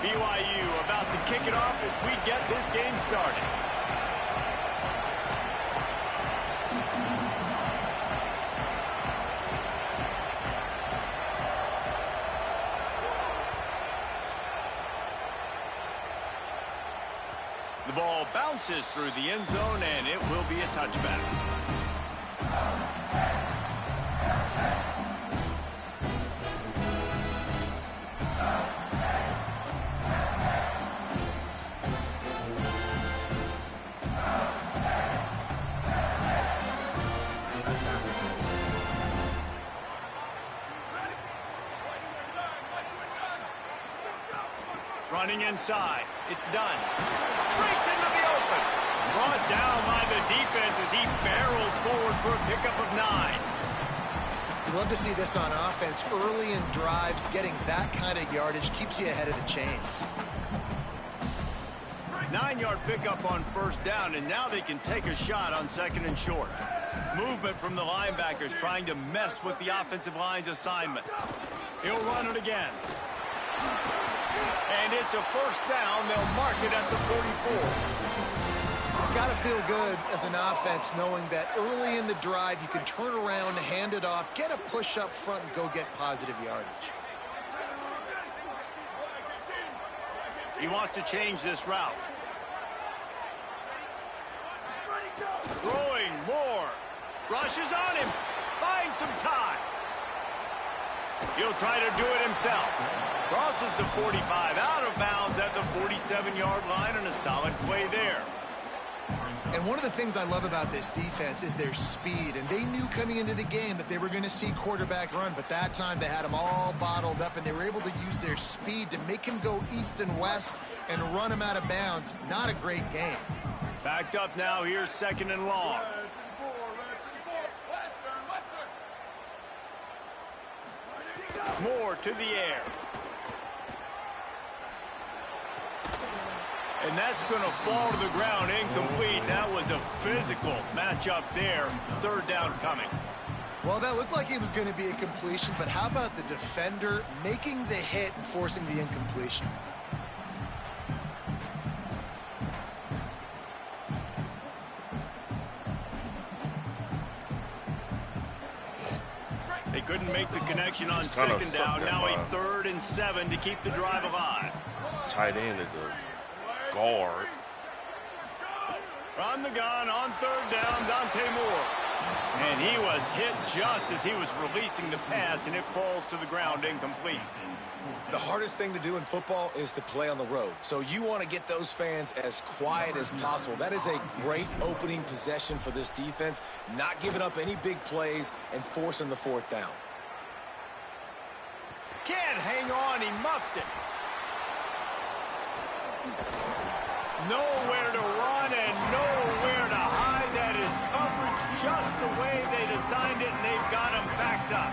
BYU about to kick it off as we get this game started. The ball bounces through the end zone, and it will be a touchback. Running inside. It's done. Breaks into the open. Brought down by the defense as he barreled forward for a pickup of 9. You love to see this on offense. Early in drives, getting that kind of yardage keeps you ahead of the chains. 9-yard pickup on first down, and now they can take a shot on second and short. Movement from the linebackers trying to mess with the offensive line's assignments. He'll run it again. And it's a first down. They'll mark it at the 44. It's got to feel good as an offense knowing that early in the drive you can turn around, hand it off, get a push up front, and go get positive yardage. He wants to change this route. Throwing more. Rushes on him. Finds some time. He'll try to do it himself. Crosses the 45 out of bounds at the 47-yard line, and a solid play there. And one of the things I love about this defense is their speed. And they knew coming into the game that they were going to see quarterback run, but that time they had him all bottled up, and they were able to use their speed to make him go east and west and run him out of bounds. Not a great game. Backed up now. Here's second and long. Moore to the air. And that's going to fall to the ground incomplete. That was a physical matchup there. Third down coming. Well, that looked like it was going to be a completion, but how about the defender making the hit and forcing the incompletion? They couldn't make the connection on second down. Now a 3rd and 7 to keep the drive alive. Tight end is a guard. From the gun on third down, Dante Moore. And he was hit just as he was releasing the pass, and it falls to the ground incomplete. The hardest thing to do in football is to play on the road. So you want to get those fans as quiet as possible. That is a great opening possession for this defense. Not giving up any big plays and forcing the 4th down. Can't hang on. He muffs it. Nowhere to run and nowhere to hide. That is coverage just the way they designed it, and they've got him backed up.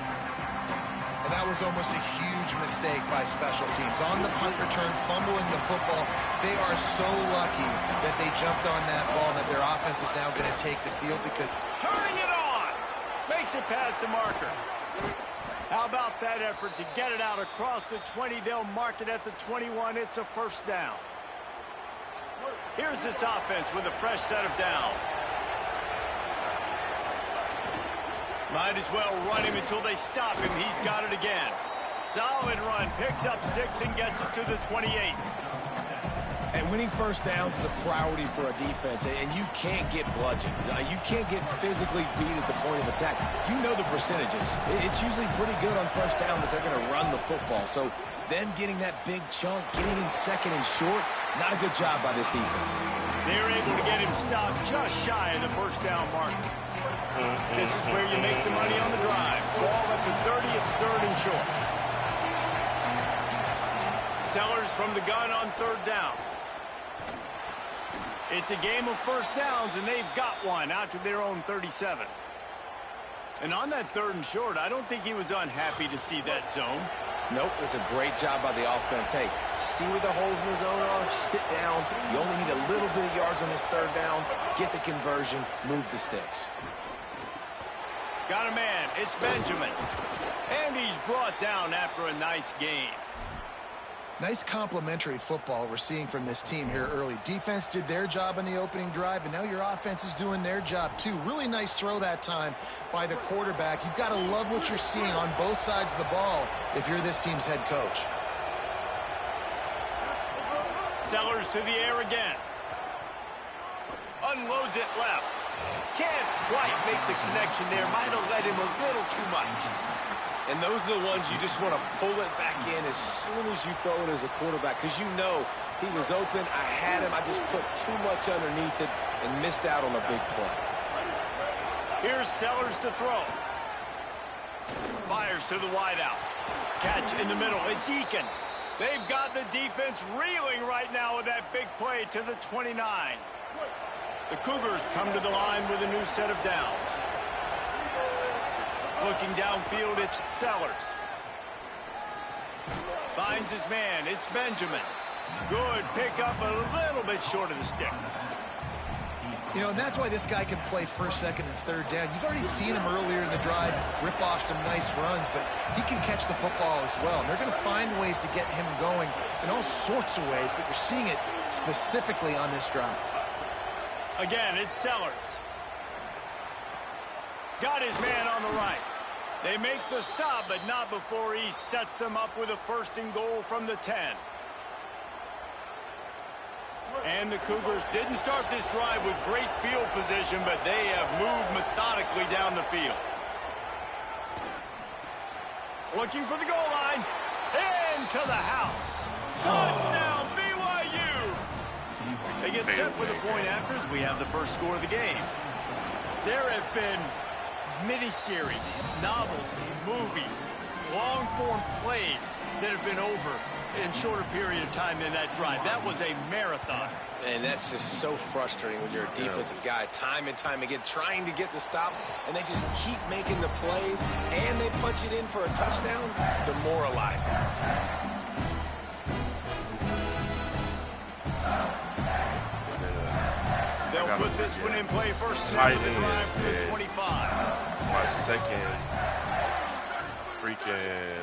And that was almost a huge mistake by special teams. On the punt return, fumbling the football, they are so lucky that they jumped on that ball and that their offense is now going to take the field because... Turning it on! Makes it past the marker. How about that effort to get it out across the 20? They'll mark it at the 21. It's a first down. Here's this offense with a fresh set of downs. Might as well run him until they stop him. He's got it again. Solid run. Picks up 6 and gets it to the 28. And winning first downs is a priority for a defense, and you can't get bludgeoned. You can't get physically beat at the point of attack. You know the percentages. It's usually pretty good on first down that they're going to run the football. So them getting that big chunk, getting in second and short, not a good job by this defense. They're able to get him stopped just shy of the first down marker. This is where you make the money on the drive. Ball at the 30, it's 3rd and short. Sellers from the gun on third down. It's a game of first downs, and they've got one out to their own 37. And on that 3rd and short, I don't think he was unhappy to see that zone. Nope, it's a great job by the offense. Hey, see where the holes in the zone are, sit down. You only need a little bit of yards on this 3rd down. Get the conversion, move the sticks. Got a man, it's Benjamin. And he's brought down after a nice gain. Nice complementary football we're seeing from this team here early. Defense did their job in the opening drive, and now your offense is doing their job too. Really nice throw that time by the quarterback. You've got to love what you're seeing on both sides of the ball if you're this team's head coach. Sellers to the air again. Unloads it left. Can't quite make the connection there. Might have let him a little too much. And those are the ones you just want to pull it back in as soon as you throw it as a quarterback, because you know he was open. I had him. I just put too much underneath it and missed out on a big play. Here's Sellers to throw. Fires to the wideout. Catch in the middle. It's Eakin. They've got the defense reeling right now with that big play to the 29. The Cougars come to the line with a new set of downs. Looking downfield, it's Sellers. Finds his man. It's Benjamin. Good pickup, a little bit short of the sticks. You know, and that's why this guy can play first, second, and third down. You've already seen him earlier in the drive rip off some nice runs, but he can catch the football as well. And they're going to find ways to get him going in all sorts of ways, but you're seeing it specifically on this drive. Again, it's Sellers. Got his man on the right. They make the stop, but not before he sets them up with a first and goal from the 10. And the Cougars didn't start this drive with great field position, but they have moved methodically down the field. Looking for the goal line. Into the house. Touchdown, BYU! They get set for the point after as we have the first score of the game. There have been mini-series, novels, movies, long-form plays that have been over in shorter period of time than that drive. That was a marathon. And that's just so frustrating when you're a defensive guy, time and time again, trying to get the stops, and they just keep making the plays, and they punch it in for a touchdown. Demoralizing. They'll put this one in play first snap of the drive for the 25. My second freaking...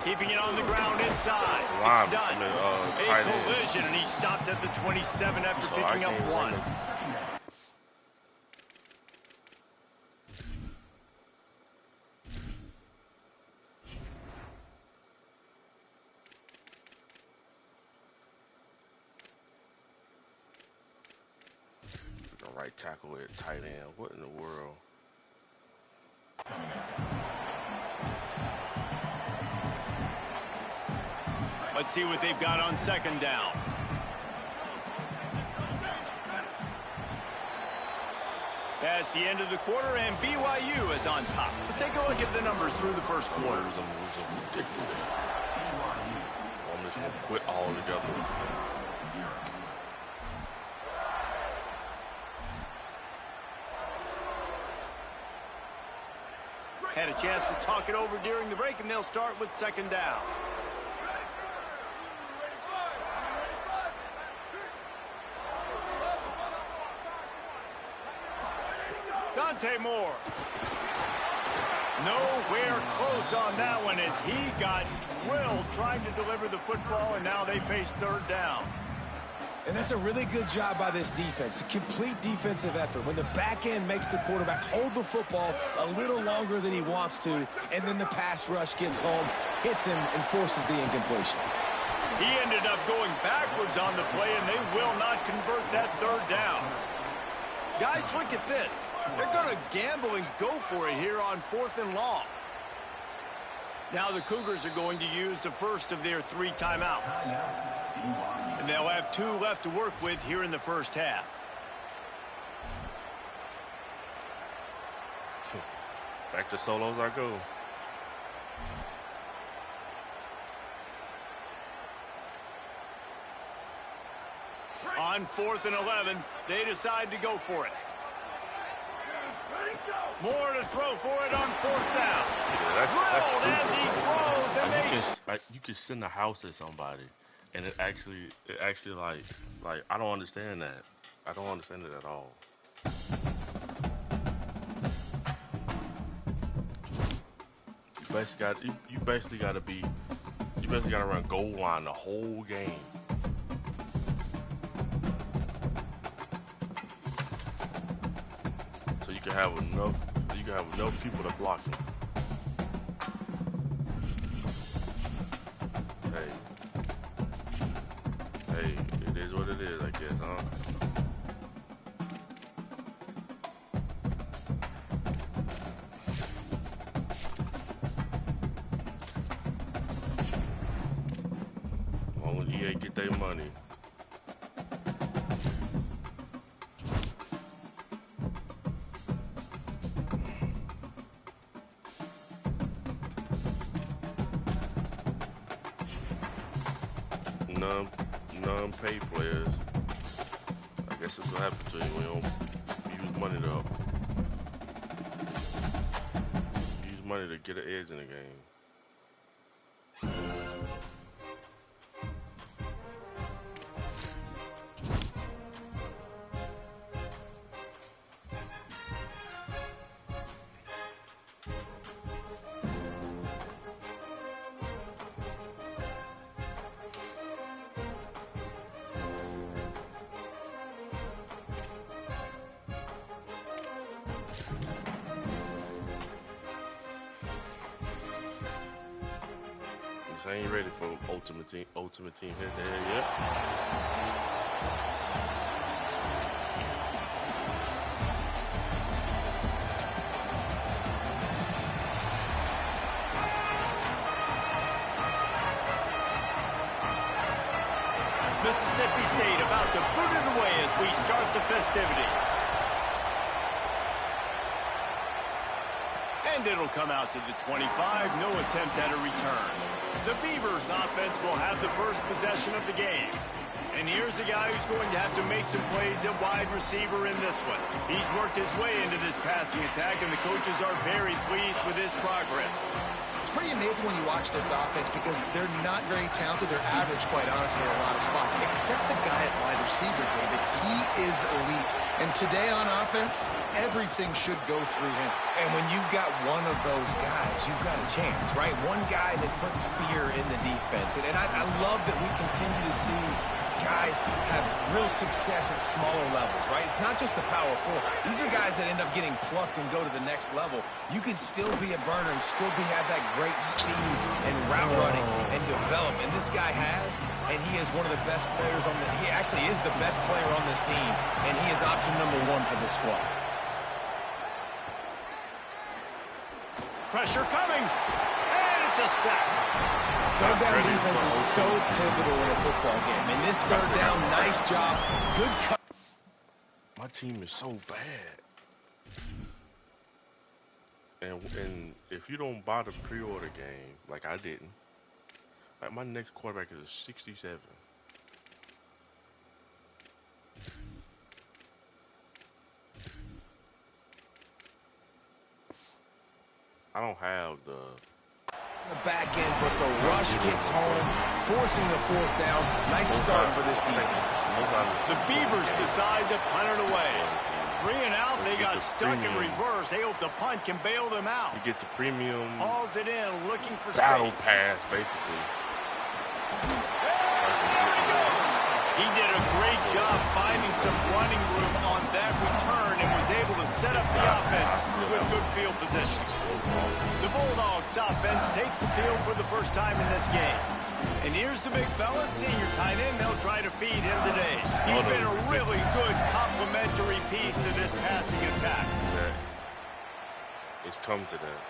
Keeping it on the ground inside. It's done. A collision, and he stopped at the 27 after picking up one. Right tackle at tight end. What in the world? Let's see what they've got on second down. That's the end of the quarter, and BYU is on top. Let's take a look at the numbers through the first quarter. Almost quit all together. Had a chance to talk it over during the break, and they'll start with second down. Dante Moore. Nowhere close on that one as he got drilled trying to deliver the football, and now they face third down. And that's a really good job by this defense, a complete defensive effort. When the back end makes the quarterback hold the football a little longer than he wants to, and then the pass rush gets home, hits him, and forces the incompletion. He ended up going backwards on the play, and they will not convert that third down. Guys, look at this. They're going to gamble and go for it here on 4th and long. Now the Cougars are going to use the first of their 3 timeouts. And they'll have 2 left to work with here in the first half. Back to solos I go. On 4th and 11, they decide to go for it. More to throw for it on 4th down. Yeah, Drilled as he throws, and you can send a house to somebody, and it actually like I don't understand that. I don't understand it at all. You basically got to be You basically got to run goal line the whole game. So you can have enough people to block him. Hey, it is what it is, I guess, huh? Only EA get their money. Non-paid players. I guess that's what happens to you when you don't use money to get an edge in the game. I ain't ready for Ultimate Team hit there yet. Mississippi State about to boot it away as we start the festivities. And it'll come out to the 25, no attempt at a return. The Beavers offense will have the first possession of the game. And here's a guy who's going to have to make some plays at wide receiver in this one. He's worked his way into this passing attack, and the coaches are very pleased with his progress. It's pretty amazing when you watch this offense because they're not very talented. They're average, quite honestly, in a lot of spots, except the guy at wide receiver, David. He is elite. And today on offense, everything should go through him. And when you've got one of those guys, you've got a chance, right? One guy that puts fear in the defense. And I love that we continue to see guys have real success at smaller levels, right? It's not just the power four. These are guys that end up getting plucked and go to the next level. You can still be a burner and still have that great speed and route running and develop. And this guy has, and he is one of the best players on the, he actually is the best player on this team, and he is option number 1 for this squad. Pressure coming, and it's a sack. Third down defense is so pivotal in a football game. In this third down, nice job. Good cut. My team is so bad. And if you don't buy the pre-order game, like I didn't, like my next quarterback is a 67. I don't have the back end, but the rush gets home, forcing the 4th down. Nice start for this defense. The Beavers decide to punt it away. 3 and out, they got stuck in reverse. They hope the punt can bail them out. You get the premium hauls it in, looking for battle space. pass, basically. He did a great job finding some running room on that return and was able to set up the offense with good field position. The Bulldogs offense takes the field for the first time in this game. And here's the big fella, senior tight end. They'll try to feed him today. He's been a really good complementary piece to this passing attack. It's come to that.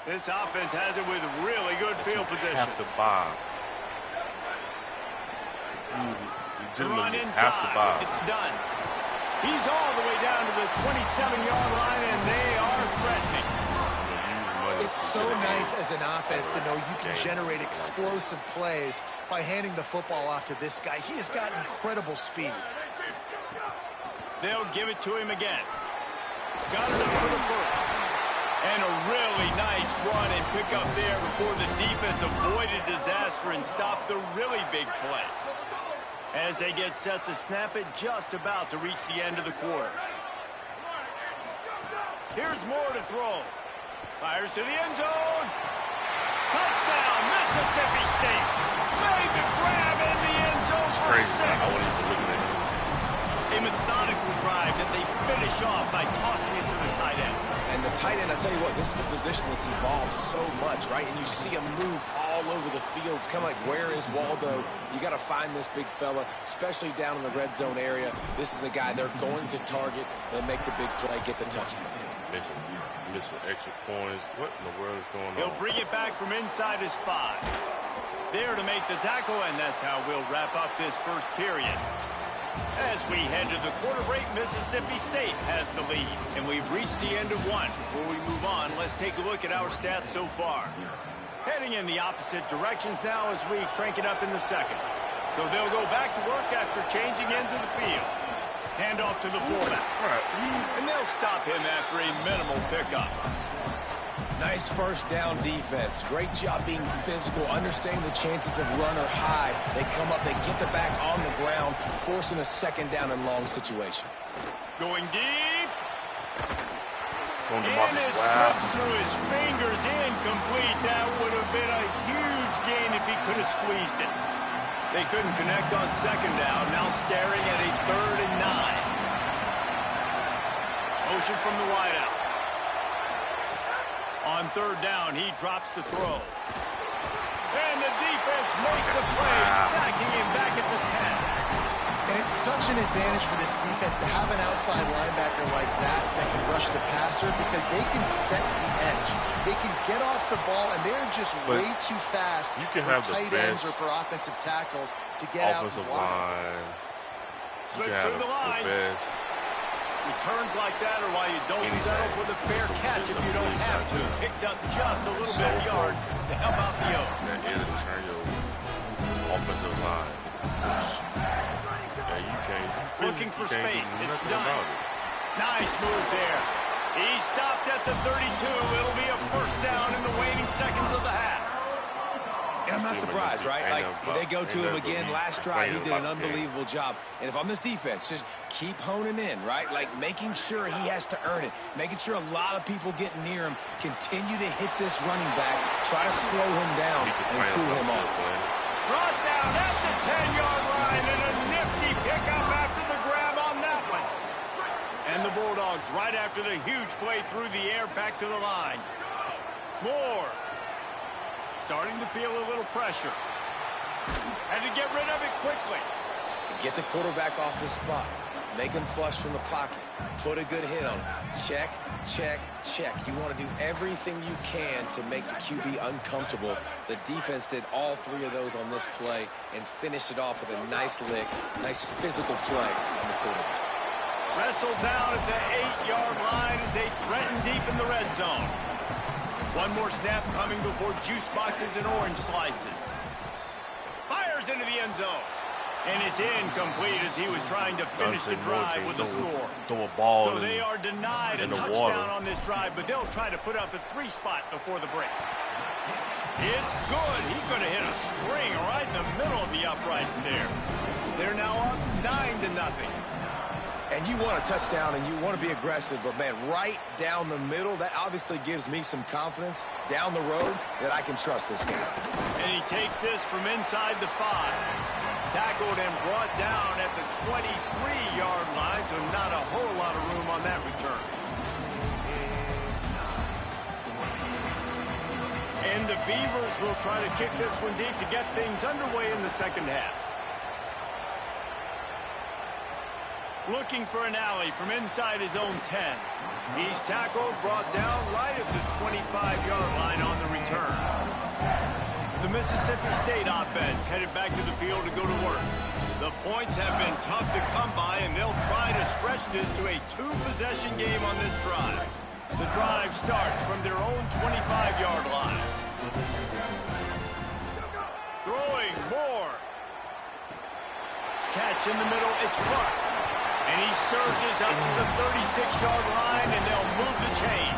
This offense has it with really good field position. Have to buy. The run inside. It's done. He's all the way down to the 27-yard line, and they are threatening. It's so nice as an offense to know you can generate explosive plays by handing the football off to this guy. He has got incredible speed. They'll give it to him again. Got it up for the first. And a really nice run and pick up there before the defense avoided disaster and stopped the really big play. As they get set to snap it, just about to reach the end of the quarter. Here's Moore to throw. Fires to the end zone. Touchdown, Mississippi State. Made the grab in the end zone for Crazy. 6. I wasn't even looking at him. A methodical drive that they finish off by tossing it to the tight end. And the tight end, I tell you what, this is a position that's evolved so much, right? And you see him move all over the field. It's kind of like, where is Waldo? You got to find this big fella, especially down in the red zone area. This is the guy they're going to target and make the big play, get the touchdown. Missing extra points. What in the world is going on? He'll bring it back from inside his 5. There to make the tackle, and that's how we'll wrap up this first period. As we head to the quarter break, Mississippi State has the lead, and we've reached the end of one. Before we move on, let's take a look at our stats so far. Heading in the opposite directions now as we crank it up in the second. So they'll go back to work after changing into the field. Hand off to the fullback. And they'll stop him after a minimal pickup. Nice first down defense. Great job being physical, understanding the chances of run or hide. They come up, they get the back on the ground, forcing a second down and long situation. Going deep. On the And mark. it Wow. slips through his fingers, incomplete. That would have been a huge gain if he could have squeezed it. They couldn't connect on second down. Now staring at a 3rd and 9. Motion from the wideout. On 3rd down, he drops to throw. And the defense makes a play, sacking him back at the 10. And it's such an advantage for this defense to have an outside linebacker like that can rush the passer because they can set the edge. They can get off the ball, and they're just way too fast You can for have the tight ends or for offensive tackles to get out and offensive block. line. You Slips can through have the line. the best. Returns like that are why you don't settle for the fair catch if you don't have to. Picks up just a little bit of yards to help out the O. That is to turn your offensive line. Yeah, you can't. Looking for you can't do space. It's nothing done. about it. Nice move there. He stopped at the 32. It'll be a first down in the waning seconds of the half. And I'm not surprised, right? Like, they go to him again. Last drive, he did an unbelievable job. And if I'm this defense, just keep honing in, right? Like, making sure he has to earn it. Making sure a lot of people get near him. Continue to hit this running back. Try to slow him down and cool him off. Brought down at the 10-yard line and a nifty pickup after the grab on that one. And the Bulldogs right after the huge play through the air back to the line. Moore. Starting to feel a little pressure. Had to get rid of it quickly. Get the quarterback off his spot. Make him flush from the pocket. Put a good hit on him. Check, check, check. You want to do everything you can to make the QB uncomfortable. The defense did all 3 of those on this play and finished it off with a nice lick, nice physical play on the quarterback. Wrestled down at the 8-yard line as they threaten deep in the red zone. One more snap coming before juice boxes and orange slices. Fires into the end zone. And it's incomplete as he was trying to finish the drive with a score. Throw a ball So they are denied a touchdown water on this drive, but they'll try to put up a 3-spot before the break. It's good. He could have hit a string right in the middle of the uprights there. They're now up 9-0. And you want a touchdown and you want to be aggressive, but, man, right down the middle, that obviously gives me some confidence down the road that I can trust this guy. And he takes this from inside the 5. Tackled and brought down at the 23-yard line, so not a whole lot of room on that return. And the Beavers will try to kick this one deep to get things underway in the second half. Looking for an alley from inside his own 10. He's tackled, brought down right at the 25-yard line on the return. The Mississippi State offense headed back to the field to go to work. The points have been tough to come by, and they'll try to stretch this to a 2-possession game on this drive. The drive starts from their own 25-yard line. Throwing more. Catch in the middle, it's Clark. And he surges up to the 36-yard line, and they'll move the chain.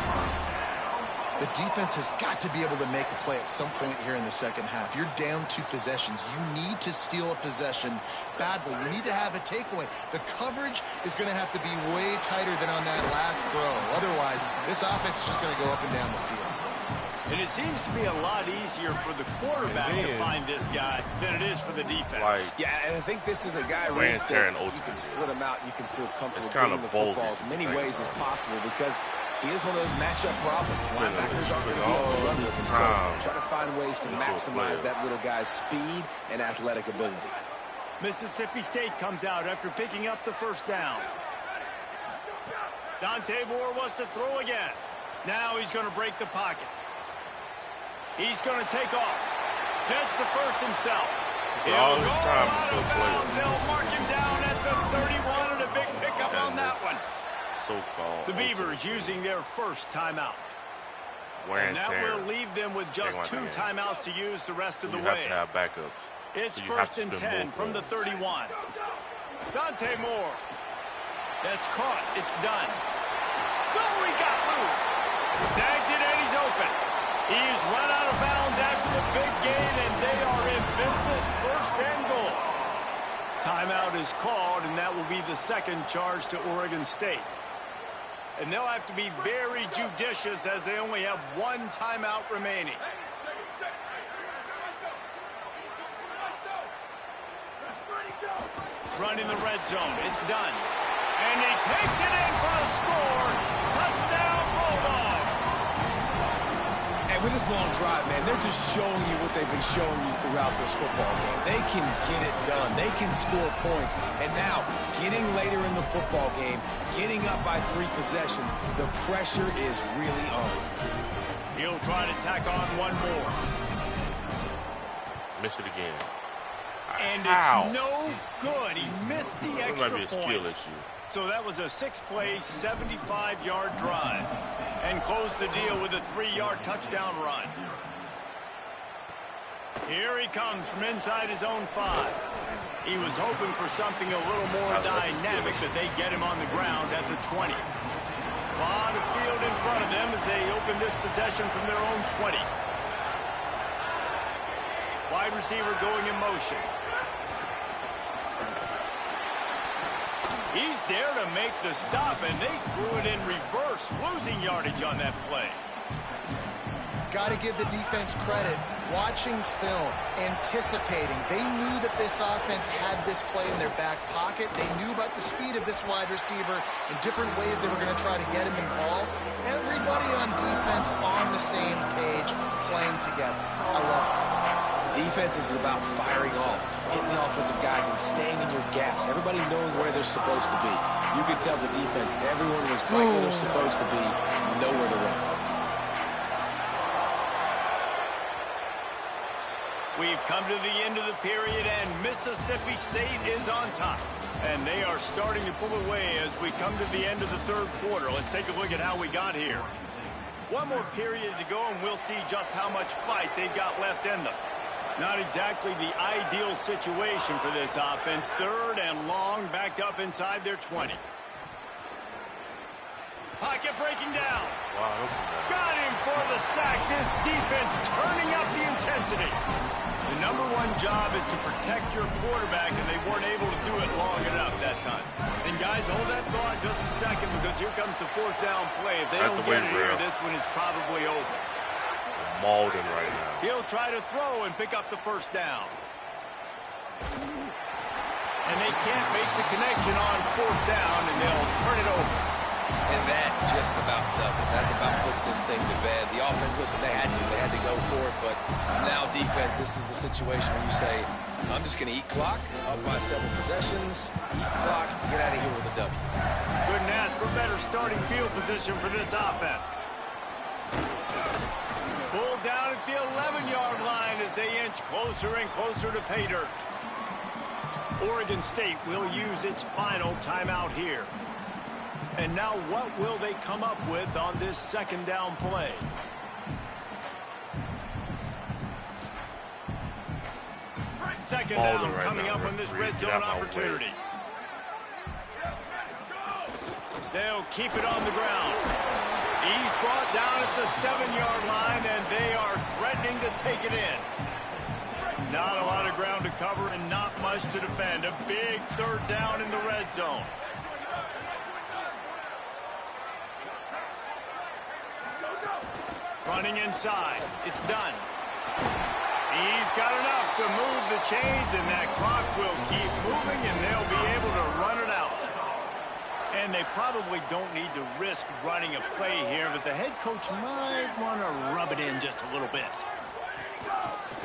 The defense has got to be able to make a play at some point here in the second half. You're down 2 possessions. You need to steal a possession badly. You need to have a takeaway. The coverage is going to have to be way tighter than on that last throw. Otherwise, this offense is just going to go up and down the field. And it seems to be a lot easier for the quarterback to find this guy than it is for the defense. Yeah, and I think this is a guy Reese, that you can split him out. You can feel comfortable getting the football as many ways as possible because he is one of those matchup problems. Linebackers aren't going to be able to run with him, so try to find ways to maximize that little guy's speed and athletic ability. Mississippi State comes out after picking up the first down. Dante Moore wants to throw again. Now he's going to break the pocket. He's going to take off. Gets the first himself. He'll go out of bounds. They'll mark him down at the 31 and a big pickup on that one. The Beavers using their first timeout. And that will leave them with just 2 timeouts to use the rest of the way. Have backups. It's first and 10 from the 31. Dante Moore. That's caught. It's done. No, he got loose. Snags it and he's open. He's run out of bounds after the big gain, and they are in business, first and goal. Timeout is called, and that will be the second charge to Oregon State. And they'll have to be very judicious as they only have 1 timeout remaining. Running the red zone. It's done. And he takes it in for the score. Touchdown, Bulldogs. And with this long drive, man, they're just showing you what they've been showing you throughout this football game. They can get it done. They can score points. And now, getting later in the football game, getting up by 3 possessions, the pressure is really on. He'll try to tack on one more. Miss it again. And it's no good. He missed the extra point. That might be a skill issue. So that was a 6-play, 75-yard drive. And closed the deal with a 3-yard touchdown run. Here he comes from inside his own 5. He was hoping for something a little more dynamic, but they get him on the ground at the 20. A lot of field in front of them as they open this possession from their own 20. Wide receiver going in motion. He's there to make the stop, and they threw it in reverse, losing yardage on that play. Got to give the defense credit. Watching film, anticipating. They knew that this offense had this play in their back pocket. They knew about the speed of this wide receiver and different ways they were going to try to get him involved. Everybody on defense on the same page, playing together. I love it. Defense is about firing off, hitting the offensive guys and staying in your gaps. Everybody knowing where they're supposed to be. You could tell the defense, everyone was right where they're supposed to be, nowhere to run. We've come to the end of the period, and Mississippi State is on top. And they are starting to pull away as we come to the end of the third quarter. Let's take a look at how we got here. 1 more period to go, and we'll see just how much fight they've got left in them. Not exactly the ideal situation for this offense. 3rd and long, backed up inside their 20. Pocket breaking down. Wow. Got him for the sack. This defense turning up the intensity. The #1 job is to protect your quarterback, and they weren't able to do it long enough that time. And guys, hold that thought just a second, because here comes the 4th down play. If they don't get it here, this one is probably over. Malden right now. He'll try to throw and pick up the first down. And they can't make the connection on 4th down, and they'll turn it over. And that just about does it. That about puts this thing to bed. The offense, listen, they had to go for it, but now defense, this is the situation where you say, I'm just going to eat clock, up by several possessions, eat clock, get out of here with a W. Couldn't ask for better starting field position for this offense. Pulled down at the 11-yard line as they inch closer and closer to pay dirt. Oregon State will use its final timeout here. And now what will they come up with on this 2nd down play? Second down coming up on this red zone opportunity. They'll keep it on the ground. He's brought down at the 7-yard line, and they are threatening to take it in. Not a lot of ground to cover and not much to defend. A big 3rd down in the red zone. Running inside. It's done. He's got enough to move the chains, and that clock will keep moving, and they'll be able to run it out. And they probably don't need to risk running a play here, but the head coach might want to rub it in just a little bit.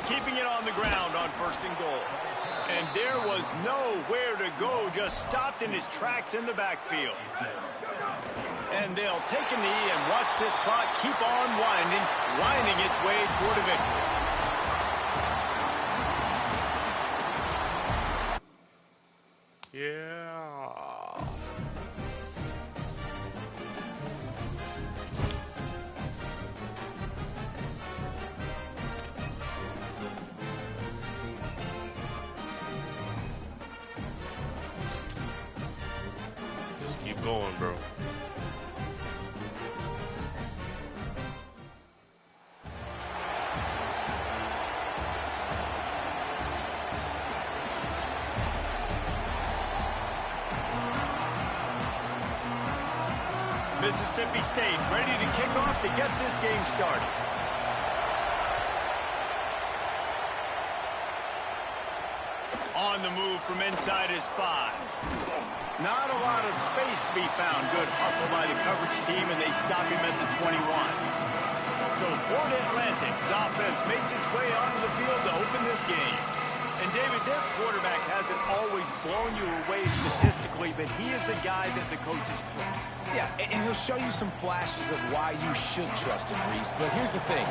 Keeping it on the ground on 1st and goal. And there was nowhere to go, just stopped in his tracks in the backfield. And they'll take a knee and watch this clock keep on winding its way toward a victory. Yeah. Just keep going, bro. Mississippi State ready to kick off to get this game started. On the move from inside his 5. Not a lot of space to be found. Good hustle by the coverage team, and they stop him at the 21. So Florida Atlantic's offense makes its way onto the field to open this game. And, David, their quarterback hasn't always blown you away statistically, but he is a guy that the coaches trust. Yeah, and he'll show you some flashes of why you should trust him, Reese. But here's the thing.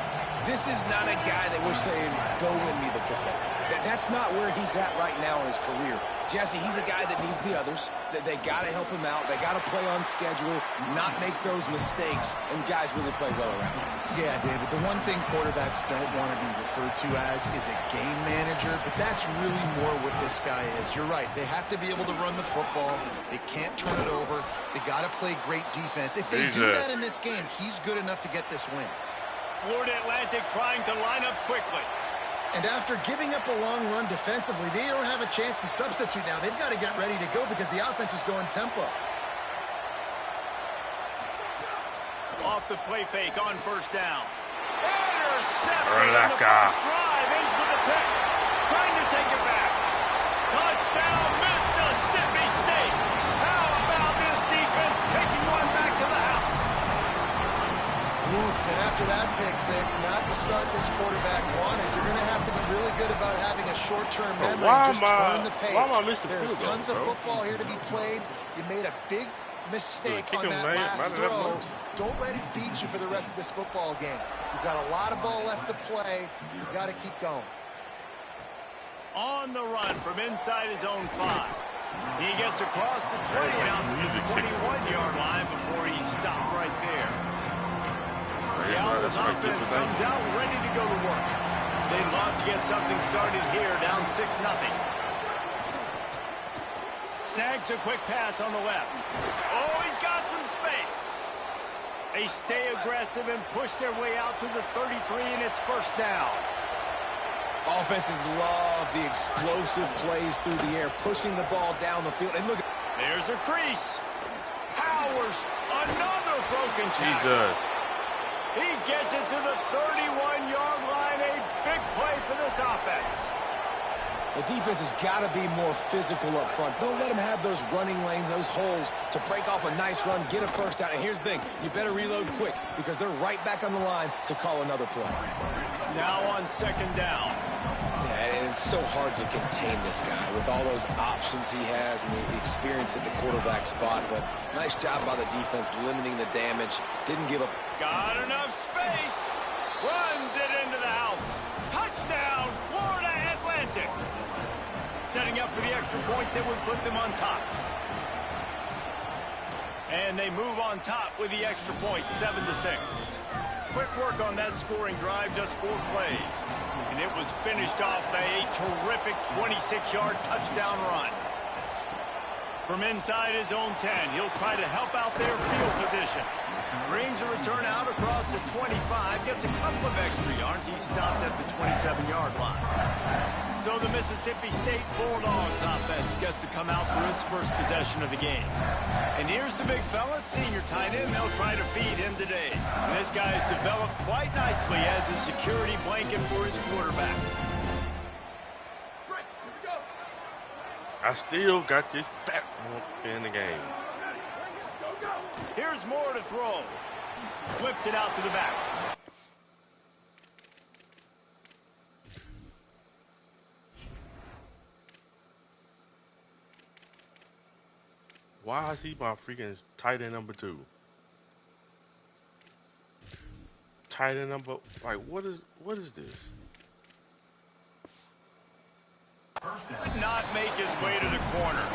This is not a guy that we're saying, go win me the football. That's not where he's at right now in his career. Jesse, he's a guy that needs the others. They got to help him out. They got to play on schedule, not make those mistakes, and guys really play well around him. Yeah, David, the one thing quarterbacks don't want to be referred to as is a game manager, but that's really more what this guy is. You're right. They have to be able to run the football. They can't turn it over. They got to play great defense. If they do that in this game, he's good enough to get this win. Florida Atlantic trying to line up quickly. And after giving up a long run defensively, they don't have a chance to substitute now. They've got to get ready to go because the offense is going tempo. Off the play fake on 1st down. Intercepted on the Relaca. first drive. Ends with a pick. Trying to take it back. Touchdown, Mississippi State. How about this defense taking one back to the house? Oof, and after that pick six, not the start this quarterback wanted. You're going to have to be really good about having a short-term memory and just turn the page. There's tons of football here to be played. You made a big mistake on that last throw. Don't let it beat you for the rest of this football game. You've got a lot of ball left to play. You've got to keep going. On the run from inside his own 5. He gets across the 20 and out to the 21-yard line before he stopped right there. The Owls offense comes out ready to go to work. They'd love to get something started here, down 6-0. Snags a quick pass on the left. Oh, he's got some space. They stay aggressive and push their way out to the 33, and it's 1st down. Offenses love the explosive plays through the air, pushing the ball down the field. And look, there's a crease. Powers, another broken tackle. Jesus. He gets it to the 31-yard line. A big play for this offense. the defense has got to be more physical up front. Don't let them have those running lanes, those holes to break off a nice run, get a first down. And here's the thing, you better reload quick because they're right back on the line to call another play. Now on 2nd down. Yeah, and it's so hard to contain this guy with all those options he has and the experience at the quarterback spot. But nice job by the defense limiting the damage. Didn't give up. Got enough space. Runs it into the house. Touchdown, Florida Atlantic. Setting up for the extra point that would put them on top. And they move on top with the extra point, 7-6. Quick work on that scoring drive, just 4 plays. And it was finished off by a terrific 26-yard touchdown run. From inside his own 10, he'll try to help out their field position. Brings a return out across the 25, gets a couple of extra yards. He's stopped at the 27-yard line. So the Mississippi State Bulldogs offense gets to come out for its first possession of the game. And here's the big fella, senior tight end. They'll try to feed him today. And this guy has developed quite nicely as a security blanket for his quarterback. I still got this back in the game. Here's Moore to throw. Flips it out to the back. Why is he my freaking tight end number 2? Tight end number, like, what is this? Could not make his way to the corner.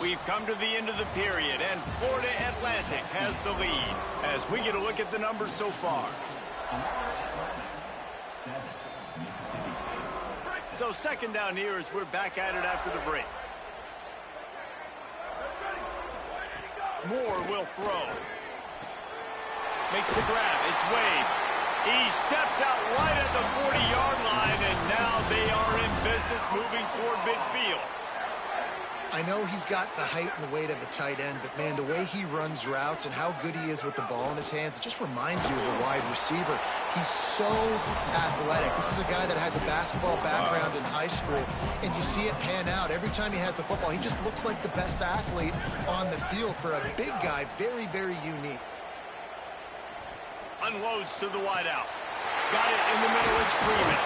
We've come to the end of the period, and Florida Atlantic has the lead as we get a look at the numbers so far. So second down here as we're back at it after the break. Moore will throw. Makes the grab. It's Wade. He steps out right at the 40-yard line, and now they are in business moving toward midfield. I know he's got the height and the weight of a tight end, but, man, the way he runs routes and how good he is with the ball in his hands, it just reminds you of a wide receiver. He's so athletic. This is a guy that has a basketball background in high school, and you see it pan out. Every time he has the football, he just looks like the best athlete on the field. For a big guy, very, very unique. Unloads to the wideout. Got it in the middle. It's Freeman.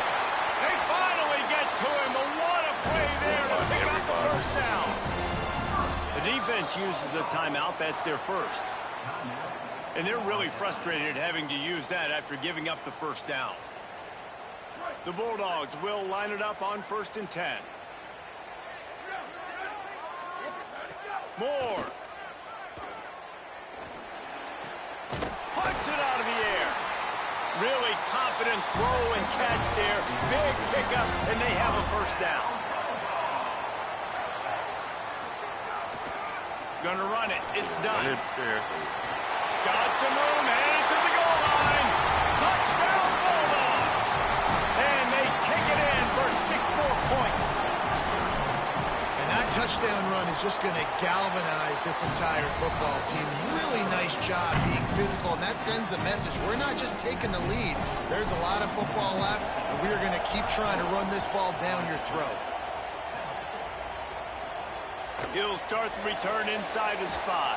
They finally get to him. But what a play there to pick up the first down. The defense uses a timeout. That's their first. And they're really frustrated having to use that after giving up the first down. The Bulldogs will line it up on 1st and 10. Moore. Punts it out of the air. Really confident throw and catch there. Big pickup, and they have a first down. Gonna run it. It's done. Got some room, headed to the goal line. Touchdown, Bulldogs. And they take it in for 6 more points. And that touchdown run is just going to galvanize this entire football team. Really nice job being physical, and that sends a message. We're not just taking the lead. There's a lot of football left, and we're going to keep trying to run this ball down your throat. He'll start the return inside his 5.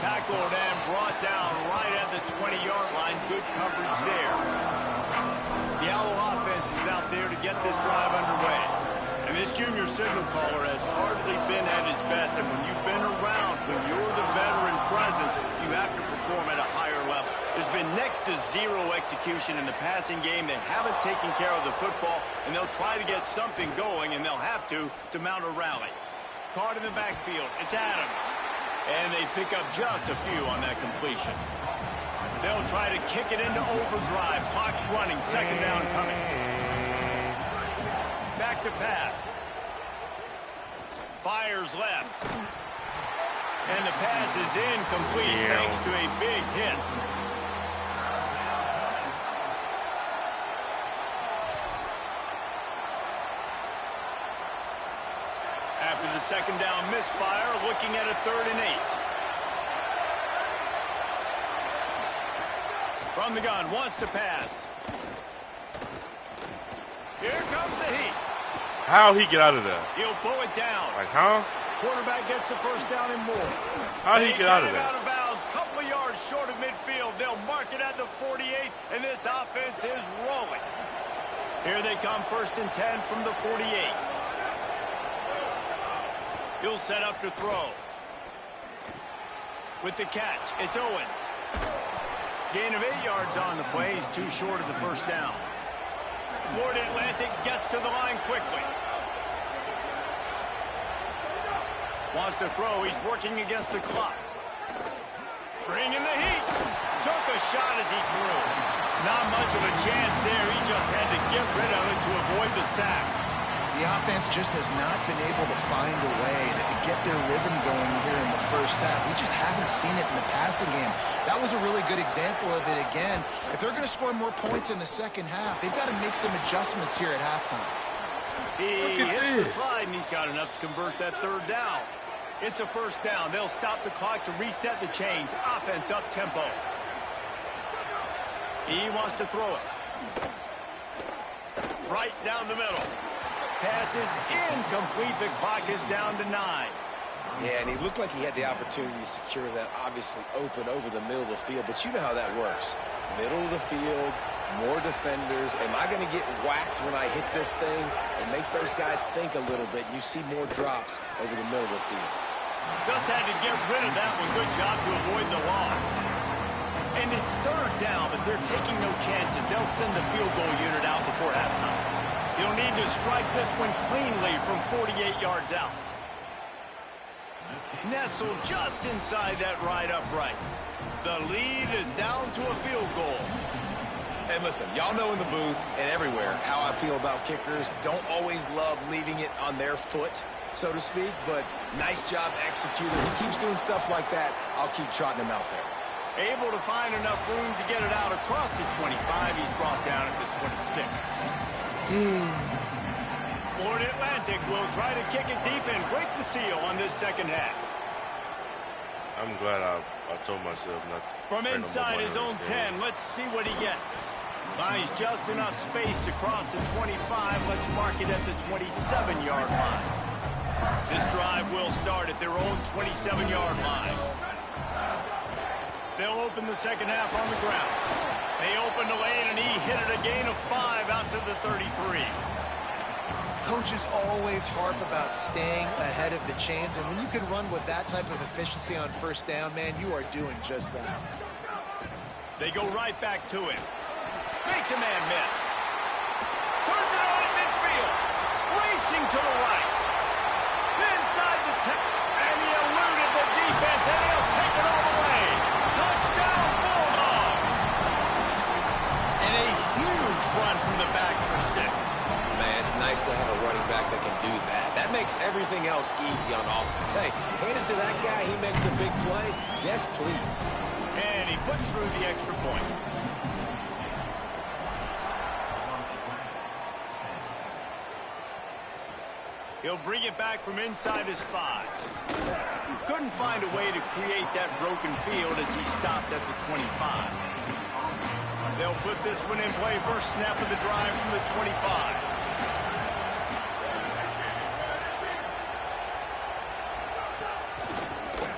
Tackled and brought down right at the 20-yard line. Good coverage there. The Owl offense is out there to get this drive underway. And this junior signal caller has hardly been at his best. And when you've been around, when you're the veteran presence, you have to perform at a higher level. There's been next to zero execution in the passing game. They haven't taken care of the football, and they'll try to get something going, and they'll have to mount a rally. Caught in the backfield. It's Adams. And they pick up just a few on that completion. They'll try to kick it into overdrive. Clock's running. Second down coming. Back to pass. Fires left. And the pass is incomplete thanks to a big hit. After the second down misfire, looking at a 3rd and 8. From the gun, wants to pass. Here comes the heat. How'd he get out of there? He'll pull it down. Like, huh? Quarterback gets the first down and more. How'd he get out of there? Out of bounds, couple of yards short of midfield. They'll mark it at the 48, and this offense is rolling. Here they come, 1st and 10 from the 48. He'll set up to throw. With the catch, it's Owens. Gain of 8 yards on the play. He's too short of the first down. Florida Atlantic gets to the line quickly. Wants to throw. He's working against the clock. Bringing the heat. Took a shot as he threw. Not much of a chance there. He just had to get rid of it to avoid the sack. The offense just has not been able to find a way to get their rhythm going here in the first half. We just haven't seen it in the passing game. That was a really good example of it again. If they're going to score more points in the second half, they've got to make some adjustments here at halftime. He hits the slide, and he's got enough to convert that third down. It's a first down. They'll stop the clock to reset the chains. Offense up tempo. He wants to throw it. Right down the middle. Pass is incomplete. The clock is down to 9. Yeah, and he looked like he had the opportunity to secure that, obviously open over the middle of the field. But you know how that works. Middle of the field, more defenders. Am I going to get whacked when I hit this thing? It makes those guys think a little bit. You see more drops over the middle of the field. Just had to get rid of that one. Good job to avoid the loss. And it's third down, but they're taking no chances. They'll send the field goal unit out before halftime. He'll need to strike this one cleanly from 48 yards out. Nestled just inside that right upright. The lead is down to a field goal. And listen, y'all know in the booth and everywhere how I feel about kickers. Don't always love leaving it on their foot, so to speak, but nice job executing. He keeps doing stuff like that. I'll keep trotting him out there. Able to find enough room to get it out across the 25. He's brought down at the 26. Florida Atlantic will try to kick it deep and break the seal on this second half. I'm glad I told myself not to. From inside his own 10, let's see what he gets. Buys just enough space to cross the 25. Let's mark it at the 27-yard line. This drive will start at their own 27-yard line. They'll open the second half on the ground. They open the lane, and he hit it a gain of 5 out to the 33. Coaches always harp about staying ahead of the chains, and when you can run with that type of efficiency on first down, man, you are doing just that. They go right back to him. Makes a man miss. Turns it on in midfield. Racing to the right. Inside the 10. And he eluded the defense, and he'll take it all the way. Touchdown, Bulldogs. And a huge run from the back for 6. Man, it's nice to have a running back that can do that. That makes everything else easy on offense. Hey, hand it to that guy. He makes a big play. Yes, please. And he puts through the extra point. He'll bring it back from inside his 5. Couldn't find a way to create that broken field as he stopped at the 25. They'll put this one in play. First snap of the drive from the 25.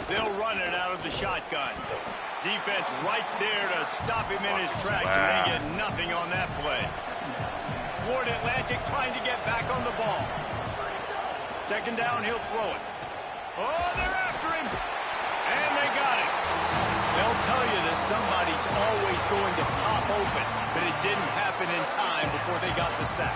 They'll run it out of the shotgun. Defense right there to stop him in his tracks, and they get nothing on that play. Florida Atlantic trying to get back on the ball. Second down, he'll throw it. Oh, they're after him. And they got it. They'll tell you that somebody's always going to pop open, but it didn't happen in time before they got the sack.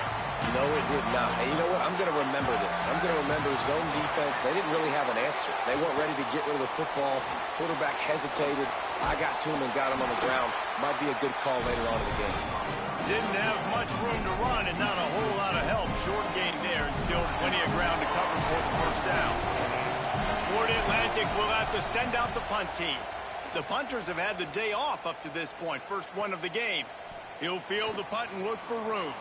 No, it did not. And you know what? I'm going to remember this. I'm going to remember zone defense. They didn't really have an answer. They weren't ready to get rid of the football. Quarterback hesitated. I got to him and got him on the ground. Might be a good call later on in the game. Didn't have much room to run and not a whole lot of help. Short gain there and still plenty of ground to cover for the first down. Florida Atlantic will have to send out the punt team. The punters have had the day off up to this point. First one of the game. He'll field the punt and look for room.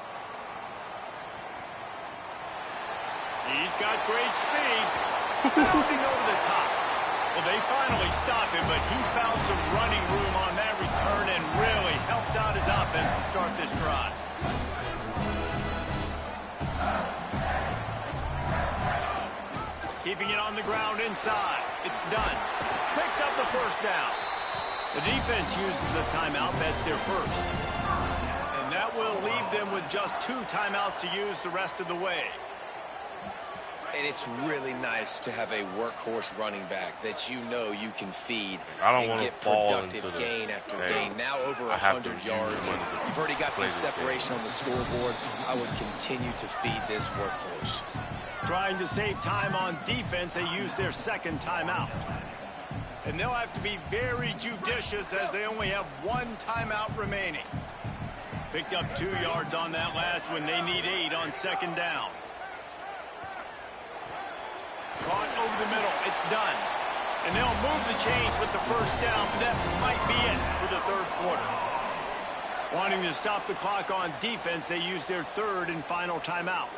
He's got great speed. Bounding over the top. Well, they finally stop him, but he found some running room on that return and really helps out his offense to start this drive. Keeping it on the ground inside. It's done. Picks up the first down. The defense uses a timeout. That's their first. And that will leave them with just 2 timeouts to use the rest of the way. And it's really nice to have a workhorse running back that you know you can feed and get productive gain after gain. Now over 100 yards. You've already got some separation on the scoreboard. I would continue to feed this workhorse. Trying to save time on defense, they use their second timeout. And they'll have to be very judicious as they only have 1 timeout remaining. Picked up 2 yards on that last one. They need 8 on second down. over the middle. It's done. And they'll move the chains with the first down, but that might be it for the third quarter. Wanting to stop the clock on defense, they use their third and final timeout.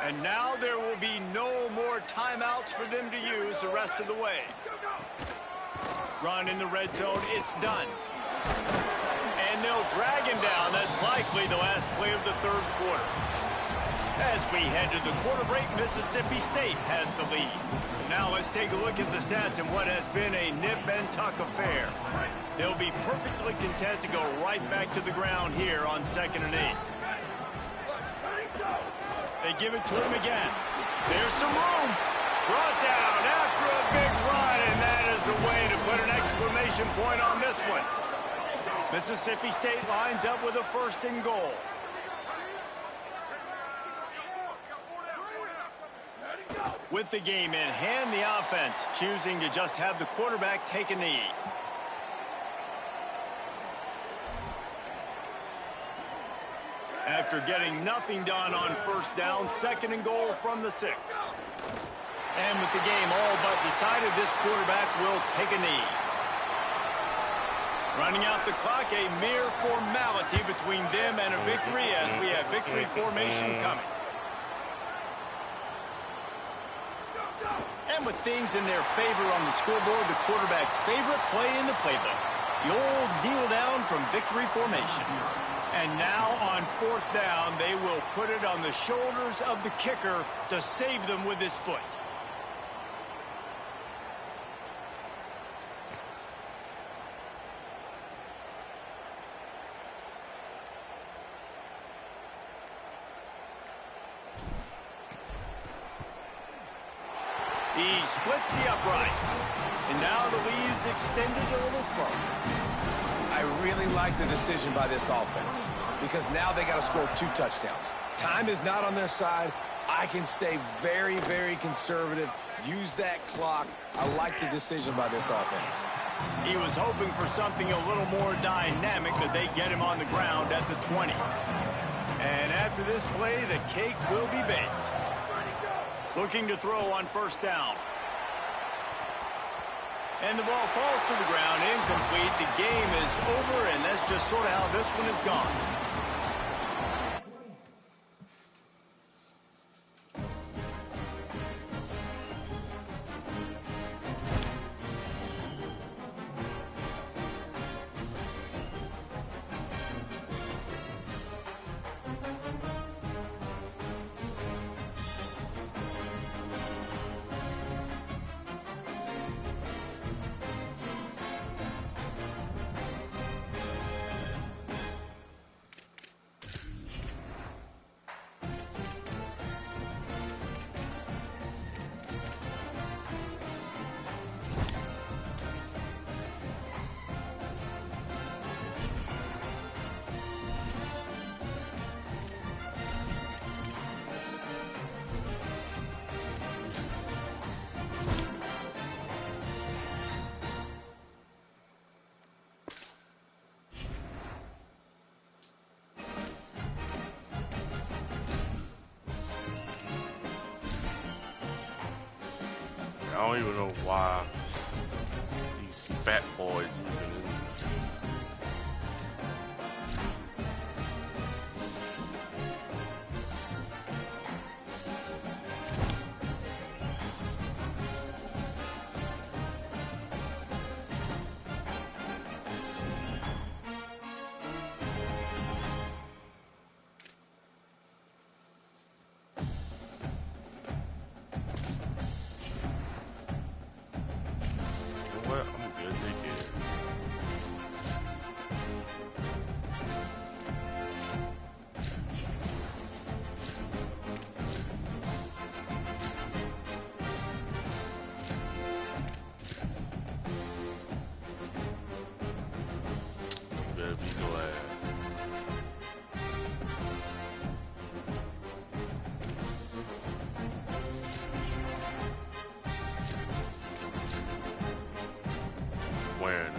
And now there will be no more timeouts for them to use the rest of the way. Run in the red zone, it's done. And they'll drag him down. That's likely the last play of the third quarter. As we head to the quarter break, Mississippi State has the lead. Now let's take a look at the stats in what has been a nip-and-tuck affair. They'll be perfectly content to go right back to the ground here on 2nd and 8. They give it to him again. There's some room. Brought down after a big run, and that is the way to put an exclamation point on this one. Mississippi State lines up with a 1st and goal. With the game in hand, the offense choosing to just have the quarterback take a knee. After getting nothing done on 1st down, 2nd and goal from the 6. And with the game all but decided, this quarterback will take a knee. Running out the clock, a mere formality between them and a victory as we have victory formation coming. And with things in their favor on the scoreboard, the quarterback's favorite play in the playbook. The old kneel down from victory formation. And now on 4th down, they will put it on the shoulders of the kicker to save them with his foot. He splits the uprights. And now the lead's extended a little further. I really like the decision by this offense because now they got to score 2 touchdowns. Time is not on their side. I can stay very, very conservative. Use that clock. I like the decision by this offense. He was hoping for something a little more dynamic, that they get him on the ground at the 20. And after this play, the cake will be baked. Looking to throw on 1st down. And the ball falls to the ground, incomplete. The game is over, and that's just sort of how this one is gone. I don't even know why these fat boys even in. What? I'm good, thank you. Better be glad. Wearing it.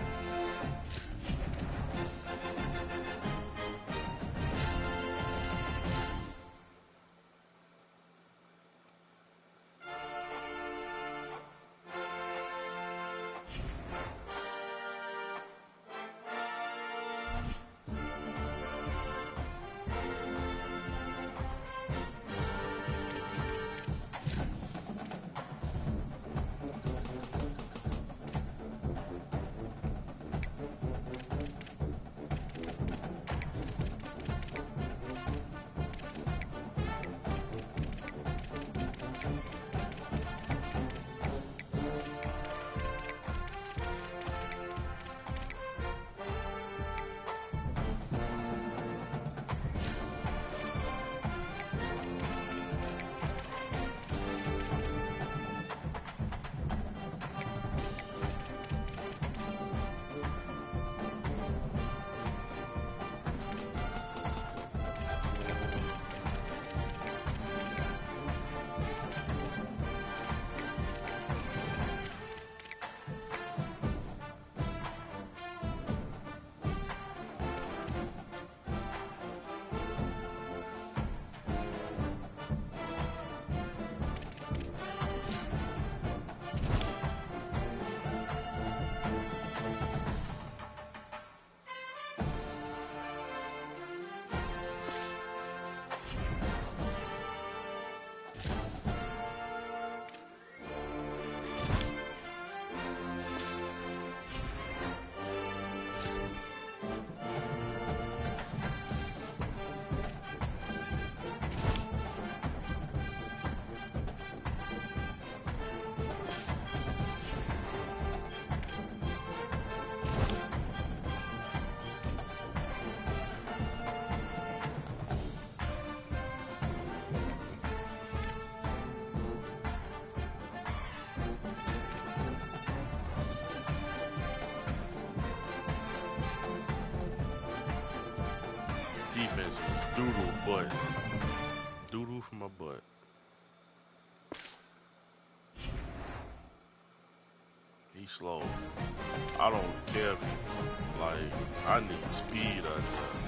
Doodle butt. Doodle from my butt. He's slow. I don't care. Like, I need speed out there.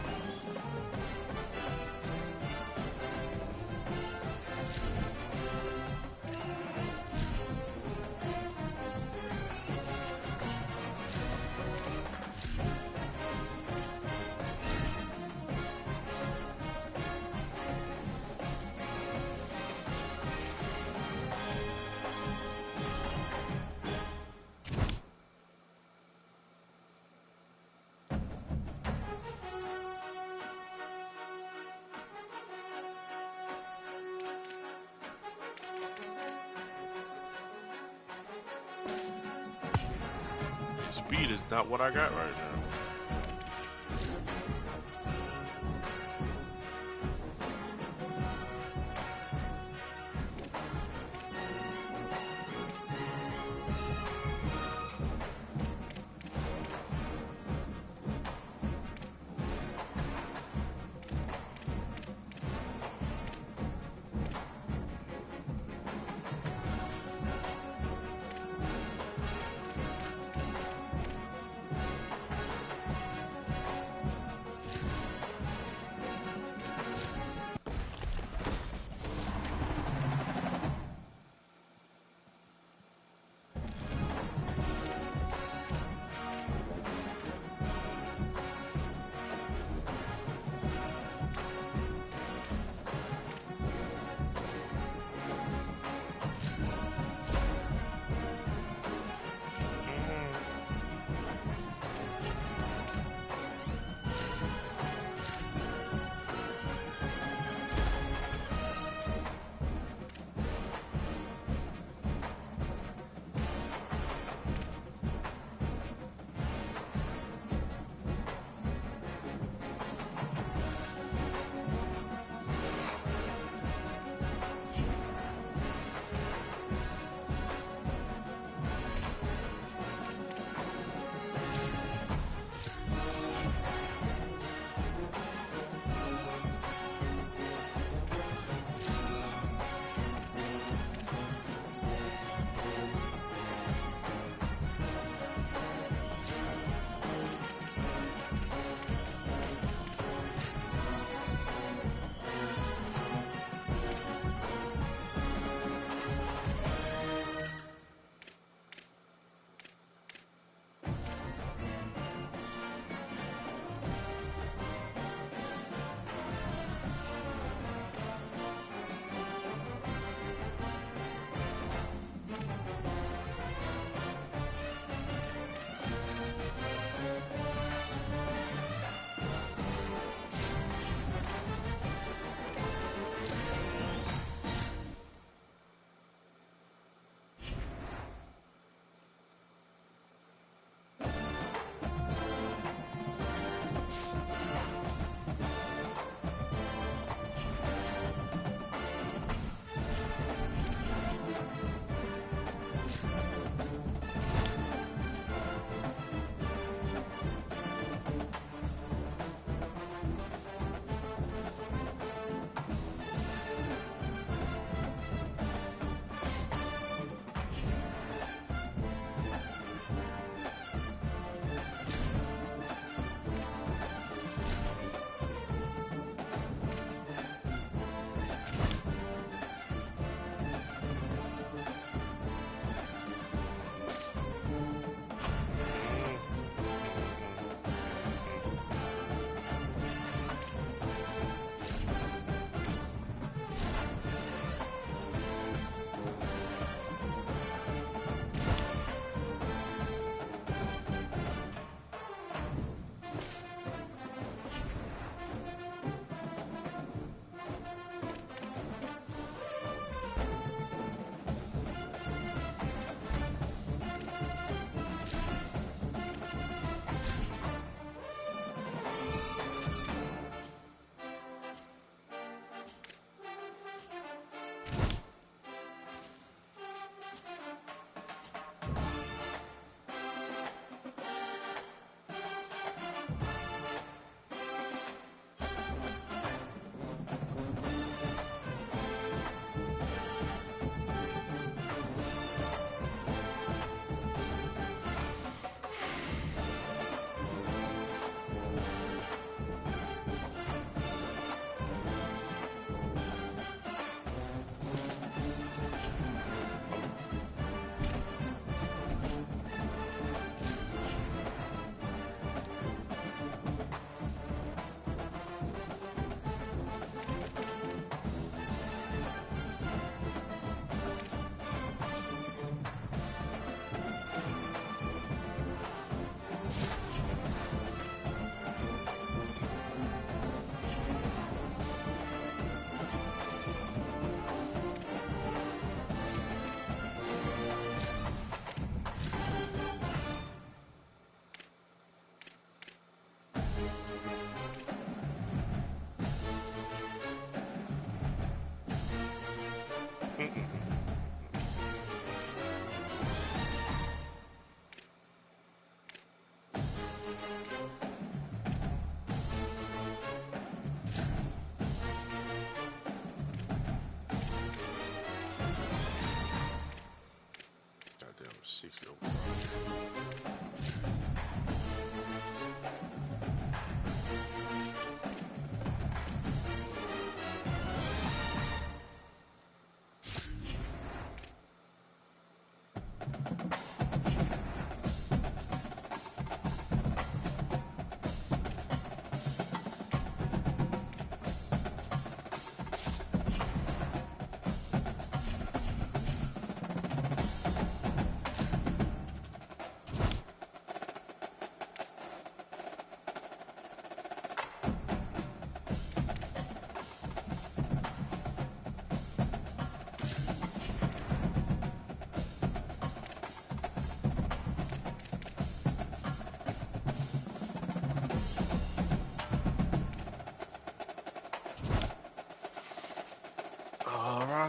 Speed is not what I got right now.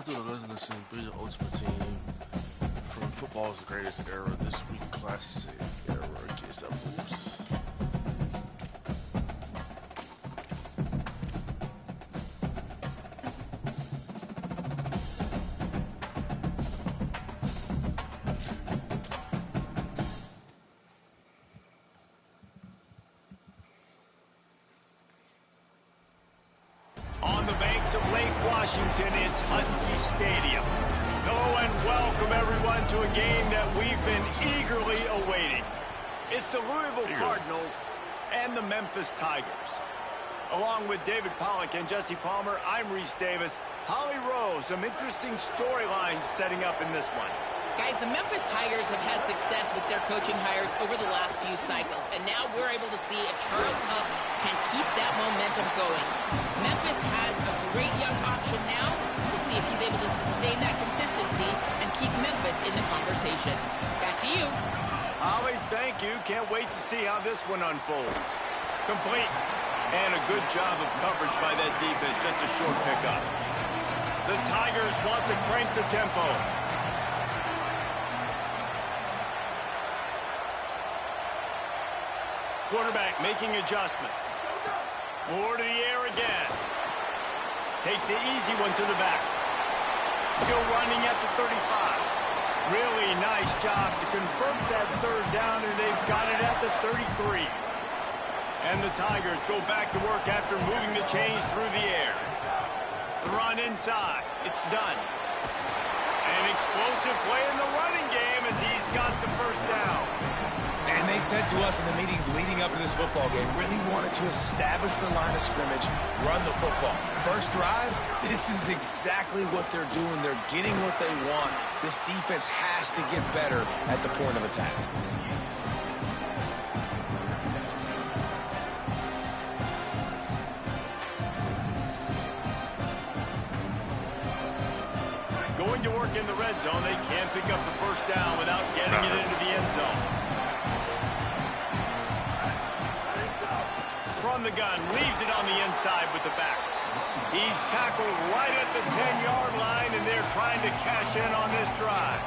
Shout out to the Listen, be the ultimate team from football's greatest era. This week, classic era gets that boost. On the banks of Lake Washington, it's Husky Stadium. Hello and welcome everyone to a game that we've been eagerly awaiting. It's the Louisville Cardinals and the Memphis Tigers. Along with David Pollack and Jesse Palmer, I'm Reese Davis. Holly Rose, some interesting storylines setting up in this one. Guys, the Memphis Tigers have had success with their coaching hires over the last few cycles, and now we're able to see if Charles Huff can keep that momentum going. Memphis has a great young option now. We'll see if he's able to sustain that consistency and keep Memphis in the conversation. Back to you. Holly, thank you. Can't wait to see how this one unfolds. Complete. And a good job of coverage by that defense. Just a short pickup. The Tigers want to crank the tempo. Quarterback making adjustments. More to the air again. Takes the easy one to the back. Still running at the 35. Really nice job to convert that third down, and they've got it at the 33. And the Tigers go back to work after moving the chains through the air. The run inside. It's done. An explosive play in the running game as he's got the first down. And they said to us in the meetings leading up to this football game, really wanted to establish the line of scrimmage, run the football. First drive, this is exactly what they're doing. They're getting what they want. This defense has to get better at the point of attack. Going to work in the red zone, they can't pick up the first down without getting it into the end zone. From the gun, leaves it on the inside with the back. He's tackled right at the 10-yard line, and they're trying to cash in on this drive.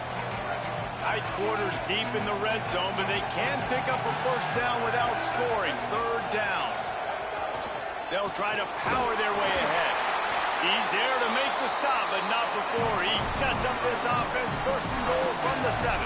Tight quarters deep in the red zone, but they can pick up a first down without scoring. Third down. They'll try to power their way ahead. He's there to make the stop, but not before. He sets up this offense, first and goal from the 7.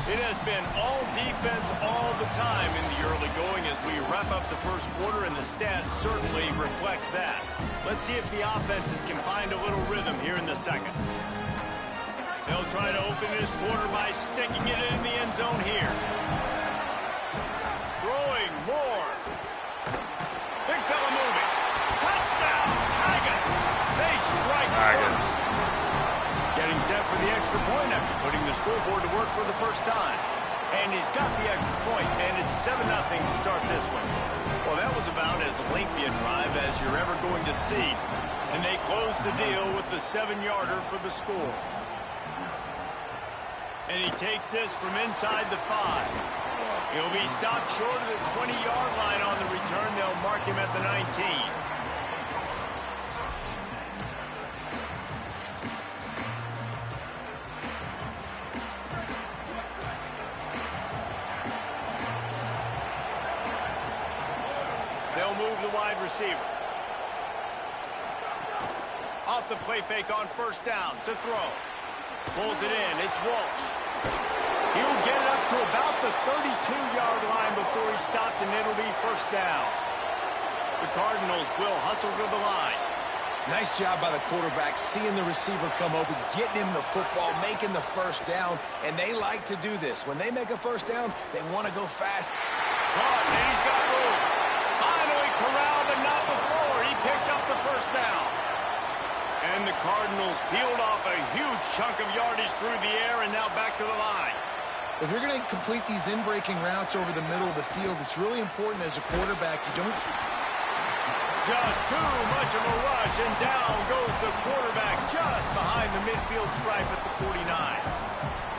It has been all defense all the time in the early going as we wrap up the first quarter, and the stats certainly reflect that. Let's see if the offenses can find a little rhythm here in the second. They'll try to open this quarter by sticking it in the end zone here. Throwing more. Big fella moving. Touchdown, Tigers. They strike first. Getting set for the extra point after putting the scoreboard to work for the first time. And he's got the extra point, and it's 7-0 to start this one. Well, that was about as lengthy a drive as you're ever going to see. And they close the deal with the 7-yarder for the score. And he takes this from inside the 5. He'll be stopped short of the 20-yard line on the return. They'll mark him at the 19. They'll move the wide receiver. Off the play fake on first down to throw. Pulls it in. It's Walsh. He'll get it up to about the 32-yard line before he's stopped, and it'll be first down. The Cardinals will hustle to the line. Nice job by the quarterback, seeing the receiver come open, getting him the football, making the first down, and they like to do this. When they make a first down, they want to go fast. Caught, and he's got room. Finally corralled, but not before. He picks up the first down. And the Cardinals peeled off a huge chunk of yardage through the air, and now back to the line. If you're going to complete these in-breaking routes over the middle of the field, it's really important as a quarterback you don't... Just too much of a rush, and down goes the quarterback just behind the midfield stripe at the 49.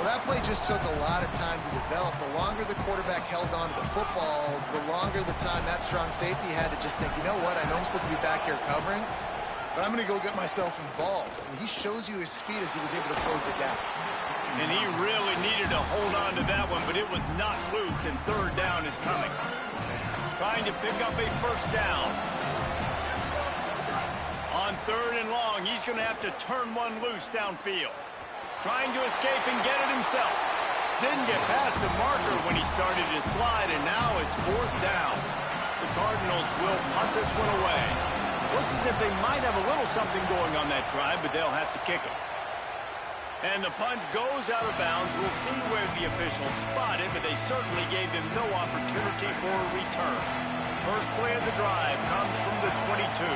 Well, that play just took a lot of time to develop. The longer the quarterback held on to the football, the longer the time that strong safety had to just think, you know what, I know I'm supposed to be back here covering, but I'm going to go get myself involved. And he shows you his speed as he was able to close the gap. And he really needed to hold on to that one, but it was not loose, and third down is coming. Trying to pick up a first down. On third and long, he's going to have to turn one loose downfield. Trying to escape and get it himself. Didn't get past the marker when he started to slide, and now it's fourth down. The Cardinals will punt this one away. Looks as if they might have a little something going on that drive, but they'll have to kick it. And the punt goes out of bounds. We'll see where the officials spot it, but they certainly gave them no opportunity for a return. First play of the drive comes from the 22.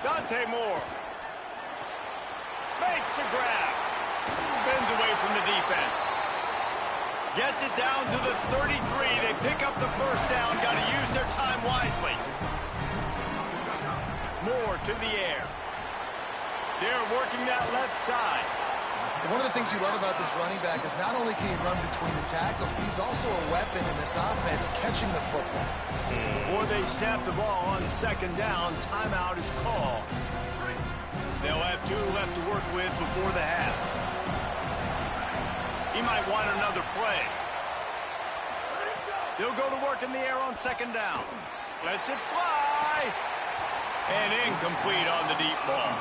Dante Moore makes the grab. Spins away from the defense. Gets it down to the 33. They pick up the first down. Got to use their time wisely. Moore to the air. They're working that left side. One of the things you love about this running back is not only can he run between the tackles, but he's also a weapon in this offense catching the football. Before they snap the ball on second down, timeout is called. They'll have 2 left to work with before the half. He might want another play. They'll go to work in the air on second down. Lets it fly. And incomplete on the deep ball.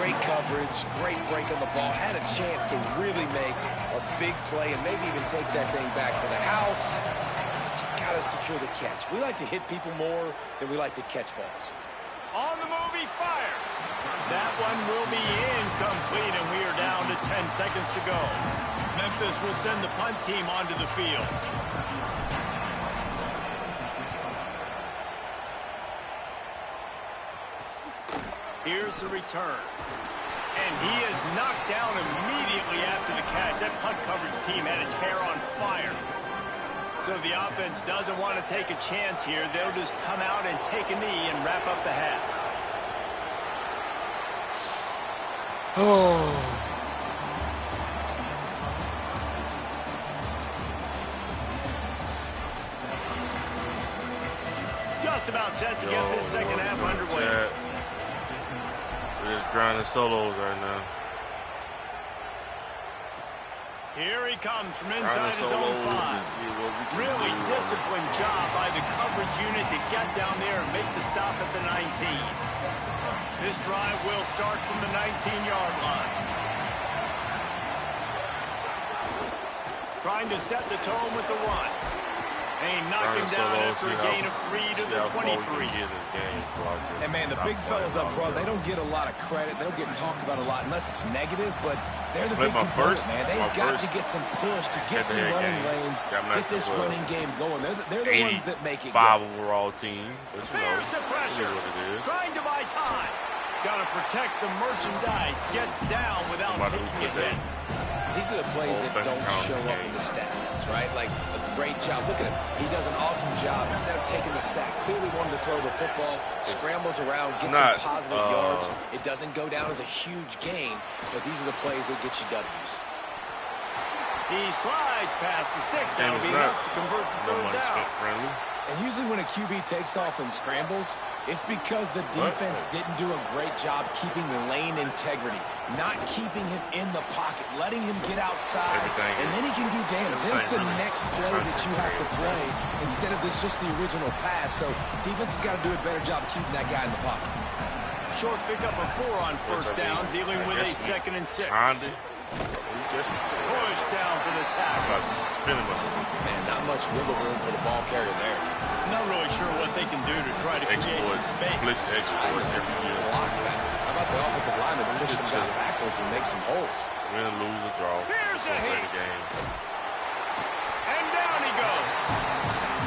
Great coverage, great break on the ball. Had a chance to really make a big play and maybe even take that thing back to the house. But you got to secure the catch. We like to hit people more than we like to catch balls. On the move, he fires. That one will be incomplete, and we are down to 10 seconds to go. Memphis will send the punt team onto the field. Here's the return. And he is knocked down immediately after the catch. That punt coverage team had its hair on fire. So the offense doesn't want to take a chance here. They'll just come out and take a knee and wrap up the half. Just about set to get this second half underway. We're just grinding solos right now. Here he comes from inside his own 5. Really disciplined job by the coverage unit to get down there and make the stop at the 19. This drive will start from the 19-yard line. Trying to set the tone with the run. They knock him down after a gain of 3 to the 23. And, man, the big fellas up front, they don't get a lot of credit. They don't get talked about a lot unless it's negative, but they're the big component, man. They've got to get some push to get some running lanes, get this running game going. They're the ones that make it go. 5 overall team. There's the pressure. Trying to buy time. Got to protect the merchandise. Gets down without taking a hit. These are the plays that don't show up in the stats, right? Like a great job. Look at him. He does an awesome job. Instead of taking the sack, clearly wanted to throw the football, scrambles around, gets some positive yards. It doesn't go down as a huge gain, but these are the plays that get you W's. He slides past the sticks. That'll be enough to convert the third down. And usually when a QB takes off and scrambles, it's because the defense didn't do a great job keeping lane integrity, not keeping him in the pocket, letting him get outside, and then he can do damage. Then it's the next play that you have to play instead of just the original pass. So defense has got to do a better job keeping that guy in the pocket. Short pickup of 4 on first down, dealing with a 2nd and 6. Push down for the tackle. Man, not much wiggle room for the ball carrier there. Not really sure what they can do to try to create some space. Block that. How about the offensive lineman push some guy backwards and make some holes? Win, lose, or draw. Here's a hit. And down he goes.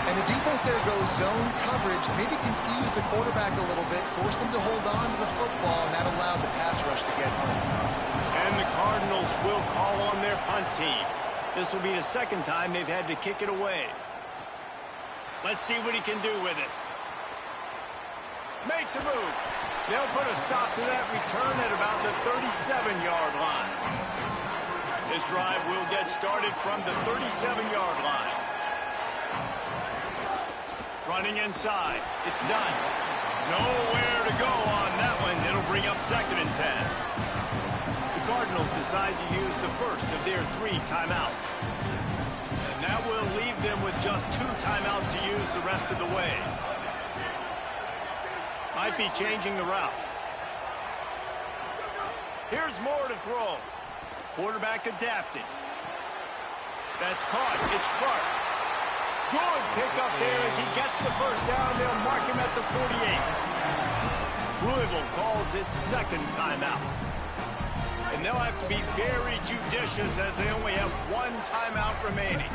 And the defense there goes zone coverage, maybe confused the quarterback a little bit, forced him to hold on to the football, and that allowed the pass rush to get home. And the Cardinals will call on their punt team. This will be the 2nd time they've had to kick it away. Let's see what he can do with it. Makes a move. They'll put a stop to that return at about the 37-yard line. This drive will get started from the 37-yard line. Running inside. It's done. Nowhere to go on that one. It'll bring up 2nd and 10. The Cardinals decide to use the first of their 3 timeouts. And that will leave them with just 2 timeouts to use the rest of the way. Might be changing the route. Here's more to throw. Quarterback adapted. That's caught. It's Clark. Good pickup there as he gets the first down. They'll mark him at the 48. Louisville calls its 2nd timeout. And they'll have to be very judicious as they only have 1 timeout remaining.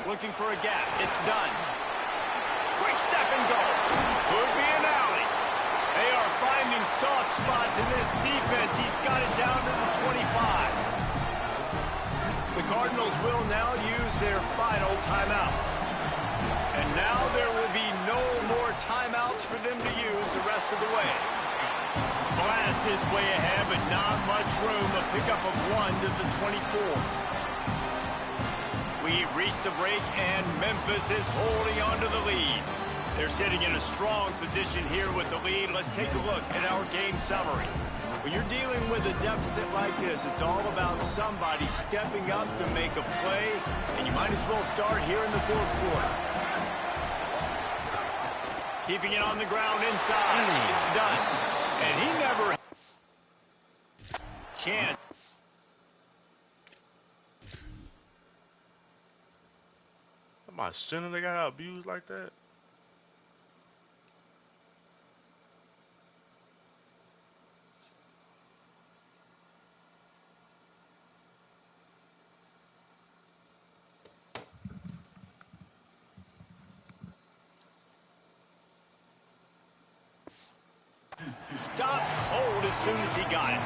Looking for a gap. It's done. Quick step and go. Could be an alley. They are finding soft spots in this defense. He's got it down to the 25. The Cardinals will now use their final timeout. And now there will be no more timeouts for them to use the rest of the way. Blast is way ahead, but not much room. A pickup of 1 to the 24. We've reached the break, and Memphis is holding on to the lead. They're sitting in a strong position here with the lead. Let's take a look at our game summary. When you're dealing with a deficit like this, it's all about somebody stepping up to make a play, and you might as well start here in the 4th quarter. Keeping it on the ground inside. It's done. And he never... Chance. Am I center they got abused like that? Stopped cold as soon as he got it.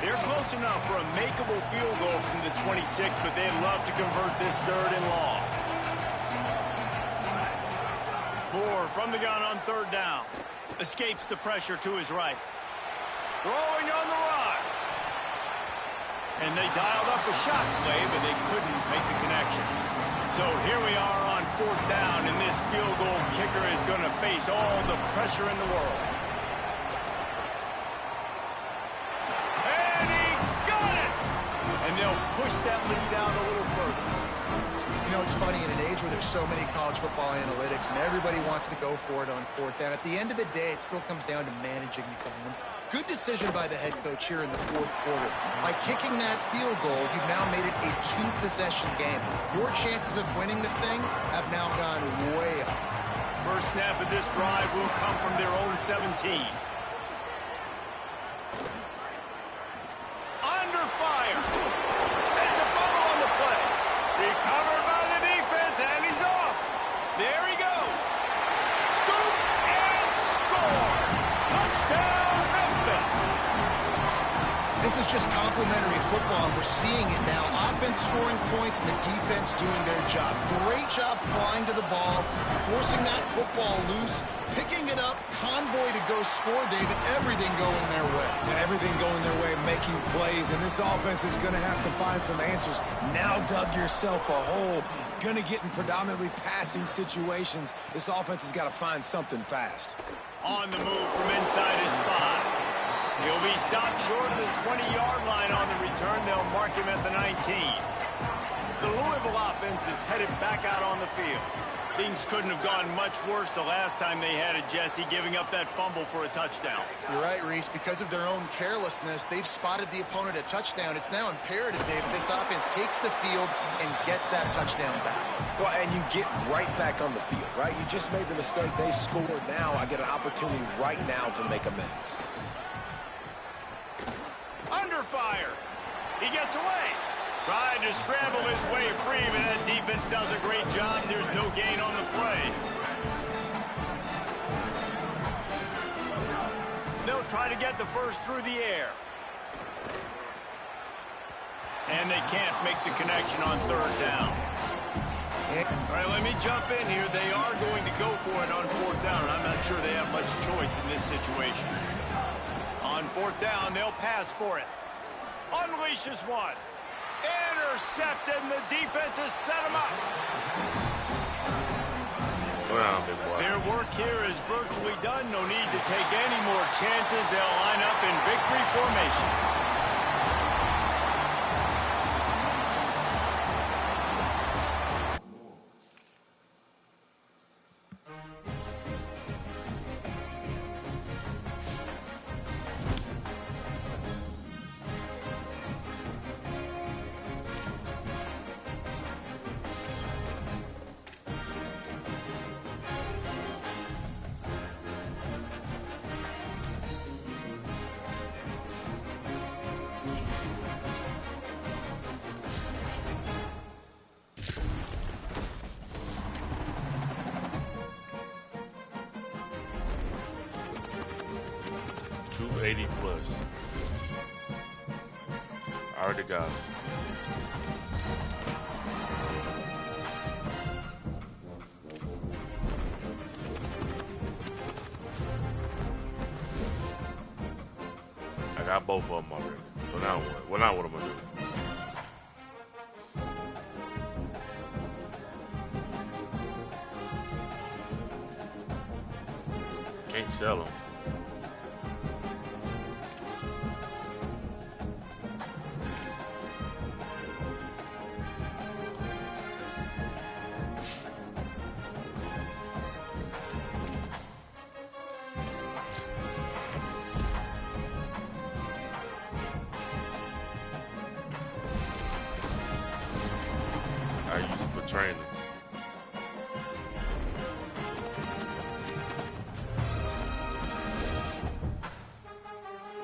They're close enough for a makeable field goal from the 26, but they'd love to convert this 3rd and long. Moore from the gun on 3rd down. Escapes the pressure to his right. Throwing on the run. And they dialed up a shot play, but they couldn't make the connection. So here we are on 4th down, and this field goal kicker is going to face all the pressure in the world. And they'll push that lead out a little further. You know, it's funny, in an age where there's so many college football analytics and everybody wants to go for it on 4th down, at the end of the day, it still comes down to managing the game. Good decision by the head coach here in the 4th quarter. By kicking that field goal, you've now made it a 2-possession game. Your chances of winning this thing have now gone way up. First snap of this drive will come from their own 17. Under fire. It's a fumble on the play. Recovered by the defense, and he's off. There he goes. Scoop and score. Touchdown, Memphis. This is just complimentary football, and we're seeing it now. Offense scoring points and the defense doing their job. Great job flying to the ball, forcing that football loose, picking it up, convoy to go score, David. Everything going their way. Yeah, everything going their way, making plays, and this offense is going to have to find some answers. Now dug yourself a hole. Going to get in predominantly passing situations. This offense has got to find something fast. On the move from inside his 5. He'll be stopped short of the 20-yard line on the return. They'll mark him at the 19. The Louisville offense is headed back out on the field. Things couldn't have gone much worse the last time they had it, Jesse, giving up that fumble for a touchdown. You're right, Reese. Because of their own carelessness, they've spotted the opponent a touchdown. It's now imperative, David, this offense takes the field and gets that touchdown back. Well, and you get right back on the field, right? You just made the mistake. They scored. Now I get an opportunity right now to make amends. Under fire. He gets away. Trying to scramble his way free, but that defense does a great job. There's no gain on the play. They'll try to get the first through the air. And they can't make the connection on 3rd down. All right, let me jump in here. They are going to go for it on 4th down. I'm not sure they have much choice in this situation. On 4th down, they'll pass for it. Unleashes one. Intercepted, and the defense has set him up. Well, big boy. Their work here is virtually done. No need to take any more chances. They'll line up in victory formation. $280 plus. I already got it. I got both of them already. So now what? Well, now what am I doing? Can't sell them. I use it for training.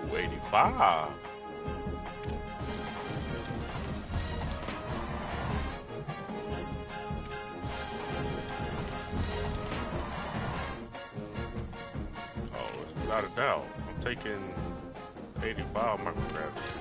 Ooh, 85. Oh, without a doubt. I'm taking 85 microgravity.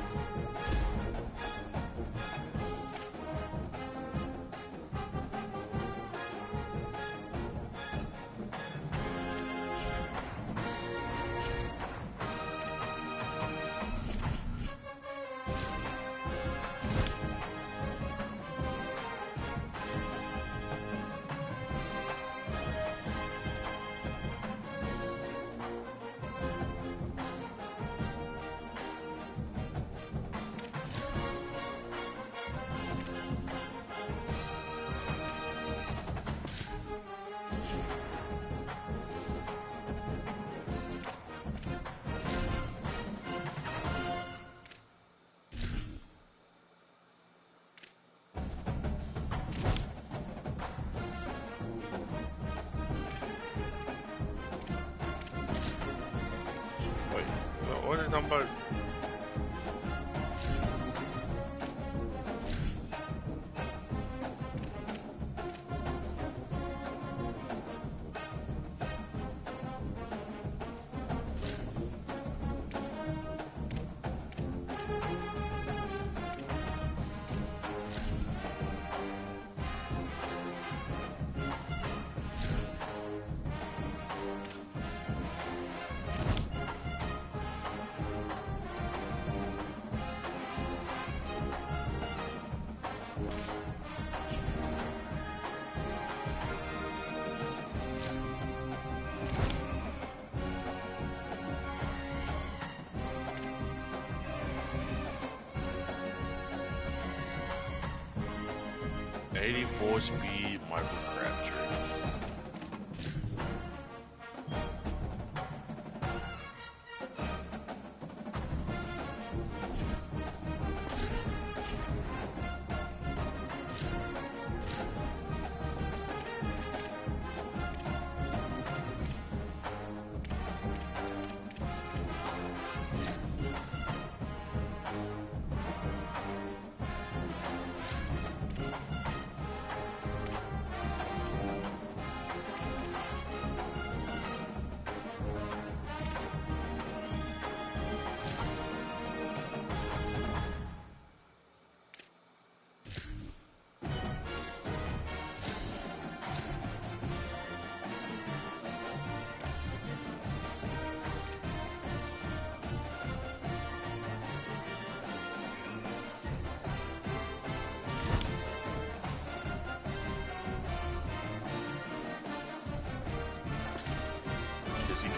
What is number? '84 speed microgravity.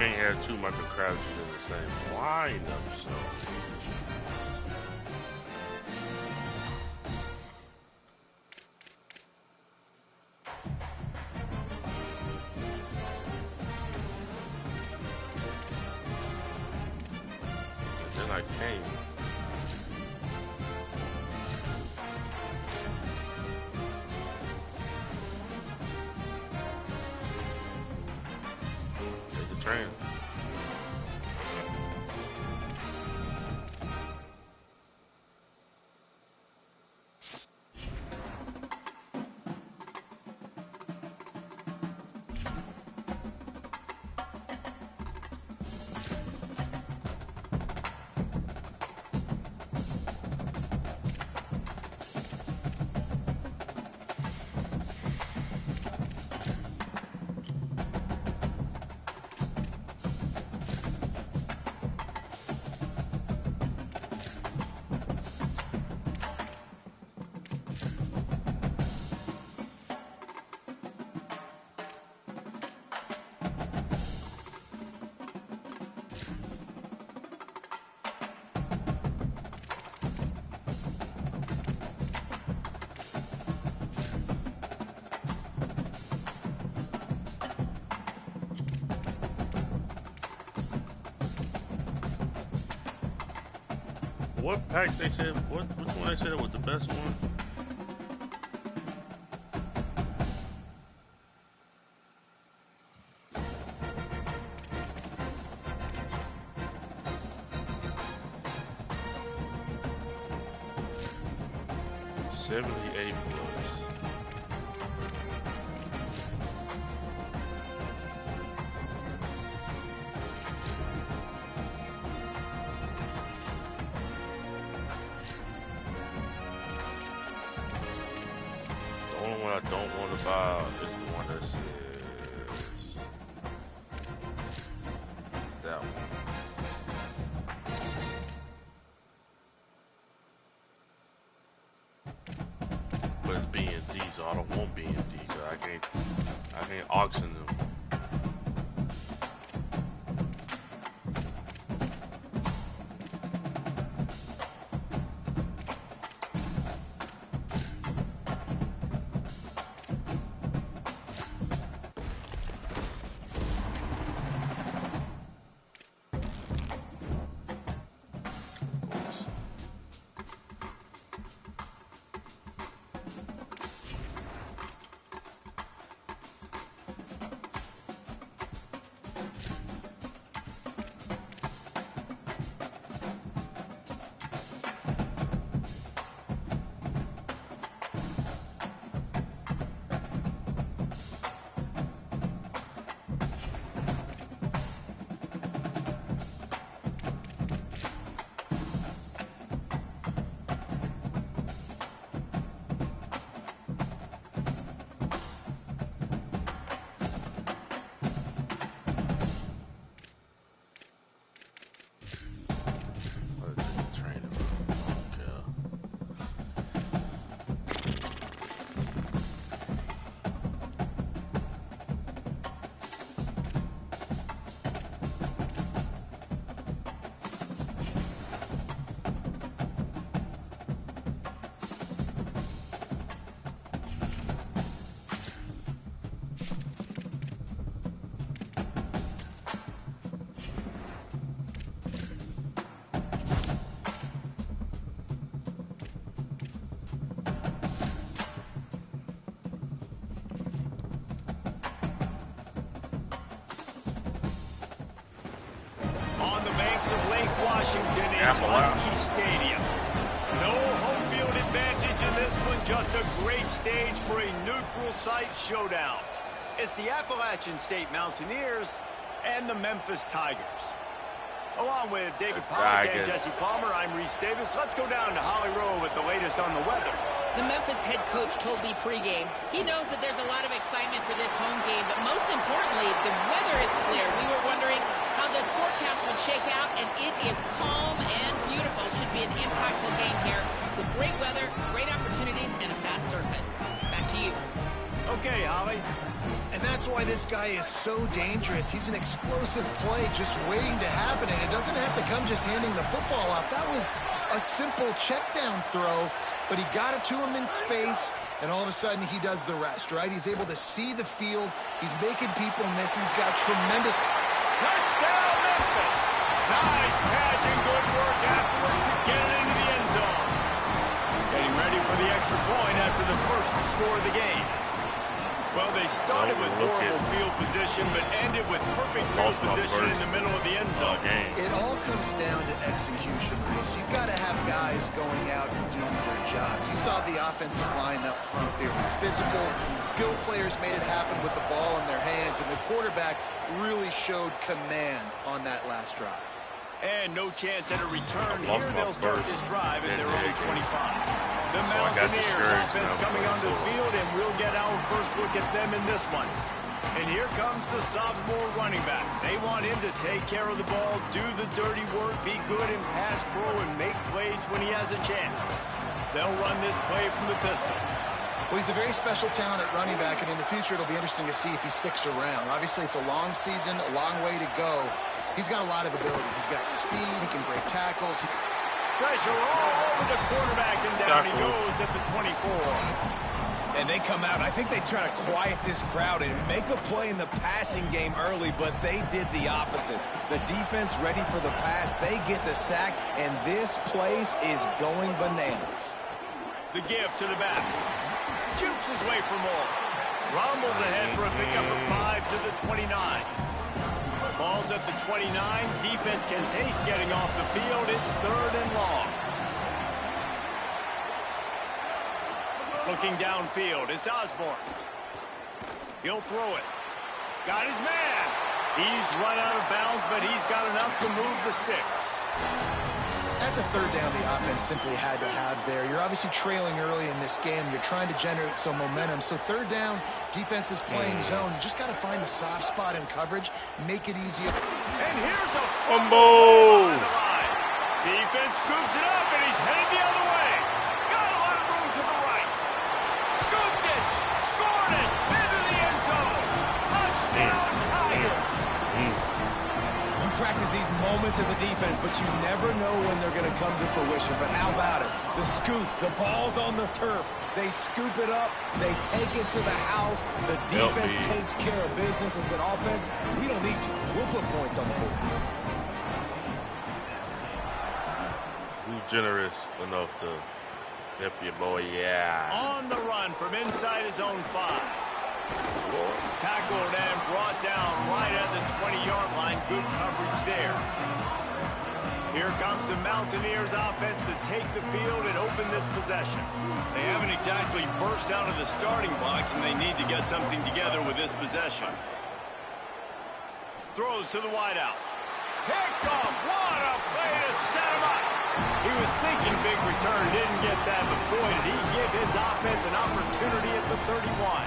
can't have two Michael Crabtrees in the same lineup, so. And then I came. The train. What pack they said? Which one they said was the best one? $78 bucks. The only one I don't want to buy is the one that says that one. But it's B&D, so I don't want B&D, so I can't auction them. Washington is Husky Stadium. No home field advantage in this one, just a great stage for a neutral site showdown. It's the Appalachian State Mountaineers and the Memphis Tigers. Along with David Pollack and Jesse Palmer, I'm Reese Davis. Let's go down to Holly Rowe with the latest on the weather. The Memphis head coach told me pregame he knows that there's a lot of excitement for this home game, but most importantly, the weather is clear. We were wondering how the forecast would shake out, and it is calm and beautiful. Should be an impactful game here with great weather, great opportunities, and a fast surface. Back to you. Okay, Holly. And that's why this guy is so dangerous. He's an explosive play just waiting to happen, and it doesn't have to come just handing the football off. That was a simple check-down throw, but he got it to him in space, and all of a sudden he does the rest, right? He's able to see the field. He's making people miss. He's got tremendous... Touchdown, Memphis! Nice catch and good work afterwards to get it into the end zone. Getting ready for the extra point after the first score of the game. Well, they started with horrible field position, but ended with perfect field position in the middle of the end zone. It all comes down to execution, Reese. You've got to have guys going out and doing their jobs. You saw the offensive line up front. They were physical. Skilled players made it happen with the ball in their hands, and the quarterback really showed command on that last drive. And no chance at a return. Here they'll start this drive at their own 25. The Mountaineers offense coming onto the field, and we'll get our first look at them in this one. And here comes the sophomore running back. They want him to take care of the ball, do the dirty work, be good in pass pro, and make plays when he has a chance. They'll run this play from the pistol. Well, he's a very special talent at running back, and in the future it'll be interesting to see if he sticks around. Obviously, it's a long season, a long way to go. He's got a lot of ability. He's got speed. He can break tackles. Pressure all over the quarterback, and down he goes at the 24. And they come out. I think they try to quiet this crowd and make a play in the passing game early, but they did the opposite. The defense ready for the pass. They get the sack, and this place is going bananas. The give to the back. Jukes his way for more. Rumbles ahead for a pickup of 5 to the 29. Ball's at the 29. Defense can taste getting off the field. It's 3rd and long. Looking downfield, it's Osborne. He'll throw it. Got his man. He's run out of bounds, but he's got enough to move the sticks. That's a 3rd down the offense simply had to have there. You're obviously trailing early in this game. You're trying to generate some momentum. So 3rd down, defense is playing zone. You just got to find the soft spot in coverage, make it easier. And here's a fumble on the line. Defense scoops it up, and he's headed the other way. Got a lot of room to the right. Scooped it. Scored it. Into the end zone. Touchdown, Tiger. Practice these moments as a defense, but you never know when they're going to come to fruition. But how about it? The scoop, the ball's on the turf. They scoop it up. They take it to the house. The defense takes care of business and said, offense, we don't need you. We'll put points on the board. Who's generous enough to help your boy? Yeah. On the run from inside his own 5. Tackled and brought down right at the 20-yard line. Good coverage there. Here comes the Mountaineers offense to take the field and open this possession. They haven't exactly burst out of the starting blocks, and they need to get something together with this possession. Throws to the wideout. Picked off. What a play to set him up. He was thinking big return, didn't get that, but boy, did he give his offense an opportunity at the 31.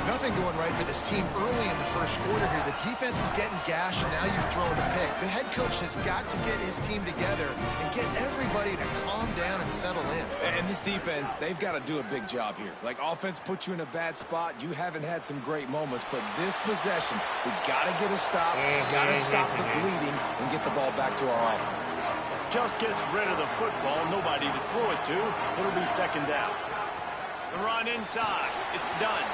Nothing going right for this team early in the first quarter here. The defense is getting gashed, and now you've thrown a pick. The head coach has got to get his team together and get everybody to calm down and settle in. And this defense, they've got to do a big job here. Like, offense put you in a bad spot. You haven't had some great moments, but this possession, we got to get a stop, got to stop the bleeding, and get the ball back to our offense. Just gets rid of the football, nobody to throw it to. It'll be 2nd down. The run inside. It's done.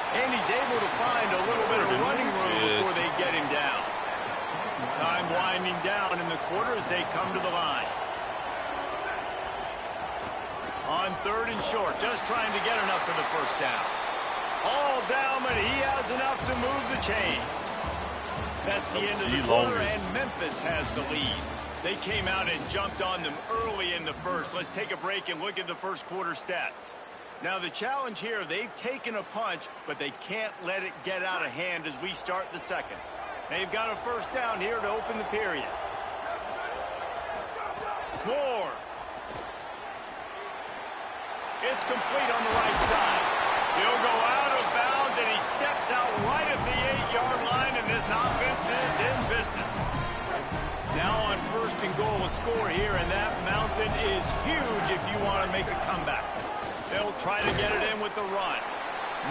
And he's able to find a little bit of running room before they get him down. Time winding down in the quarter as they come to the line. On 3rd and short, just trying to get enough for the 1st down. All down, but he has enough to move the chains. That's the end of the quarter, and Memphis has the lead. They came out and jumped on them early in the first. Let's take a break and look at the first quarter stats. Now the challenge here, they've taken a punch, but they can't let it get out of hand as we start the second. They've got a 1st down here to open the period. Moore. It's complete on the right side. He'll go out of bounds, and he steps out right at the 8-yard line, and this offense is in business. Now on 1st and goal, a score here, and that mountain is huge if you want to make a comeback. They'll try to get it in with the run.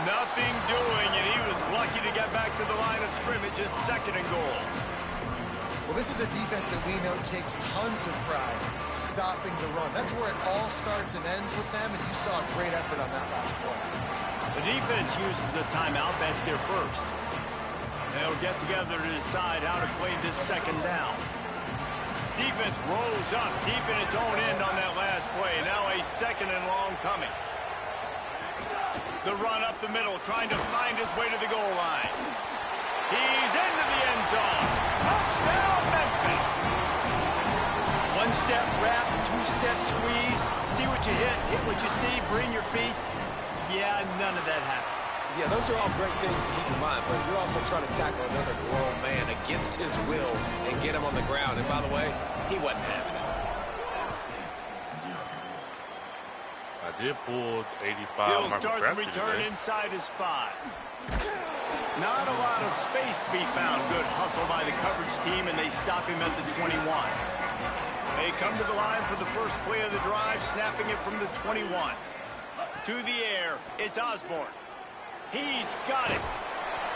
Nothing doing, and he was lucky to get back to the line of scrimmage at 2nd and goal. Well, this is a defense that we know takes tons of pride stopping the run. That's where it all starts and ends with them, and you saw a great effort on that last play. The defense uses a timeout. That's their first. They'll get together to decide how to play this 2nd down. Defense rolls up deep in its own end on that last play. Now a 2nd and long coming. The run up the middle, trying to find his way to the goal line. He's into the end zone. Touchdown, Memphis. One-step wrap, two-step squeeze. See what you hit what you see, bring your feet. Yeah, none of that happened. Yeah, those are all great things to keep in mind, but you're also trying to tackle another grown man against his will and get him on the ground. And by the way, he wasn't having it. I did pull 85. He'll start the return inside his 5. Not a lot of space to be found. Good hustle by the coverage team, and they stop him at the 21. They come to the line for the first play of the drive, snapping it from the 21. To the air, it's Osborne. He's got it.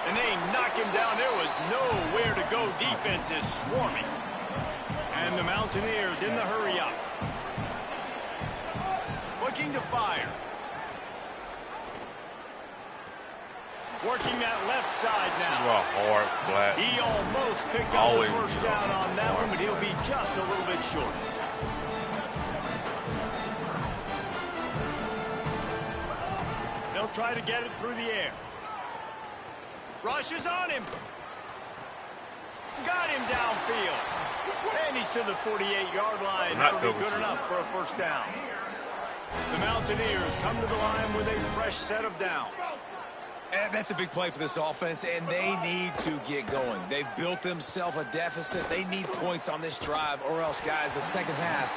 And they knock him down. There was nowhere to go. Defense is swarming. And the Mountaineers in the hurry-up. Looking to fire. Working that left side now. Hard, flat. He almost picked up the first down on that one, but he'll be just a little bit short. They'll try to get it through the air. Rushes on him. Got him downfield. And he's to the 48-yard line. That'll be good enough for a first down. The Mountaineers come to the line with a fresh set of downs. And that's a big play for this offense, and they need to get going. They've built themselves a deficit. They need points on this drive, or else, guys, the second half,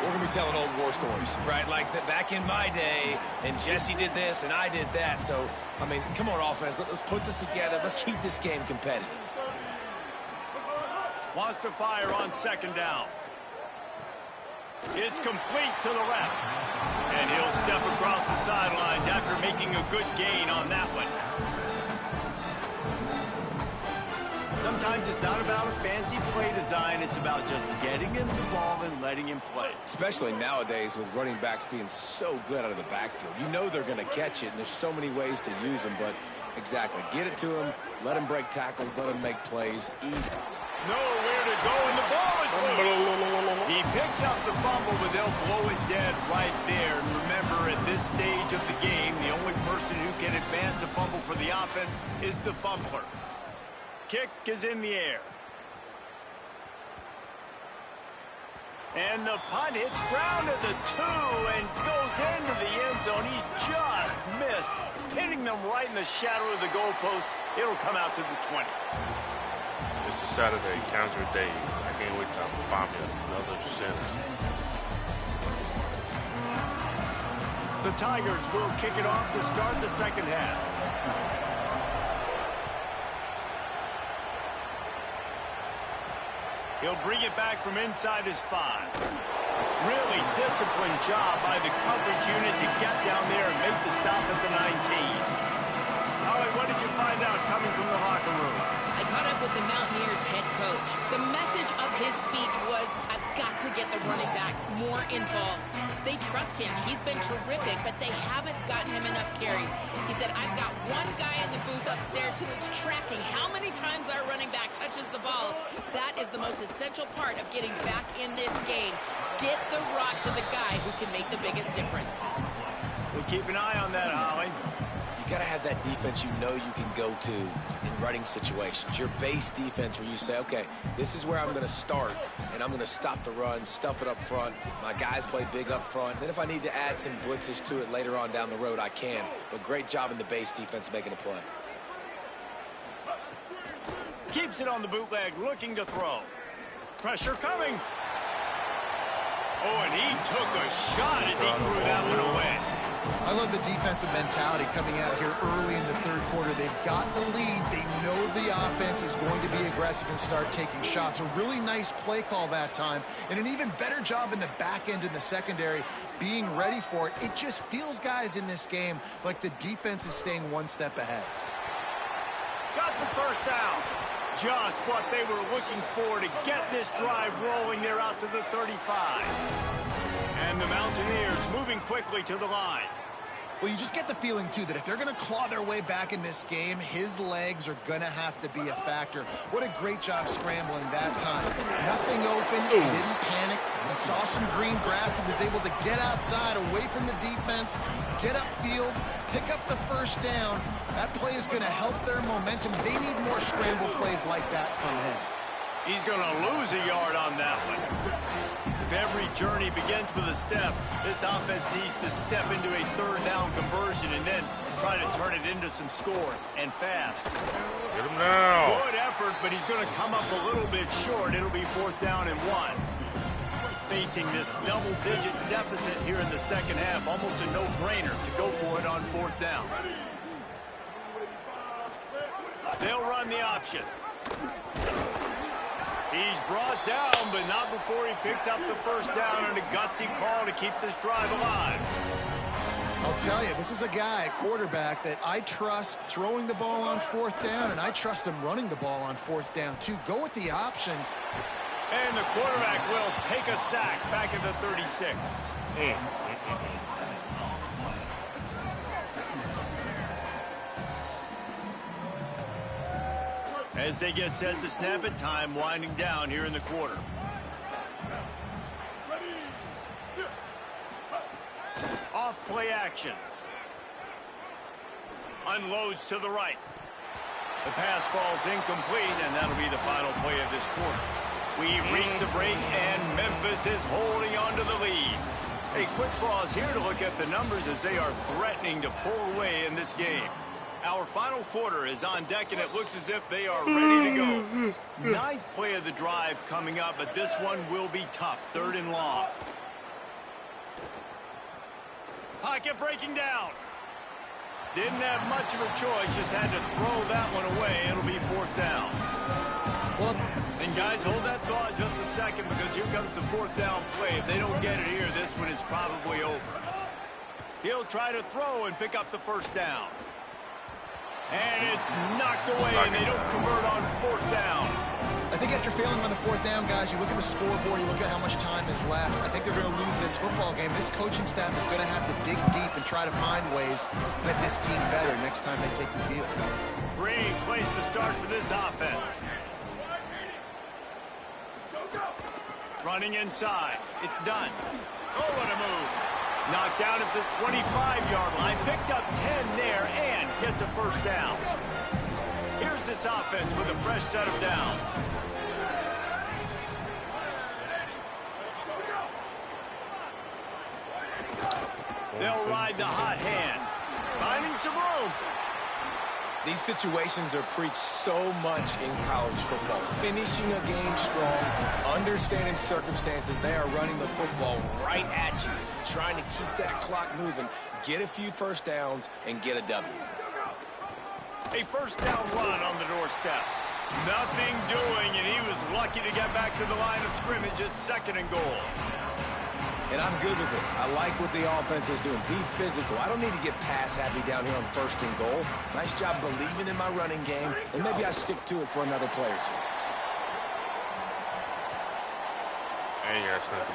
we're going to be telling old war stories, right? Like back in my day, and Jesse did this, and I did that. So, I mean, come on, offense. Let's put this together. Let's keep this game competitive. Wants to fire on 2nd down. It's complete to the left. And he'll step across the sidelines after making a good gain on that one. Sometimes it's not about a fancy play design. It's about just getting him the ball and letting him play. Especially nowadays with running backs being so good out of the backfield. You know they're going to catch it, and there's so many ways to use them. But exactly, get it to him, let him break tackles, let him make plays. Easy. Nowhere to go, and the ball is loose. He picks up the fumble, but they'll blow it dead right there. And remember, at this stage of the game, the only person who can advance a fumble for the offense is the fumbler. Kick is in the air. And the punt hits ground at the 2 and goes into the end zone. He just missed, hitting them right in the shadow of the goalpost. It'll come out to the 20. It's a Saturday, Kansas Day. I can't wait to find me another center. The Tigers will kick it off to start the second half. He'll bring it back from inside his 5. Really disciplined job by the coverage unit to get down there and make the stop at the 19. Holly, what did you find out coming from the locker room? I caught up with the Mountaineers head coach. The message of his speech was, I've got to get the running back more involved. They trust him. He's been terrific, but they haven't gotten him enough carries. He said, I've got one guy in the booth upstairs who is tracking how many times our running back touches the ball. That is the most essential part of getting back in this game. Get the rock to the guy who can make the biggest difference. We'll keep an eye on that, Holly. You got to have that defense you know you can go to in running situations. Your base defense where you say, okay, this is where I'm going to start, and I'm going to stop the run, stuff it up front. My guys play big up front. Then if I need to add some blitzes to it later on down the road, I can. But great job in the base defense making a play. Keeps it on the bootleg, looking to throw. Pressure coming. Oh, and he took a shot as he threw that one away. I love the defensive mentality coming out here early in the third quarter. They've got the lead. They know the offense is going to be aggressive and start taking shots. A really nice play call that time, and an even better job in the back end in the secondary being ready for it. It just feels, guys, in this game like the defense is staying one step ahead. Got the first down. Just what they were looking for to get this drive rolling. They're out to the 35. And the Mountaineers moving quickly to the line. Well, you just get the feeling, too, that if they're going to claw their way back in this game, his legs are going to have to be a factor. What a great job scrambling that time. Nothing open. He didn't panic. He saw some green grass. He was able to get outside, away from the defense, get upfield, pick up the first down. That play is going to help their momentum. They need more scramble plays like that from him. He's going to lose a yard on that one. If every journey begins with a step, this offense needs to step into a third down conversion and then try to turn it into some scores, and fast. Get him now. Good effort, but he's going to come up a little bit short. It'll be 4th down and 1. Facing this double-digit deficit here in the second half, almost a no-brainer to go for it on 4th down. They'll run the option. He's brought down, but not before he picks up the first down, and a gutsy call to keep this drive alive. I'll tell you, this is a guy, a quarterback, that I trust throwing the ball on 4th down, and I trust him running the ball on 4th down, too. Go with the option. And the quarterback will take a sack back at the 36. As they get set to snap it, time winding down here in the quarter. Off play action. Unloads to the right. The pass falls incomplete, and that'll be the final play of this quarter. We've reached the break, and Memphis is holding on to the lead. A quick pause here to look at the numbers as they are threatening to pull away in this game. Our final quarter is on deck, and it looks as if they are ready to go. 9th play of the drive coming up, but this one will be tough. 3rd and long. Pocket breaking down. Didn't have much of a choice, just had to throw that one away. It'll be 4th down. Well, and guys, hold that thought just a second, because here comes the 4th down play. If they don't get it here, this one is probably over. He'll try to throw and pick up the first down. And it's knocked away, and they don't convert on 4th down. I think after failing on the 4th down, guys, you look at the scoreboard, you look at how much time is left. I think they're going to lose this football game. This coaching staff is going to have to dig deep and try to find ways to make this team better next time they take the field. Great place to start for this offense. Running inside. It's done. Oh, what a move. Knocked down at the 25-yard line. Picked up 10 there and gets a first down. Here's this offense with a fresh set of downs. They'll ride the hot hand. Finding some room. These situations are preached so much in college football. Finishing a game strong, understanding circumstances. They are running the football right at you, trying to keep that clock moving, get a few first downs, and get a W. A first down run on the doorstep. Nothing doing, and he was lucky to get back to the line of scrimmage at 2nd and goal. And I'm good with it. I like what the offense is doing. Be physical. I don't need to get pass happy down here on 1st and goal. Nice job believing in my running game, and maybe I stick to it for another play or two.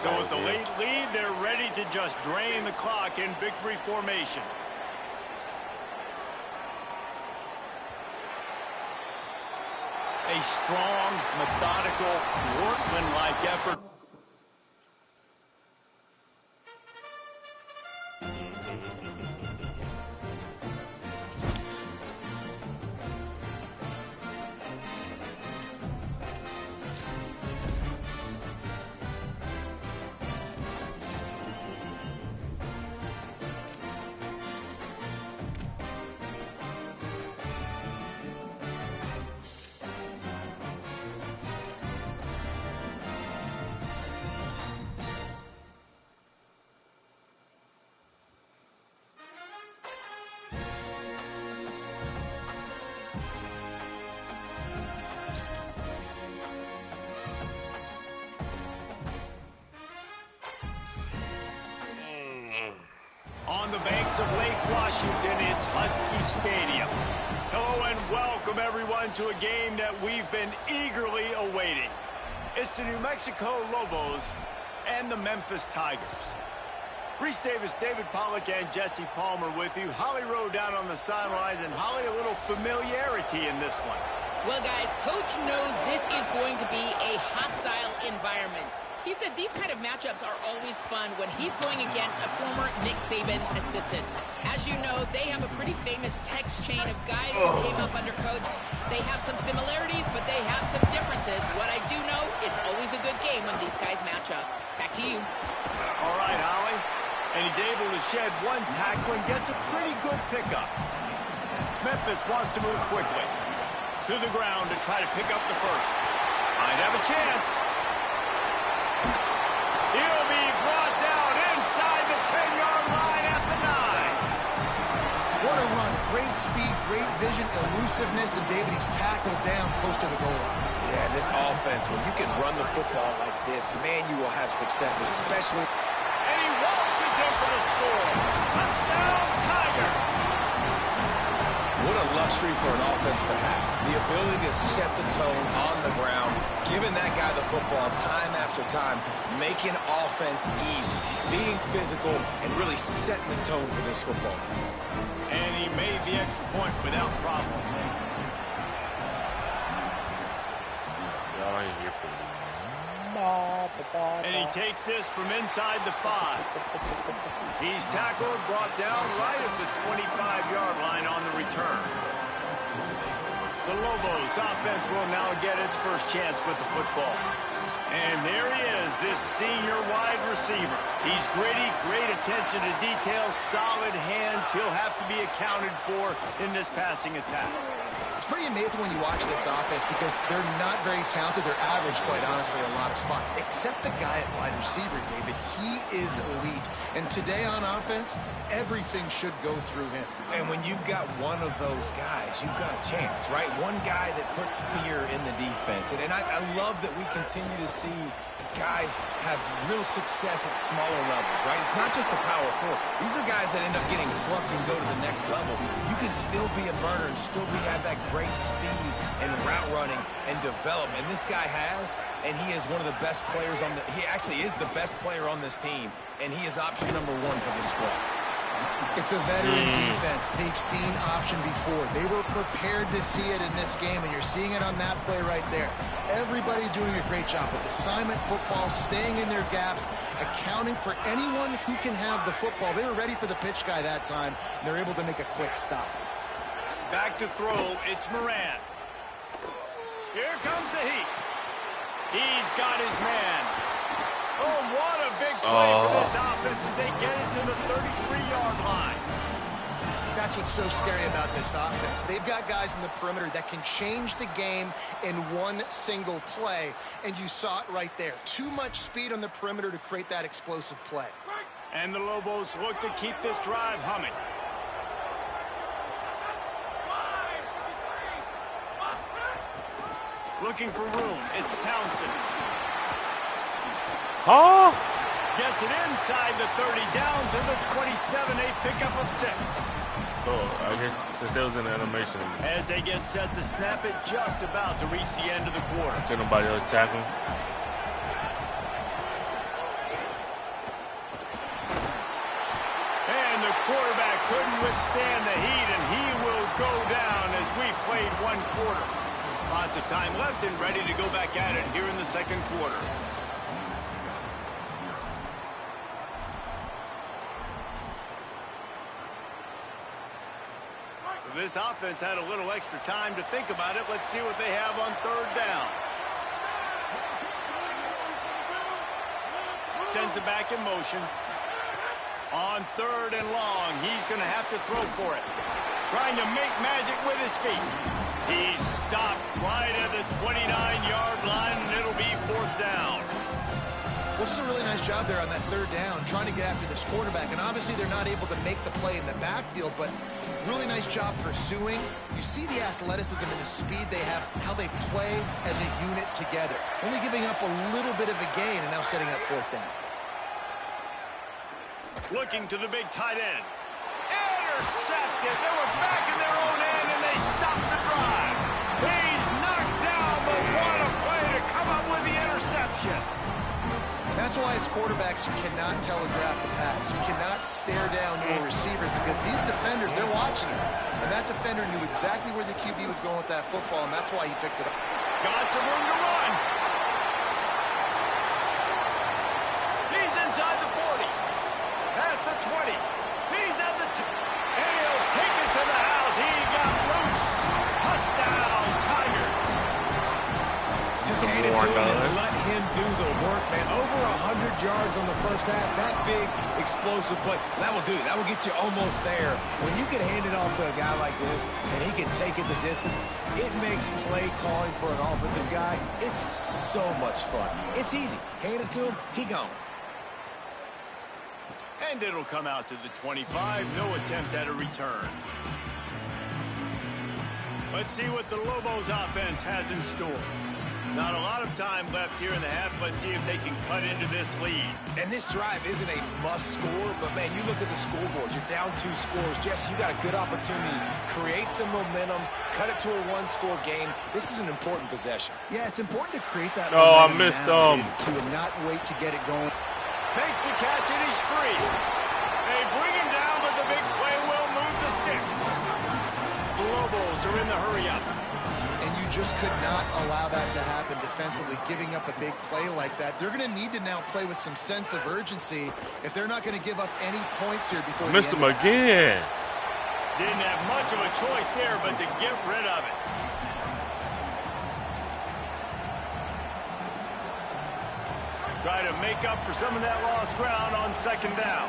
So with the late lead, they're ready to just drain the clock in victory formation. A strong, methodical, workmanlike effort. on the banks of Lake Washington, it's Husky Stadium. Hello and welcome everyone to a game that we've been eagerly awaiting. It's the New Mexico Lobos and the Memphis Tigers. Reese Davis, David Pollack, and Jesse Palmer with you. Holly Rowe down on the sidelines, and Holly, a little familiarity in this one. Well, guys, Coach knows this is going to be a hostile environment. He said these kind of matchups are always fun when he's going against a former Nick Saban assistant. As you know, they have a pretty famous text chain of guys who came up under Coach. They have some similarities, but they have some differences. What I do know, it's always a good game when these guys match up. Back to you. All right, Holly. And he's able to shed one tackle and gets a pretty good pickup. Memphis wants to move quickly. To the ground to try to pick up the first. Might have a chance. He'll be brought down inside the 10-yard line at the 9. What a run. Great speed, great vision, elusiveness, and David, he's tackled down close to the goal line. Yeah, this offense, when you can run the football like this, man, you will have success, especially... And he waltzes in for the score. Touchdown, Tiger. What a luxury for an offense to have. The ability to set the tone on the ground, giving that guy the football time after time, making offense easy, being physical, and really setting the tone for this football game. And he made the extra point without problem. Y'all ain't here for me. And he takes this from inside the 5. He's tackled, brought down right at the 25-yard line on the return. The Lobos offense will now get its first chance with the football. And there he is, this senior wide receiver. He's gritty, great attention to detail, solid hands. He'll have to be accounted for in this passing attack. It's pretty amazing when you watch this offense because they're not very talented. They're average, quite honestly, a lot of spots. Except the guy at wide receiver, David. He is elite. And today on offense, everything should go through him. And when you've got one of those guys, you've got a chance, right? One guy that puts fear in the defense. And I love that we continue to see guys have real success at smaller levels, right? It's not just the power four. These are guys that end up getting plucked and go to the next level. You can still be a burner and still have that great speed and route running and develop. And this guy has, and he is one of the best players on the, he actually is the best player on this team, and he is option number 1 for this squad. It's a veteran defense. They've seen option before. They were prepared to see it in this game, and you're seeing it on that play right there. Everybody doing a great job with assignment football, staying in their gaps, accounting for anyone who can have the football. They were ready for the pitch guy that time, and they're able to make a quick stop. Back to throw, it's Moran. Here comes the heat. He's got his man. Oh, what a big play for this offense as they get it to the 33-yard line. That's what's so scary about this offense. They've got guys in the perimeter that can change the game in one single play, and you saw it right there. Too much speed on the perimeter to create that explosive play. And the Lobos look to keep this drive humming. Looking for room, it's Townsend. Oh! Gets it inside the 30, down to the 27, a pickup of 6. So, I guess since there was an animation, As they get set to snap it, just about to reach the end of the quarter. can nobody else tackle? And the quarterback couldn't withstand the heat, and he will go down as we played 1 quarter. Lots of time left and ready to go back at it here in the second quarter. This offense had a little extra time to think about it. Let's see what they have on 3rd down. Sends it back in motion. On 3rd and long, he's going to have to throw for it. Trying to make magic with his feet. He's stopped right at the 29-yard line, and it'll be 4th down. Well, just a really nice job there on that 3rd down, trying to get after this quarterback. And obviously they're not able to make the play in the backfield, but really nice job pursuing. You see the athleticism and the speed they have, how they play as a unit together. Only giving up a little bit of a gain and now setting up 4th down. Looking to the big tight end. intercepted. They were back in their own end, and they stopped the drive. He's knocked down, but what a play to come up with the interception. That's why as quarterbacks you cannot telegraph the pass. You cannot stare down your receivers because these defenders, they're watching him. And that defender knew exactly where the QB was going with that football, and that's why he picked it up. Got some room to run. He's inside the 40. Past the 20. He's at the 10. And he'll take it to the house. He got loose. Touchdown, Tigers. Just hand it to him and let him do the work, man. Over 100 yards on the first half. That big, explosive play. That will do it. That will get you almost there. When you can hand it off to a guy like this and he can take it the distance, it makes play calling for an offensive guy. It's so much fun. It's easy. Hand it to him, he gone. And it'll come out to the 25. No attempt at a return. Let's see what the Lobos offense has in store. Not a lot of time left here in the half. Let's see if they can cut into this lead. And this drive isn't a must score, but man, you look at the scoreboard. You're down 2 scores. Jesse, you got a good opportunity. Create some momentum. Cut it to a 1-score game. This is an important possession. Yeah, it's important to create that I momentum missed now, to not wait to get it going. Makes the catch and he's free. They bring him down, but the big play will move the sticks. The Lobos are in the hurry-up. And you just could not allow that to happen defensively, giving up a big play like that. They're going to need to now play with some sense of urgency if they're not going to give up any points here before the end Missed of him the half. again. Didn't have much of a choice there, but to get rid of it. Try to make up for some of that lost ground on second down.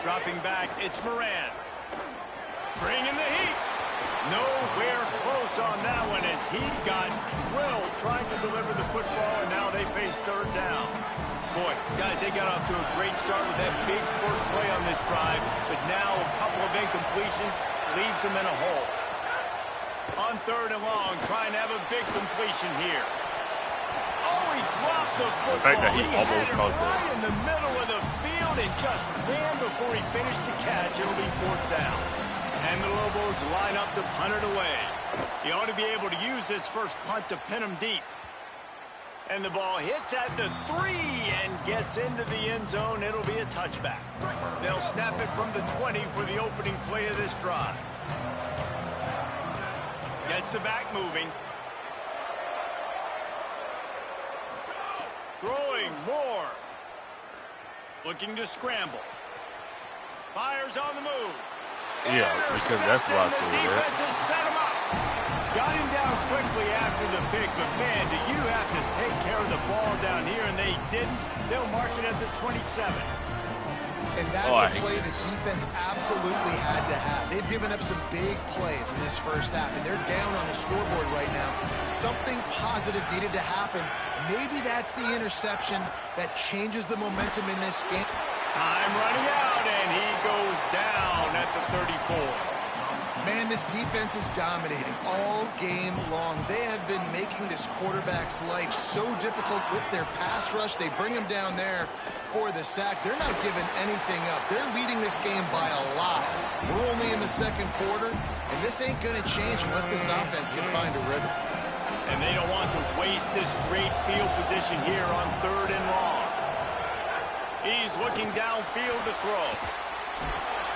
Dropping back, it's Moran. Bringing the heat. Nowhere close on that one as he got drilled trying to deliver the football, and now they face third down. Boy, guys, they got off to a great start with that big first play on this drive, but now a couple of incompletions leaves them in a hole. On third and long, trying to have a big completion here. Oh, he dropped the football. The fact that he had almost it caught right that. in the middle of the field and just ran before he finished the catch. It'll be fourth down. And the Lobos line up to punt it away. He ought to be able to use this first punt to pin him deep. And the ball hits at the 3 and gets into the end zone. It'll be a touchback. They'll snap it from the 20 for the opening play of this drive. Gets the back moving. Throwing more. Looking to scramble. Fires on the move. Yeah, because that's why I the threw that. defense has set him up. Got him down quickly after the pick, but man, do you have to take care of the ball down here, and they didn't. They'll mark it at the 27. And that's a play the defense absolutely had to have. They've given up some big plays in this first half, and they're down on the scoreboard right now. Something positive needed to happen. Maybe that's the interception that changes the momentum in this game. Time running out, and he goes down at the 34. Man, this defense is dominating all game long. They have been making this quarterback's life so difficult with their pass rush. They bring him down there for the sack. They're not giving anything up. They're leading this game by a lot. We're only in the second quarter, and this ain't going to change unless this offense can find a rhythm. And they don't want to waste this great field position here on third and long. He's looking downfield to throw.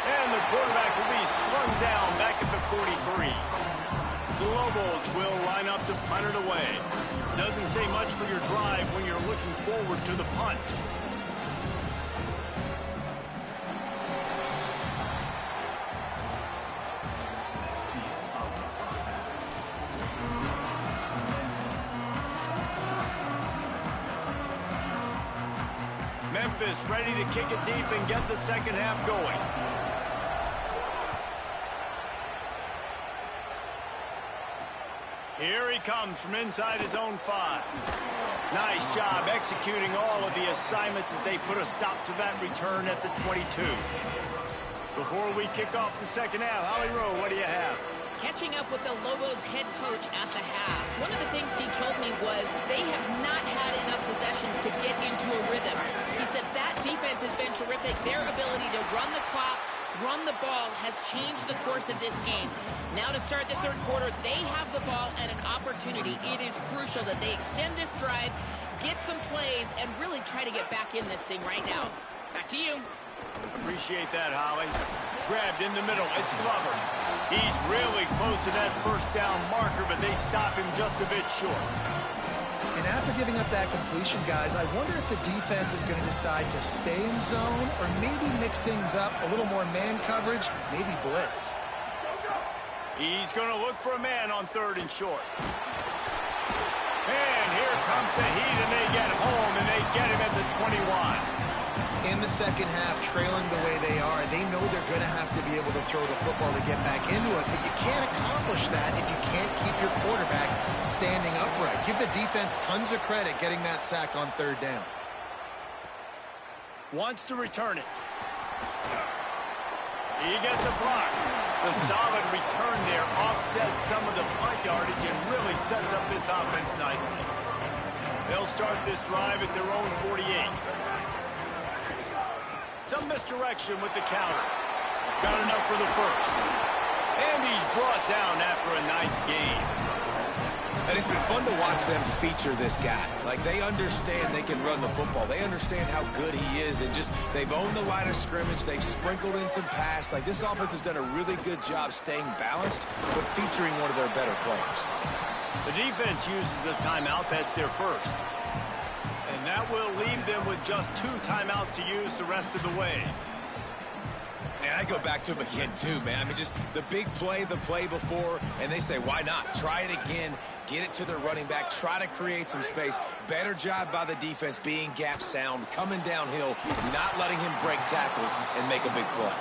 And the quarterback will be slung down back at the 43. The Lobos will line up to punt it away. Doesn't say much for your drive when you're looking forward to the punt. Memphis ready to kick it deep and get the second half going. Here he comes from inside his own 5. Nice job executing all of the assignments as they put a stop to that return at the 22. Before we kick off the second half, Holly Rowe, what do you have? Catching up with the Lobos head coach at the half. One of the things he told me was they have not had enough possessions to get into a rhythm. He said that defense has been been terrific. Their ability to run the clock, run the ball has changed the course of this game. Now to start the third quarter, they have the ball and an opportunity. It is crucial that they extend this drive, get some plays, and really try to get back in this thing right now. Back to you. Appreciate that, Holly. Grabbed in the middle. It's Glover. He's really close to that first down marker, but they stop him just a bit short. And after giving up that completion, guys, I wonder if the defense is going to decide to stay in zone or maybe mix things up, a little more man coverage, maybe blitz. He's going to look for a man on 3rd and short. And here comes the heat, and they get home, and they get him at the 21. In the second half, trailing the way they are, they know they're going to have to be able to throw the football to get back into it, but you can't accomplish that if you can't keep your quarterback standing upright. Give the defense tons of credit getting that sack on 3rd down. Wants to return it. He gets a block. The solid return there offsets some of the punt yardage and really sets up this offense nicely. They'll start this drive at their own 48. Some misdirection with the counter. Got enough for the first. And he's brought down after a nice game. And it's been fun to watch them feature this guy. Like, they understand they can run the football. They understand how good he is. And just, they've owned the line of scrimmage. They've sprinkled in some pass. Like, this offense has done a really good job staying balanced, but featuring one of their better players. The defense uses a timeout. That's their first. And that will leave them with just 2 timeouts to use the rest of the way. And I go back to him again, too, man. I mean, just the big play, the play before, and they say, why not? Try it again, get it to their running back, try to create some space. Better job by the defense being gap sound, coming downhill, not letting him break tackles and make a big play.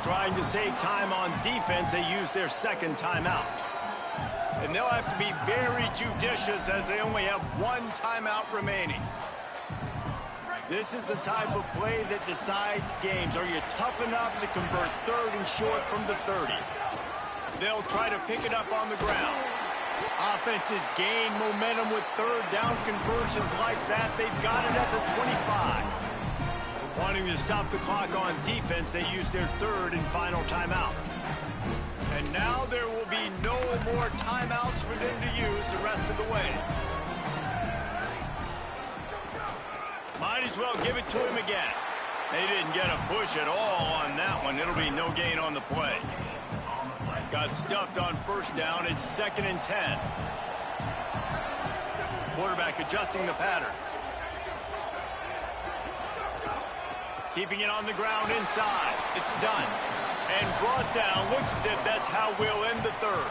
Trying to save time on defense, they use their 2nd timeout. And they'll have to be very judicious as they only have 1 timeout remaining. This is the type of play that decides games. Are you tough enough to convert 3rd and short from the 30? They'll try to pick it up on the ground. Offenses gain momentum with 3rd down conversions like that. They've got it at the 25. Wanting to stop the clock on defense, they use their 3rd and final timeout. And now there will be no more timeouts for them to use the rest of the way. Might as well give it to him again. They didn't get a push at all on that one. It'll be no gain on the play. Got stuffed on 1st down. It's 2nd and 10. Quarterback adjusting the pattern. Keeping it on the ground inside. It's done. And brought down. Looks as if that's how we'll end the 3rd.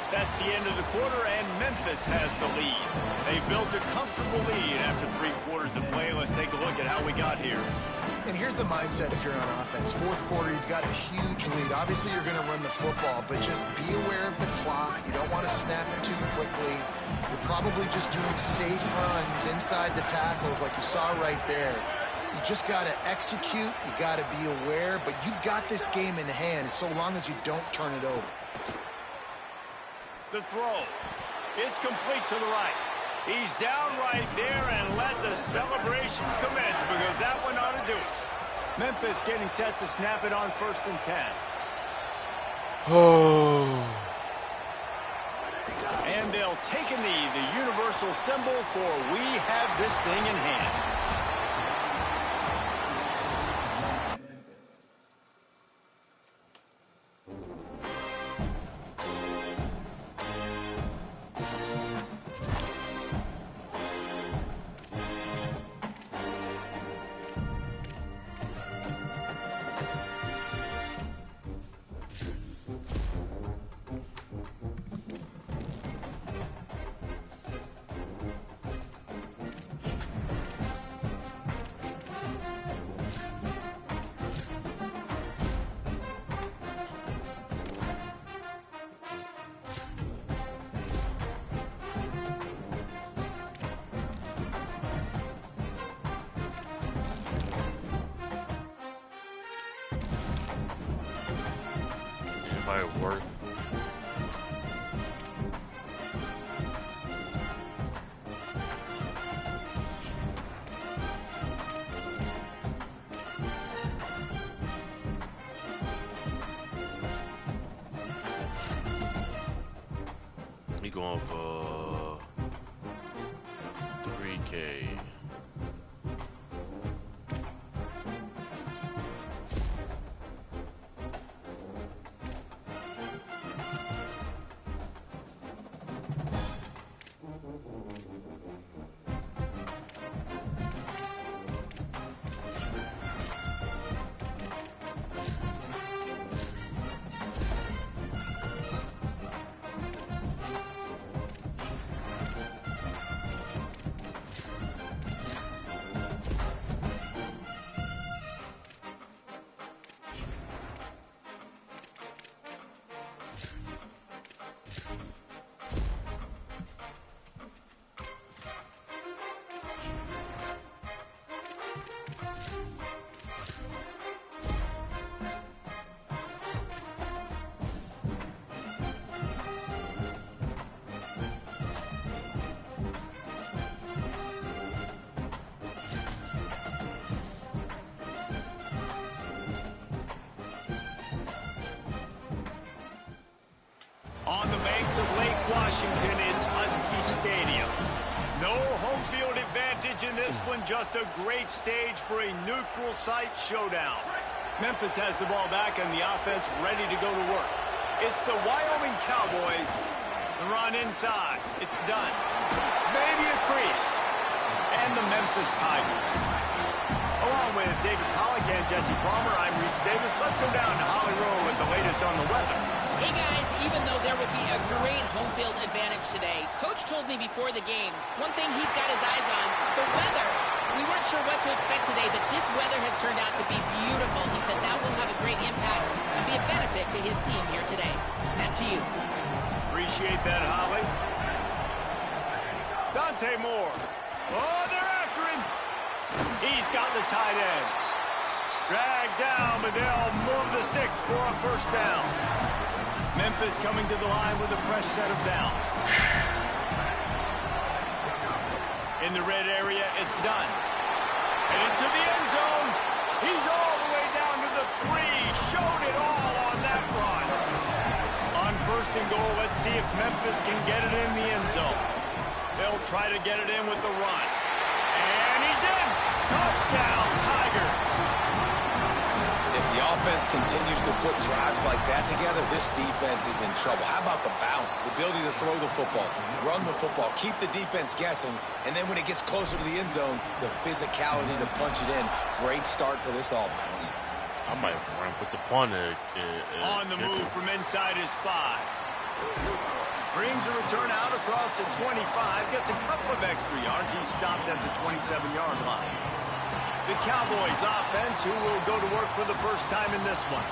That's the end of the quarter, and Memphis has the lead. They built a comfortable lead after 3 quarters of play. Let's take a look at how we got here. And here's the mindset if you're on offense. 4th quarter, you've got a huge lead. Obviously, you're going to run the football, but just be aware of the clock. You don't want to snap it too quickly. You're probably just doing safe runs inside the tackles like you saw right there. You just got to execute. You got to be aware, but you've got this game in hand so long as you don't turn it over. The throw. It's complete to the right. He's down right there and let the celebration commence because that one ought to do it. Memphis getting set to snap it on 1st and 10. Oh. And they'll take a knee, the universal symbol for we have this thing in hand. Worth. DK. On the banks of Lake Washington, it's Husky Stadium. No home field advantage in this one, just a great stage for a neutral site showdown. Memphis has the ball back and the offense ready to go to work. It's the Wyoming Cowboys. The run inside. It's done. Maybe a crease. And the Memphis Tigers. Along with David Pollack and Jesse Palmer, I'm Reese Davis. Let's go down to Holly Rowe with the latest on the weather. Hey guys, even though there would be a great home field advantage today, Coach told me before the game, one thing he's got his eyes on, the weather. We weren't sure what to expect today, but this weather has turned out to be beautiful. He said that will have a great impact and be a benefit to his team here today. Back to you. Appreciate that, Holly. Dante Moore. Oh, they're after him. He's got the tight end. Dragged down, but they'll move the sticks for a first down. Memphis coming to the line with a fresh set of downs. In the red area, it's done. And into the end zone. He's all the way down to the 3. Showed it all on that run. On first and goal, let's see if Memphis can get it in the end zone. They'll try to get it in with the run. And he's in. Touchdown, Tigers. If the offense continues to put drives like that together, this defense is in trouble. How about the balance, the ability to throw the football, run the football, keep the defense guessing, and then when it gets closer to the end zone, the physicality to punch it in. Great start for this offense. I might run with the punter. On the move from inside his 5. Brings a return out across the 25. Gets a couple of extra yards. He's stopped at the 27-yard line. The Cowboys offense, who will go to work for the first time in this one.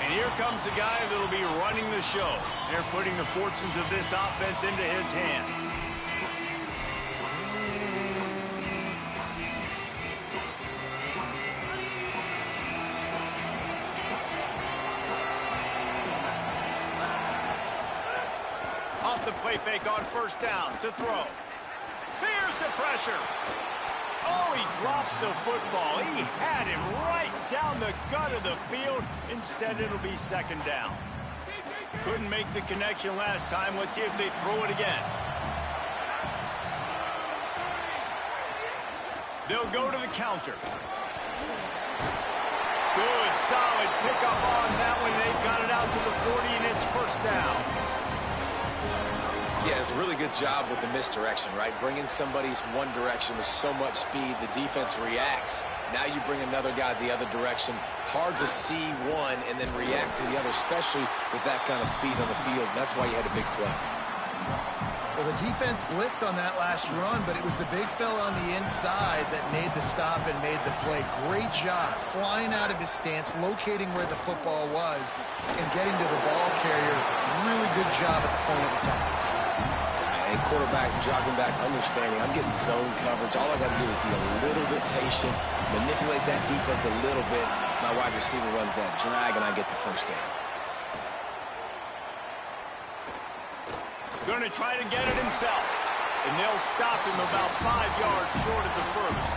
And here comes the guy that'll be running the show. They're putting the fortunes of this offense into his hands. Off the play fake on first down to throw. Here's the pressure. Oh, he drops the football. He had him right down the gut of the field. Instead, it'll be second down. Couldn't make the connection last time. Let's see if they throw it again. They'll go to the counter. Good, solid pickup on that one. They've got it out to the 40, and it's first down. Yeah, it's a really good job with the misdirection, right? Bringing somebody's one direction with so much speed, the defense reacts. Now you bring another guy the other direction. Hard to see one and then react to the other, especially with that kind of speed on the field. That's why you had a big play. Well, the defense blitzed on that last run, but it was the big fella on the inside that made the stop and made the play. Great job flying out of his stance, locating where the football was, and getting to the ball carrier. Really good job at the point of attack. And quarterback dropping back, understanding I'm getting zone coverage. All I got to do is be a little bit patient, manipulate that defense a little bit. My wide receiver runs that drag, and I get the first down. Going to try to get it himself. And they'll stop him about 5 yards short of the first.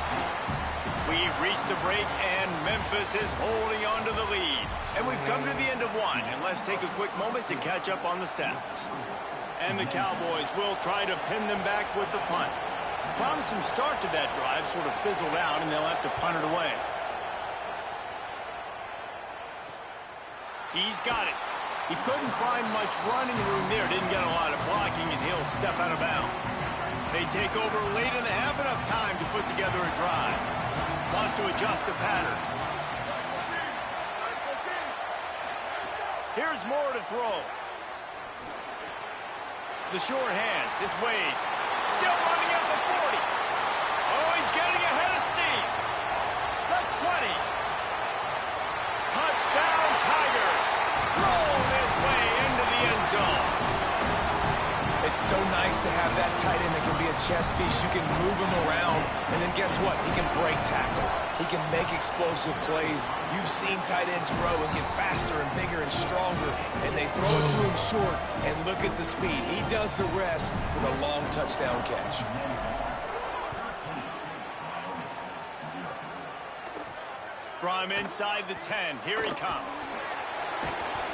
We've reached the break, and Memphis is holding on to the lead. And we've come to the end of one. And let's take a quick moment to catch up on the stats. And the Cowboys will try to pin them back with the punt. Promising start to that drive sort of fizzled out, and they'll have to punt it away. He's got it. He couldn't find much running room there. Didn't get a lot of blocking, and he'll step out of bounds. They take over late in the half, enough time to put together a drive. Wants to adjust the pattern. Here's more to throw. The short hands. It's Wade. Still running at the 40. Oh, he's getting ahead of steam. The 20. Touchdown, Tigers. Roll his way into the end zone. It's so nice to have that tight end that can be a chess piece. You can move him around, and then guess what? He can break tackles. He can make explosive plays. You've seen tight ends grow and get faster and bigger and stronger, and they throw it to him short, and look at the speed. He does the rest for the long touchdown catch. From inside the 10, here he comes.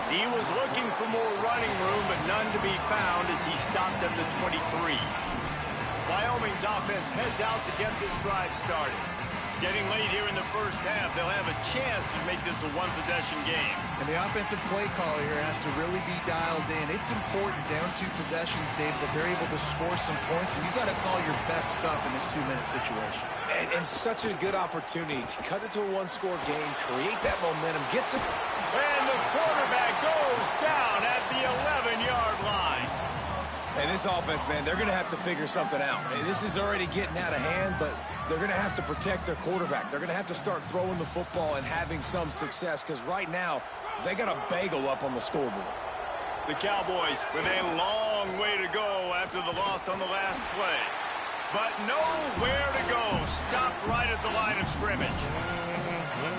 He was looking for more running room, but none to be found as he stopped at the 23. Wyoming's offense heads out to get this drive started. Getting late here in the first half, they'll have a chance to make this a one-possession game. And the offensive play caller here has to really be dialed in. It's important down 2 possessions, Dave, that they're able to score some points, and you've got to call your best stuff in this 2-minute situation. And such a good opportunity to cut it to a one-score game, create that momentum, get some... And the quarterback goes down at the 11-yard line. And this offense, man, they're going to have to figure something out. This is already getting out of hand, but they're going to have to protect their quarterback. They're going to have to start throwing the football and having some success, because right now, they got a bagel up on the scoreboard. The Cowboys with a long way to go after the loss on the last play. But nowhere to go. Stopped right at the line of scrimmage.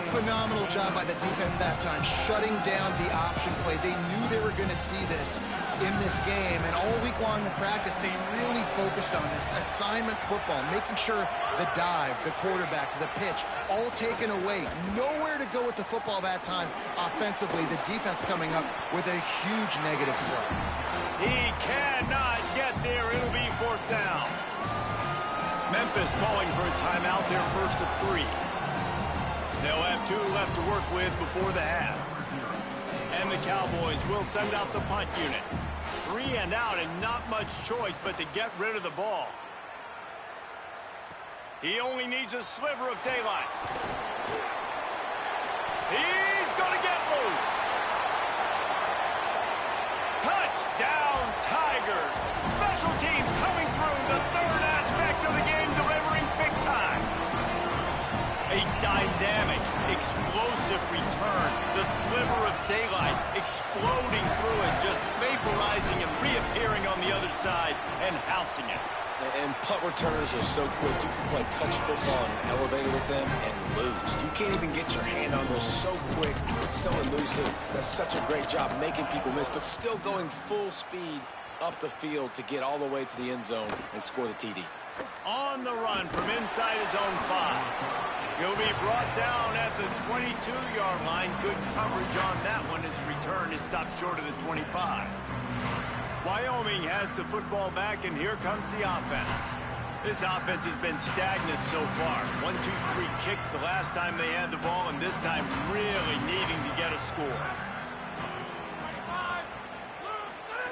Phenomenal job by the defense that time, shutting down the option play. They knew they were going to see this in this game, and all week long in practice, they really focused on this assignment football, making sure the dive, the quarterback, the pitch, all taken away. Nowhere to go with the football that time offensively. The defense coming up with a huge negative play. He cannot get there. It'll be 4th down. Memphis calling for a timeout, their first of 3. They'll have 2 left to work with before the half. And the Cowboys will send out the punt unit. 3 and out, and not much choice but to get rid of the ball. He only needs a sliver of daylight. He's going to get loose. Touchdown, Tigers. Special teams coming through, the third aspect of the game, delivering big time. A dynamic, explosive return. The sliver of daylight exploding through it, just vaporizing and reappearing on the other side and housing it. And punt returners are so quick. You can play touch football in an elevator with them and lose. You can't even get your hand on those. So quick, so elusive. Does such a great job making people miss, but still going full speed up the field to get all the way to the end zone and score the TD. On the run from inside his own 5. He'll be brought down at the 22-yard line. Good coverage on that one. His return is stopped short of the 25. Wyoming has the football back, and here comes the offense. This offense has been stagnant so far. 1-2-3 kick the last time they had the ball, and this time really needing to get a score.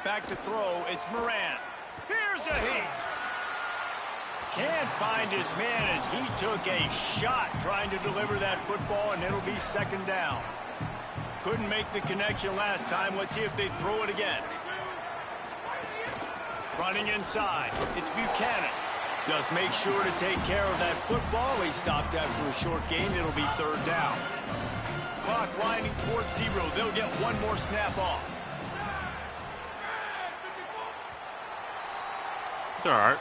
Back to throw, it's Moran. Here's a heat. Can't find his man as he took a shot trying to deliver that football, and it'll be 2nd down. Couldn't make the connection last time. Let's see if they throw it again. Running inside, it's Buchanan. Just make sure to take care of that football. He stopped after a short gain. It'll be 3rd down. Clock winding towards 0. They'll get one more snap off. It's all right.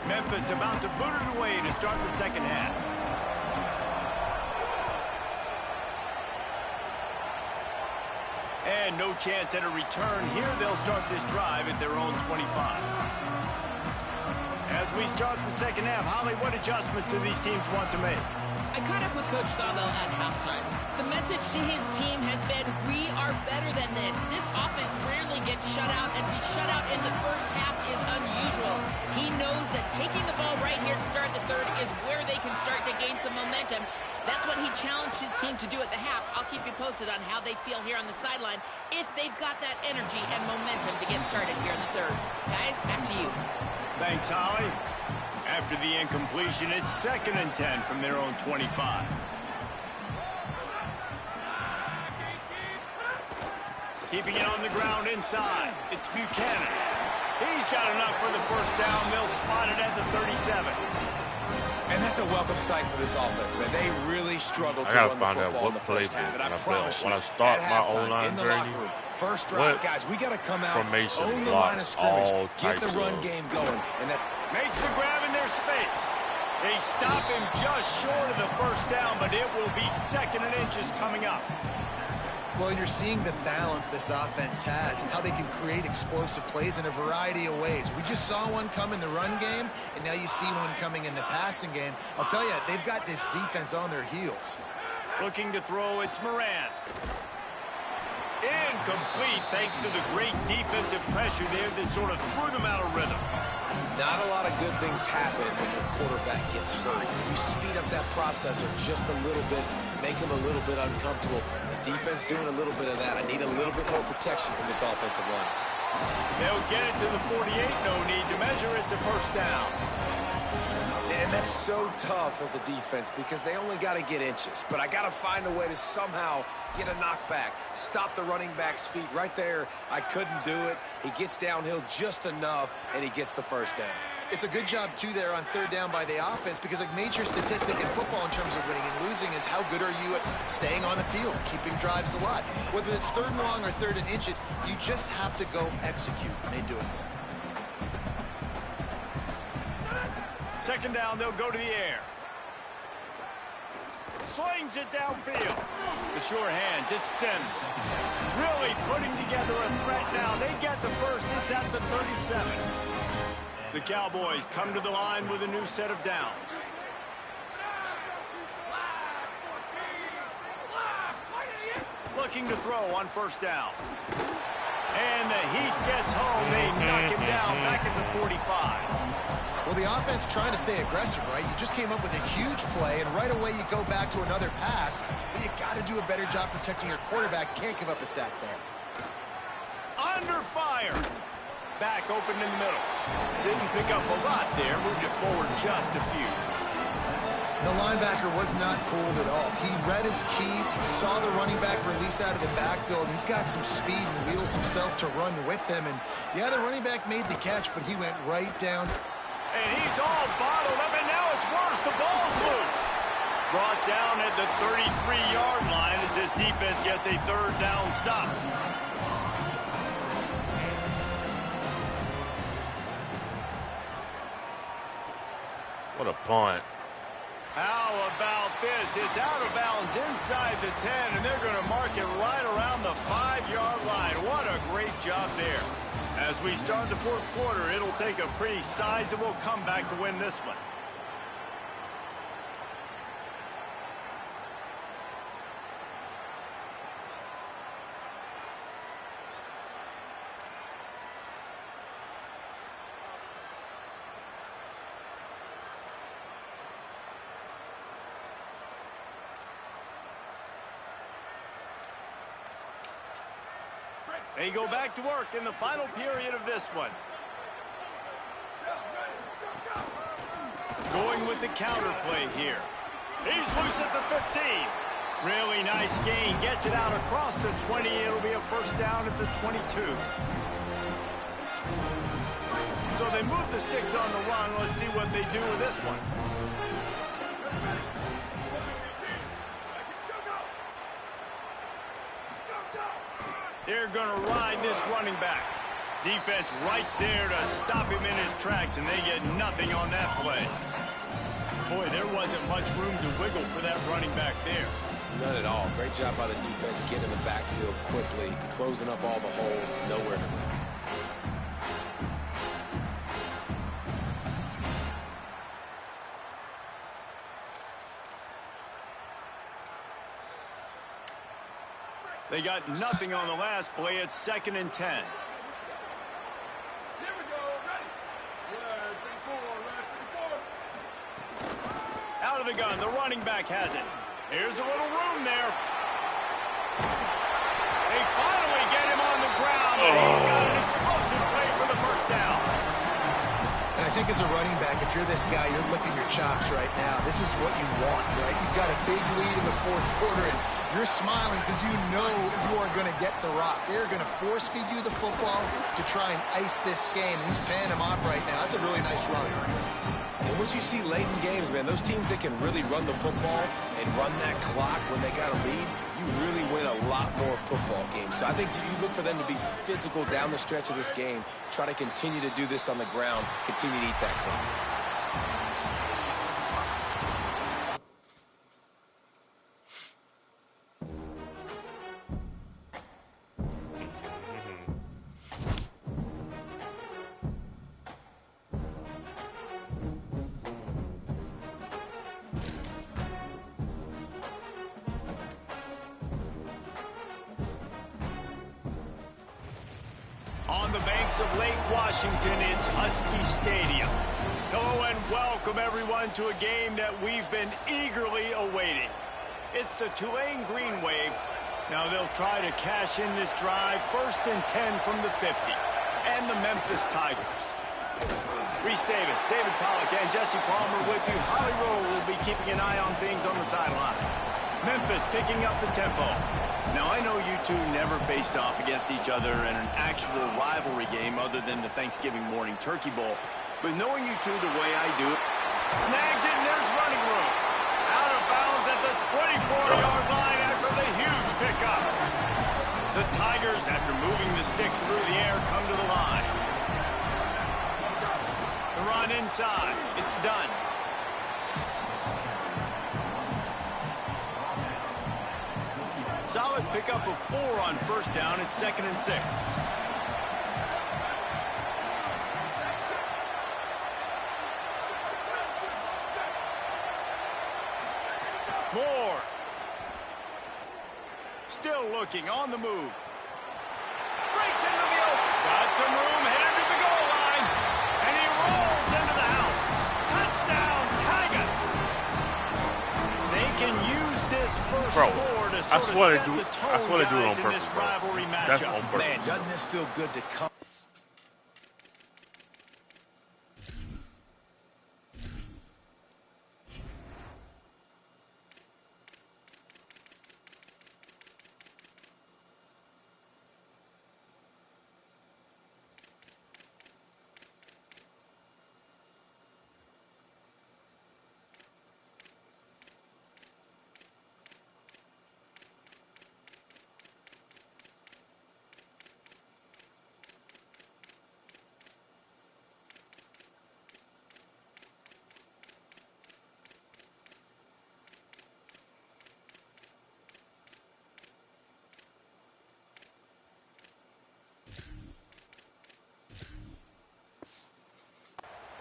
Memphis about to boot it away to start the 2nd half. And no chance at a return here. They'll start this drive at their own 25. As we start the 2nd half, Holly, what adjustments do these teams want to make? I caught up with Coach Sawbell at halftime. The message to his team has been, we are better than this. This offense rarely gets shut out, and to be shut out in the first half is unusual. He knows that taking the ball right here to start the third is where they can start to gain some momentum. That's what he challenged his team to do at the half. I'll keep you posted on how they feel here on the sideline, if they've got that energy and momentum to get started here in the third. Guys, back to you. Thanks, Holly. After the incompletion, it's 2nd and 10 from their own 25. Keeping it on the ground inside. It's Buchanan. He's got enough for the first down. They'll spot it at the 37. And that's a welcome sight for this offense, man. They really struggled to run the football in the first half. And I promise you, when I start at my halftime, O-line in the journey, locker room, first drive, guys, we got to come out, formation own the blocks line of scrimmage, all get the types run of- game going. And that Makes the grab in their space. They stop him just short of the first down, but it will be 2nd and inches coming up. Well, you're seeing the balance this offense has and how they can create explosive plays in a variety of ways. We just saw one come in the run game, and now you see one coming in the passing game. I'll tell you, they've got this defense on their heels. Looking to throw, it's Moran. Incomplete thanks to the great defensive pressure there that sort of threw them out of rhythm. not a lot of good things happen when your quarterback gets hurt. You speed up that processor just a little bit, make him a little bit uncomfortable. The defense doing a little bit of that. I need a little bit more protection from this offensive line. They'll get it to the 48. No need to measure. It's a first down. And that's so tough as a defense because they only got to get inches. But I got to find a way to somehow get a knockback, stop the running back's feet right there. I couldn't do it. He gets downhill just enough, and he gets the first down. It's a good job, too, there on third down by the offense because a major statistic in football in terms of winning and losing is how good are you at staying on the field, keeping drives alive. Whether it's third and long or third and inch, you just have to go execute, and they do it. Second down, they'll go to the air. Slings it downfield. The sure hands, it's Sims. Really putting together a threat now. They get the first, it's at the 37. The Cowboys come to the line with a new set of downs. Looking to throw on first down. And the heat gets home. They knock him down back at the 45. Well, the offense trying to stay aggressive, right? You just came up with a huge play, and right away you go back to another pass. But you got to do a better job protecting your quarterback. Can't give up a sack there. Under fire. Back open in the middle. Didn't pick up a lot there. Moved it forward just a few. The linebacker was not fooled at all. He read his keys. He saw the running back release out of the backfield. He's got some speed and wheels himself to run with him. And, yeah, the running back made the catch, but he went right down. And he's all bottled up, and now it's worse. The ball's loose. Brought down at the 33-yard line as this defense gets a third down stop. What a punt. How about this? It's out of bounds inside the 10, and they're going to mark it right around the 5-yard line. What a great job there. As we start the fourth quarter, it'll take a pretty sizable comeback to win this one. They go back to work in the final period of this one. Going with the counter play here. He's loose at the 15. Really nice gain. Gets it out across the 20. It'll be a first down at the 22. So they move the sticks on the run. Let's see what they do with this one. They're going to ride this running back. Defense right there to stop him in his tracks, and they get nothing on that play. Boy, there wasn't much room to wiggle for that running back there. None at all. Great job by the defense getting in the backfield quickly, closing up all the holes, nowhere to run. They got nothing on the last play. It's 2nd and 10. Out of the gun, the running back has it. Here's a little room there. They finally get him on the ground, and he's got an explosive play for the first down. And I think as a running back, if you're this guy, you're licking your chops right now. This is what you want, right? You've got a big lead in the 4th quarter, and you're smiling because you know you are going to get the rock. They're going to force-feed you the football to try and ice this game. And he's paying him off right now. That's a really nice run. And what you see late in games, man, those teams that can really run the football and run that clock when they got a lead, you really win a lot more football games. So I think you look for them to be physical down the stretch of this game, try to continue to do this on the ground, continue to eat that clock. On the banks of Lake Washington, it's Husky Stadium. Hello and welcome everyone to a game that we've been eagerly awaiting. It's the Tulane Green Wave. Now they'll try to cash in this drive, 1st and 10 from the 50. And the Memphis Tigers. Reese Davis, David Pollack, and Jesse Palmer with you. Holly Rowe will be keeping an eye on things on the sideline. Memphis picking up the tempo. Now, I know you two never faced off against each other in an actual rivalry game other than the Thanksgiving morning Turkey Bowl. But knowing you two the way I do, snags it and there's running room. Out of bounds at the 24-yard line after the huge pickup. The Tigers, after moving the sticks through the air, come to the line. The run inside. It's done. Solid pickup of 4 on 1st down. It's 2nd and 6. Moore. Still looking on the move. Breaks into the open. Got some room, headed to the goal line. And he rolls into the house. Touchdown, Tigers. They can use this first score to sort of set the tone, guys, in this rivalry matchup. Man, doesn't this feel good to come?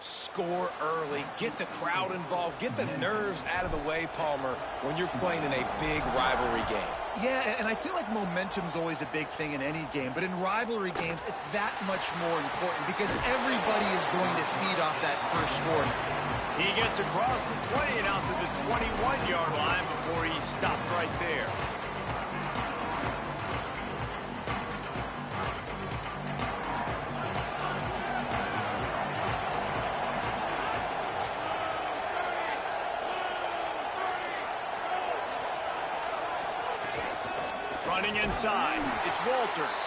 Score early, get the crowd involved, get the nerves out of the way, Palmer, when you're playing in a big rivalry game. Yeah, and I feel like momentum's always a big thing in any game, but in rivalry games, it's that much more important because everybody is going to feed off that first score. He gets across the 20 and out to the 21-yard line before he stopped right there. Running inside, it's Walters.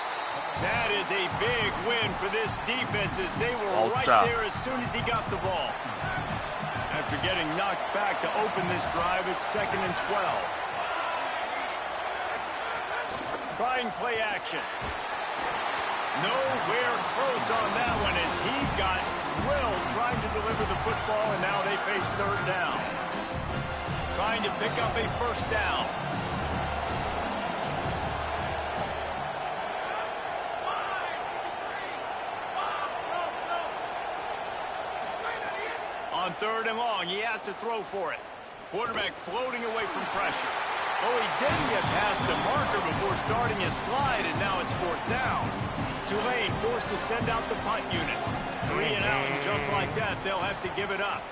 That is a big win for this defense as they were right there as soon as he got the ball. After getting knocked back to open this drive, it's 2nd and 12. Trying play action. Nowhere close on that one as he got drilled trying to deliver the football, and now they face 3rd down. Trying to pick up a 1st down. On 3rd and long, he has to throw for it. Quarterback floating away from pressure. Oh, he didn't get past the marker before starting his slide, and now it's 4th down. Tulane forced to send out the punt unit. 3 and out, and just like that, they'll have to give it up.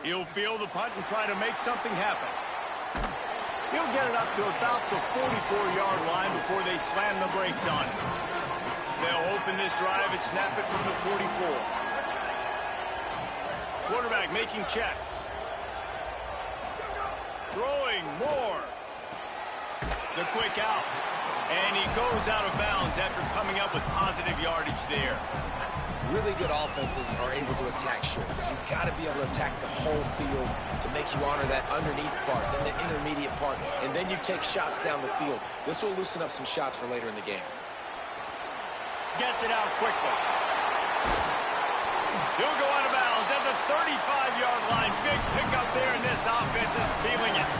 He'll field the punt and try to make something happen. He'll get it up to about the 44-yard line before they slam the brakes on it. They'll open this drive and snap it from the 44. Quarterback making checks. Throwing more. The quick out. And he goes out of bounds after coming up with positive yardage there. Really good offenses are able to attack short. You've got to be able to attack the whole field to make you honor that underneath part, then the intermediate part, and then you take shots down the field. This will loosen up some shots for later in the game. Gets it out quickly. He'll go out of bounds at the 35-yard line. Big pickup there, and this offense is feeling it.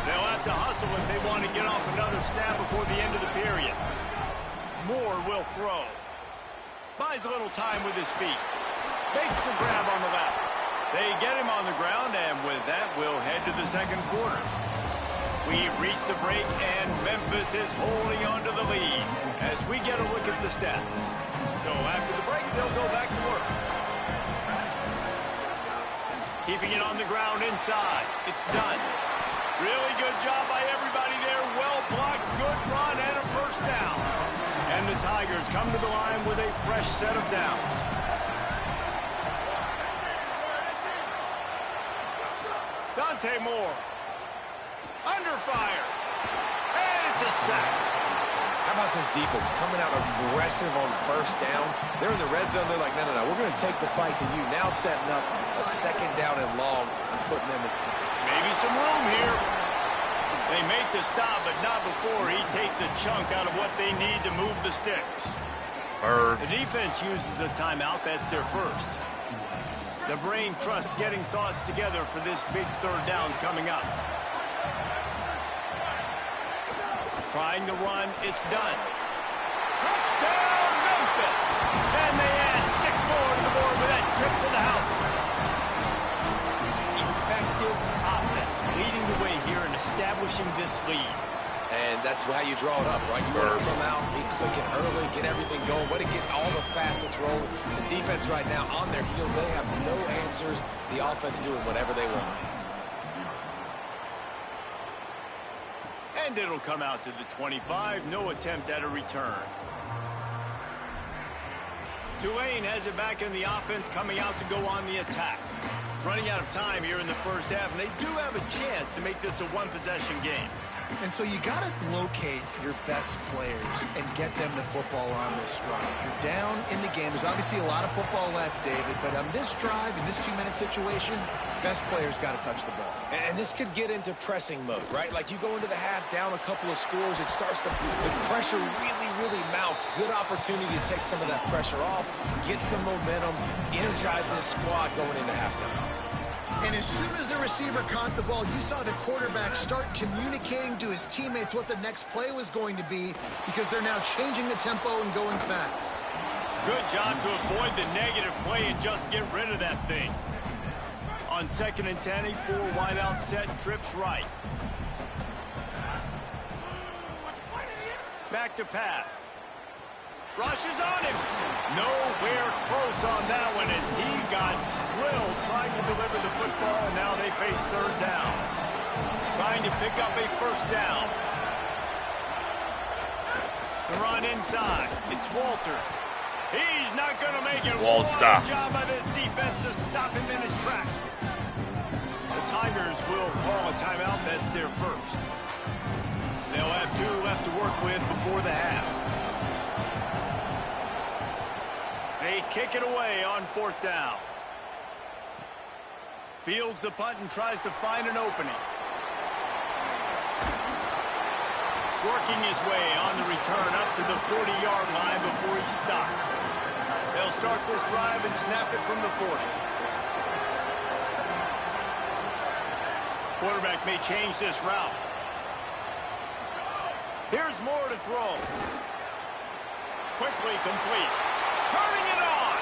They'll have to hustle if they want to get off another snap before the end of the period. Moore will throw. Buys a little time with his feet. Makes the grab on the left. They get him on the ground, and with that, we'll head to the second quarter. We've reached the break, and Memphis is holding on to the lead as we get a look at the stats. So after the break, they'll go back to work. Keeping it on the ground inside. It's done. Really good job by everybody there. Well blocked, good run, and a first down. And the Tigers come to the line with a fresh set of downs. Dante Moore. Under fire. And it's a sack. How about this defense coming out aggressive on first down? They're in the red zone. They're like, no, we're going to take the fight to you. Now setting up a second down and long and putting them in. Maybe some room here. They make the stop, but not before he takes a chunk out of what they need to move the sticks. The defense uses a timeout. That's their first. The brain trust getting thoughts together for this big third down coming up. Trying to run. It's done. Touchdown, Memphis! And they add 6 more to the board with that trip to the house. Effective offense leading the way here and establishing this lead. And that's how you draw it up, right? You want to come out, be clicking early, get everything going, way to get all the facets rolling. The defense right now on their heels, they have no answers. The offense doing whatever they want. And it'll come out to the 25. No attempt at a return. Tulane has it back in the offense, coming out to go on the attack. Running out of time here in the first half, and they do have a chance to make this a one-possession game. And so you got to locate your best players and get them the football on this run. You're down in the game. There's obviously a lot of football left, David, but on this drive, in this 2-minute situation, best players got to touch the ball. And this could get into pressing mode, right? Like you go into the half, down a couple of scores, it starts to, the pressure really mounts. Good opportunity to take some of that pressure off, get some momentum, energize this squad going into halftime. And as soon as the receiver caught the ball, you saw the quarterback start communicating to his teammates what the next play was going to be, because they're now changing the tempo and going fast. Good job to avoid the negative play and just get rid of that thing. On 2nd and 10, a 4 wideout set, trips right. Back to pass. Rushes on him. Nowhere close on that one as he got drilled trying to deliver the football, and now they face third down. Trying to pick up a first down. The run inside. It's Walters. He's not going to make it. What a job by this defense to stop him in his tracks. The Tigers will call a timeout. That's their first. They'll have 2 left to work with before the half. They kick it away on 4th down. Fields the punt and tries to find an opening. Working his way on the return up to the 40-yard line before he's stopped. They'll start this drive and snap it from the 40. Quarterback may change this route. Here's Moore to throw. Quickly complete. Turning it on.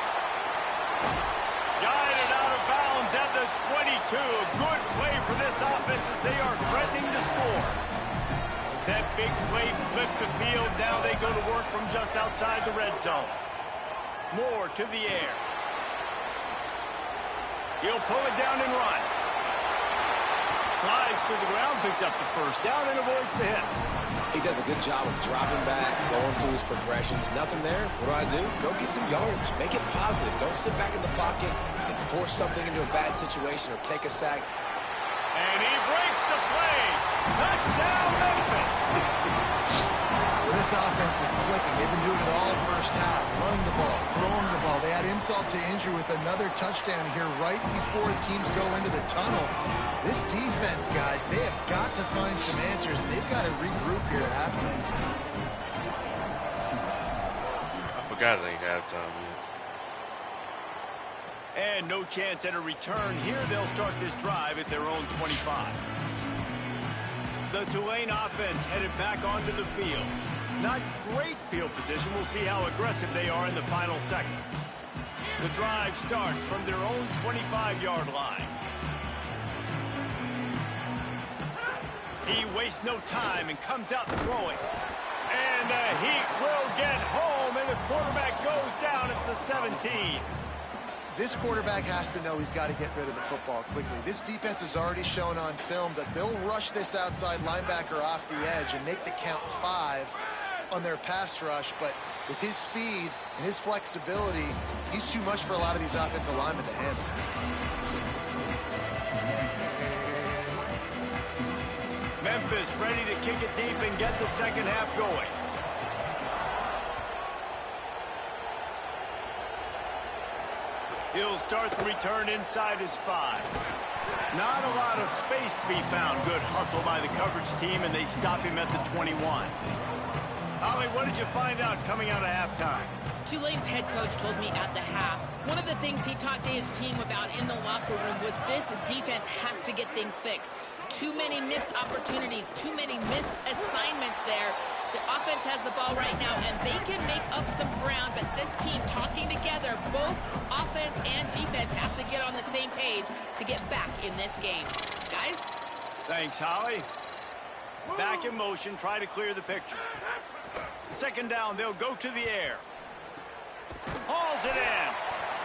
Guided out of bounds at the 22. A good play for this offense as they are threatening to score. That big play flipped the field. Now they go to work from just outside the red zone. Moore to the air. He'll pull it down and run. Slides to the ground, picks up the first down, and avoids the hit. He does a good job of dropping back, going through his progressions. Nothing there. What do? Go get some yardage. Make it positive. Don't sit back in the pocket and force something into a bad situation or take a sack. And he breaks the play. Touchdown, Memphis. Well, this offense is clicking. They've been doing it all first half. Running the ball, throwing the ball. They add insult to injury with another touchdown here right before teams go into the tunnel. This defense, guys, they have got to find some answers, and they've got to regroup here at halftime. I forgot it ain't halftime yet. And no chance at a return here. They'll start this drive at their own 25. The Tulane offense headed back onto the field. Not great field position. We'll see how aggressive they are in the final seconds. The drive starts from their own 25-yard line. He wastes no time and comes out throwing. And the Heat will get home, and the quarterback goes down at the 17. This quarterback has to know he's got to get rid of the football quickly. This defense has already shown on film that they'll rush this outside linebacker off the edge and make the count 5 on their pass rush, but with his speed and his flexibility, he's too much for a lot of these offensive linemen to handle. Memphis ready to kick it deep and get the second half going. He'll start the return inside his 5. Not a lot of space to be found. Good hustle by the coverage team, and they stop him at the 21. Holly, what did you find out coming out of halftime? Tulane's head coach told me at the half, one of the things he talked to his team about in the locker room was this defense has to get things fixed. Too many missed opportunities, too many missed assignments there. The offense has the ball right now, and they can make up some ground, but this team talking together, both offense and defense have to get on the same page to get back in this game. Guys? Thanks, Holly. Back in motion, try to clear the picture. Second down, they'll go to the air. Hauls it in.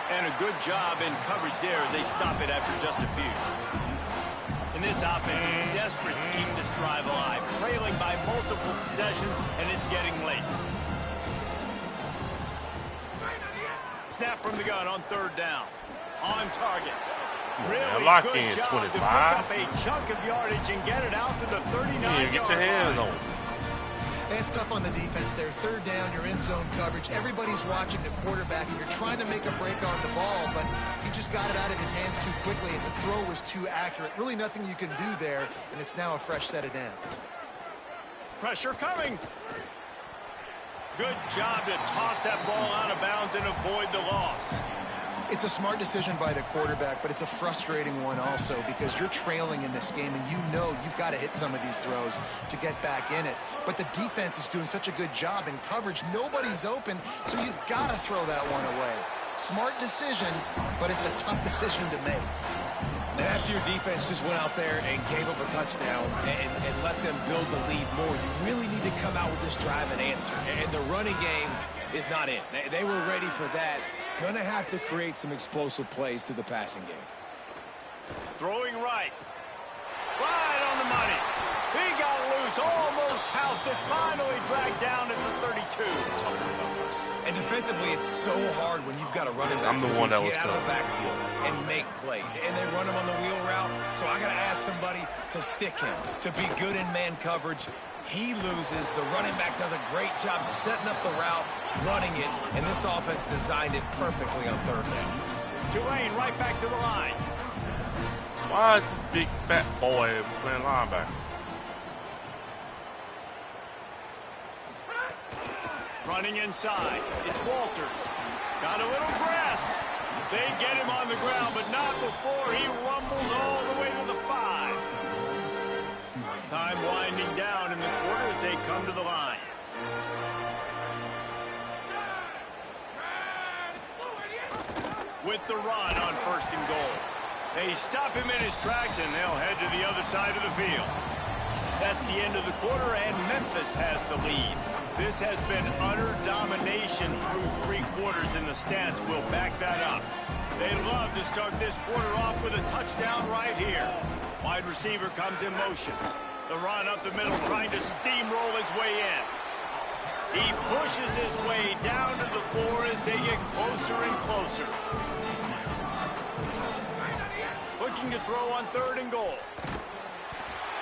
And a good job in coverage there as they stop it after just a few. And this offense is desperate to keep this drive alive, trailing by multiple possessions, and it's getting late. Snap from the gun on third down. On target. Really good job to pick up a chunk of yardage and get it out to the 39-yard get your hands on it. It's tough on the defense there. Third down, you're in zone coverage. Everybody's watching the quarterback, and you're trying to make a break on the ball, but he just got it out of his hands too quickly, and the throw was too accurate. Really nothing you can do there, and it's now a fresh set of downs. Pressure coming. Good job to toss that ball out of bounds and avoid the loss. It's a smart decision by the quarterback, but it's a frustrating one also because you're trailing in this game and you know you've got to hit some of these throws to get back in it. But the defense is doing such a good job in coverage. Nobody's open, so you've got to throw that one away. Smart decision, but it's a tough decision to make. And after your defense just went out there and gave up a touchdown and let them build the lead more, you really need to come out with this drive and answer. And the running game is not in. They were ready for that. Gonna have to create some explosive plays through the passing game. Throwing right. Right on the money. He got loose, almost housed it, finally dragged down at the 32. And defensively, it's so hard when you've got a running back. I'm the one that was get out of the backfield and make plays. And they run him on the wheel route. So I got to ask somebody to stick him, to be good in man coverage. He loses. The running back does a great job setting up the route, running it, and this offense designed it perfectly on third down. Tulane right back to the line. Why is this big fat boy playing linebacker? Running inside. It's Walters. Got a little press. They get him on the ground, but not before he rumbles all the way to the 5. Time winding down in the quarter as they come to the line. with the run on 1st and goal. They stop him in his tracks, and they'll head to the other side of the field. That's the end of the quarter, and Memphis has the lead. This has been utter domination through 3 quarters, and the stats will back that up. They'd love to start this quarter off with a touchdown right here. Wide receiver comes in motion. The run up the middle, trying to steamroll his way in. He pushes his way down to the floor as they get closer and closer. Looking to throw on 3rd and goal.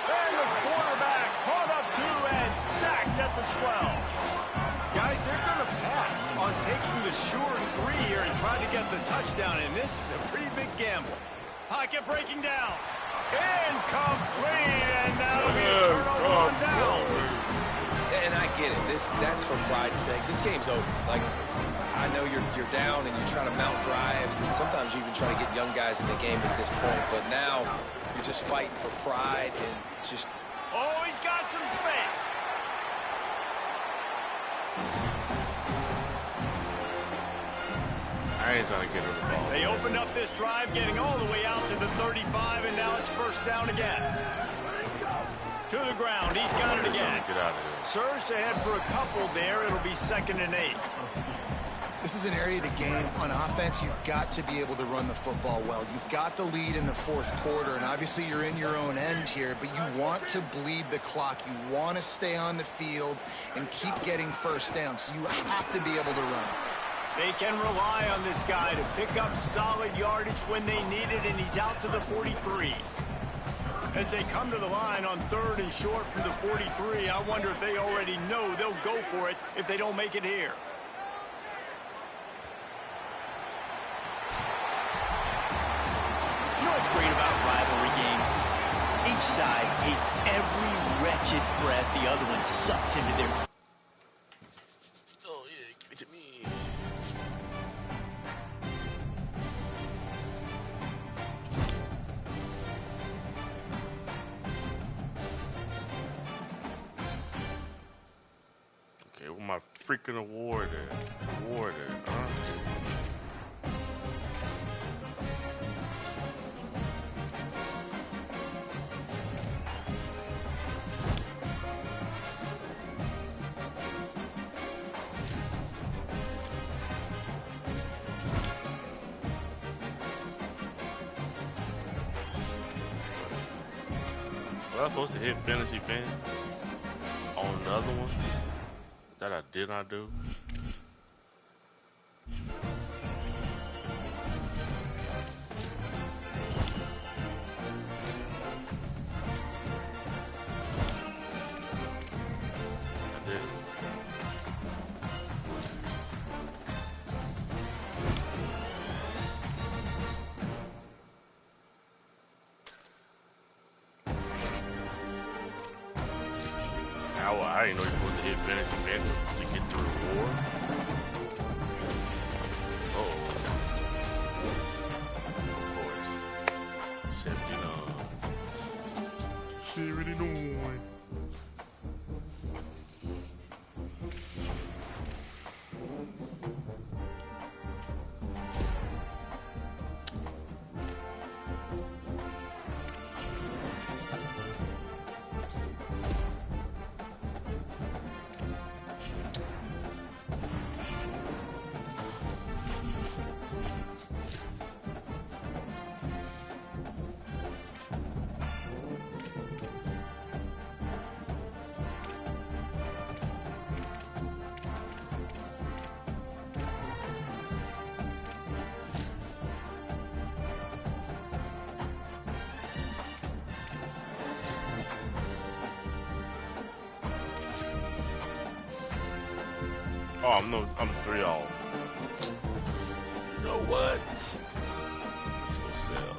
And the quarterback caught up 2 and sacked at the 12. Guys, they're going to pass on taking the sure 3 here and trying to get the touchdown, and this is a pretty big gamble. Pocket breaking down. Incomplete, and that'll be a turnover on downs. And I get it. That's for pride's sake. This game's over. Like, I know you're down and you're trying to mount drives, and sometimes you even try to get young guys in the game at this point. But now you're just fighting for pride and just. Oh, he's got some space. I ain't trying to get her the ball. They opened up this drive, getting all the way out to the 35, and now it's 1st down again. To the ground, he's got it again. Get out of here. Surged ahead for a couple there. It'll be 2nd and 8. This is an area of the game. On offense, you've got to be able to run the football well. You've got the lead in the 4th quarter, and obviously you're in your own end here, but you want to bleed the clock. You want to stay on the field and keep getting 1st down, so you have to be able to run. They can rely on this guy to pick up solid yardage when they need it, and he's out to the 43. As they come to the line on 3rd and short from the 43, I wonder if they already know they'll go for it if they don't make it here. You know what's great about rivalry games? Each side hates every wretched breath the other one sucks into their... Oh, yeah, give it to me. Okay, where my freaking award at? Huh? Was I supposed to hit fantasy fan on another one that I did not do? I did. I didn't know you're supposed to hit fantasy fan to get the reward. Oh. Of course. 79. 79. Oh, I'm 3 off. You know what? Let's go sell.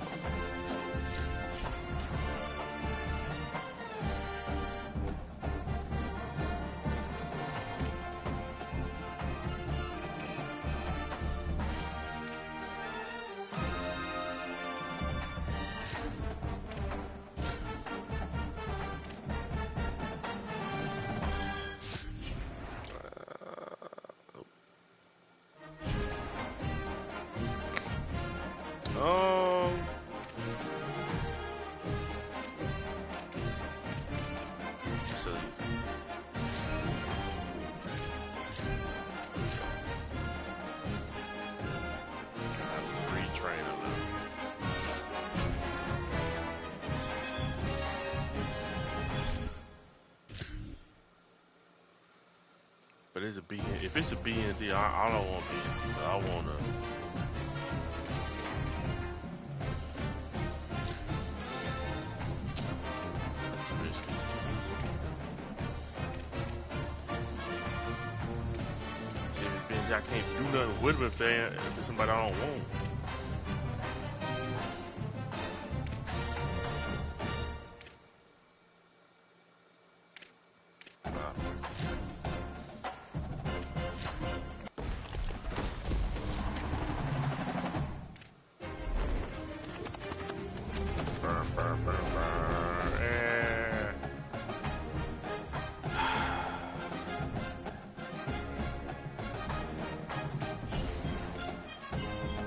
But it's a B. If it's a B and D, I don't want B. I want to. That's risky. See, if it's B and D, I can't do nothing with it if it's somebody I don't want.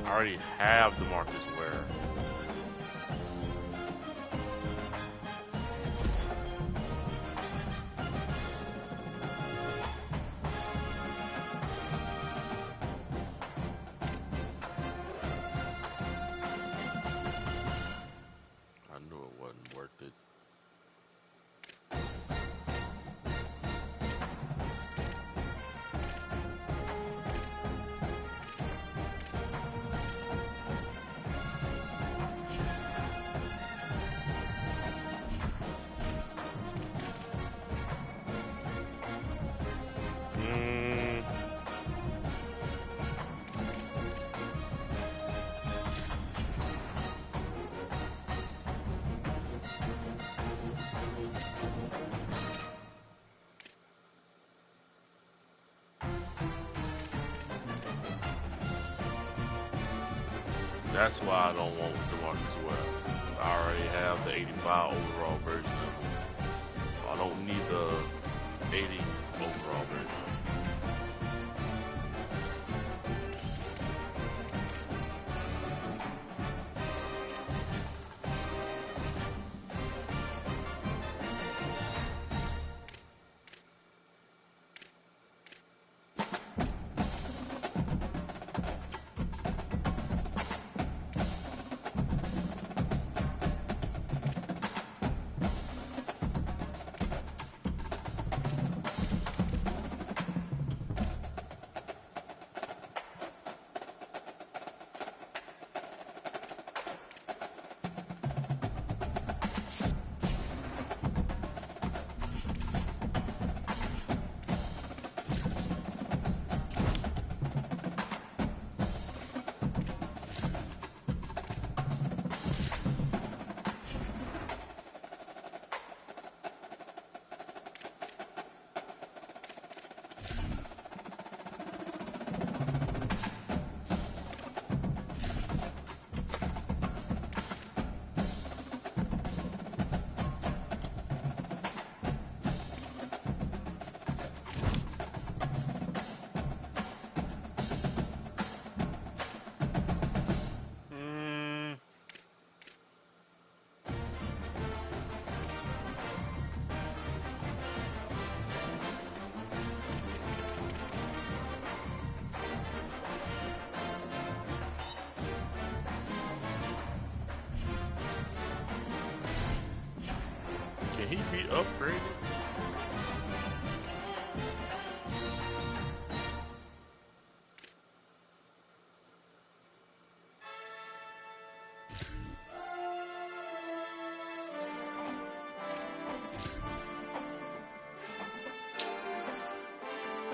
I already have DeMarcus Ware. I knew it wasn't worth it. That's why I don't want DeMarcus Ware. I already have the 85 overall version of him. So I don't need the 80 overall version. Can he be upgraded?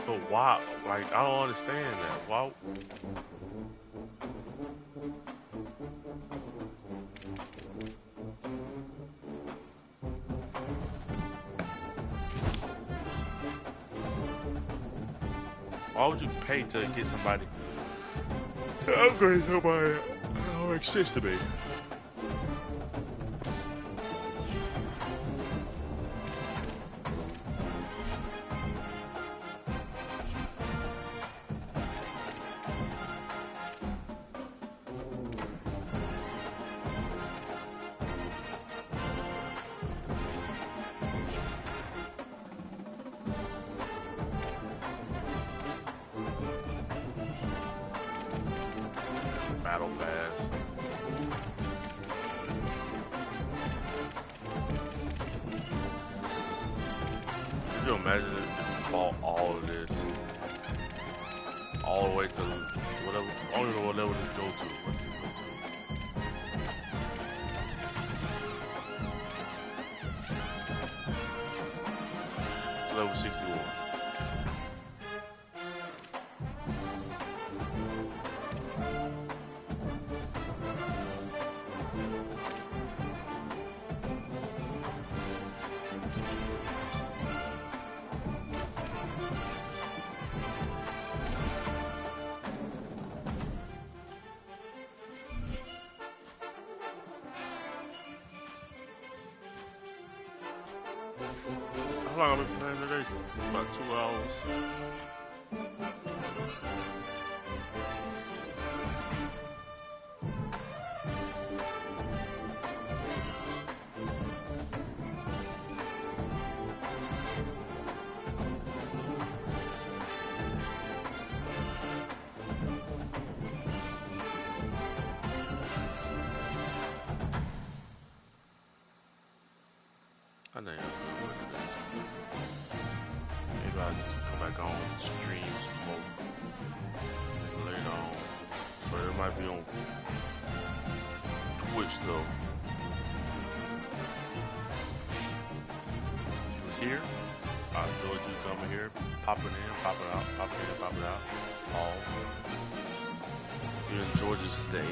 But why? Like, I don't understand that. Why? Why would you pay to get somebody to upgrade somebody? That don't make sense to me. Battle Pass. Could you imagine if you bought all all of this. All the way to whatever, I don't even know what level this go to. What's it go to? Level 61. How long have I been playing today? About 2 hours. I know y'all feel what it is. Maybe I'll just come back on and stream some more later on. But it might be on Twitch though. You was here. I enjoyed you coming here, popping in, popping out, popping in, popping out. All. You enjoyed your stay.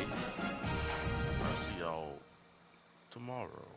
I'll see y'all tomorrow.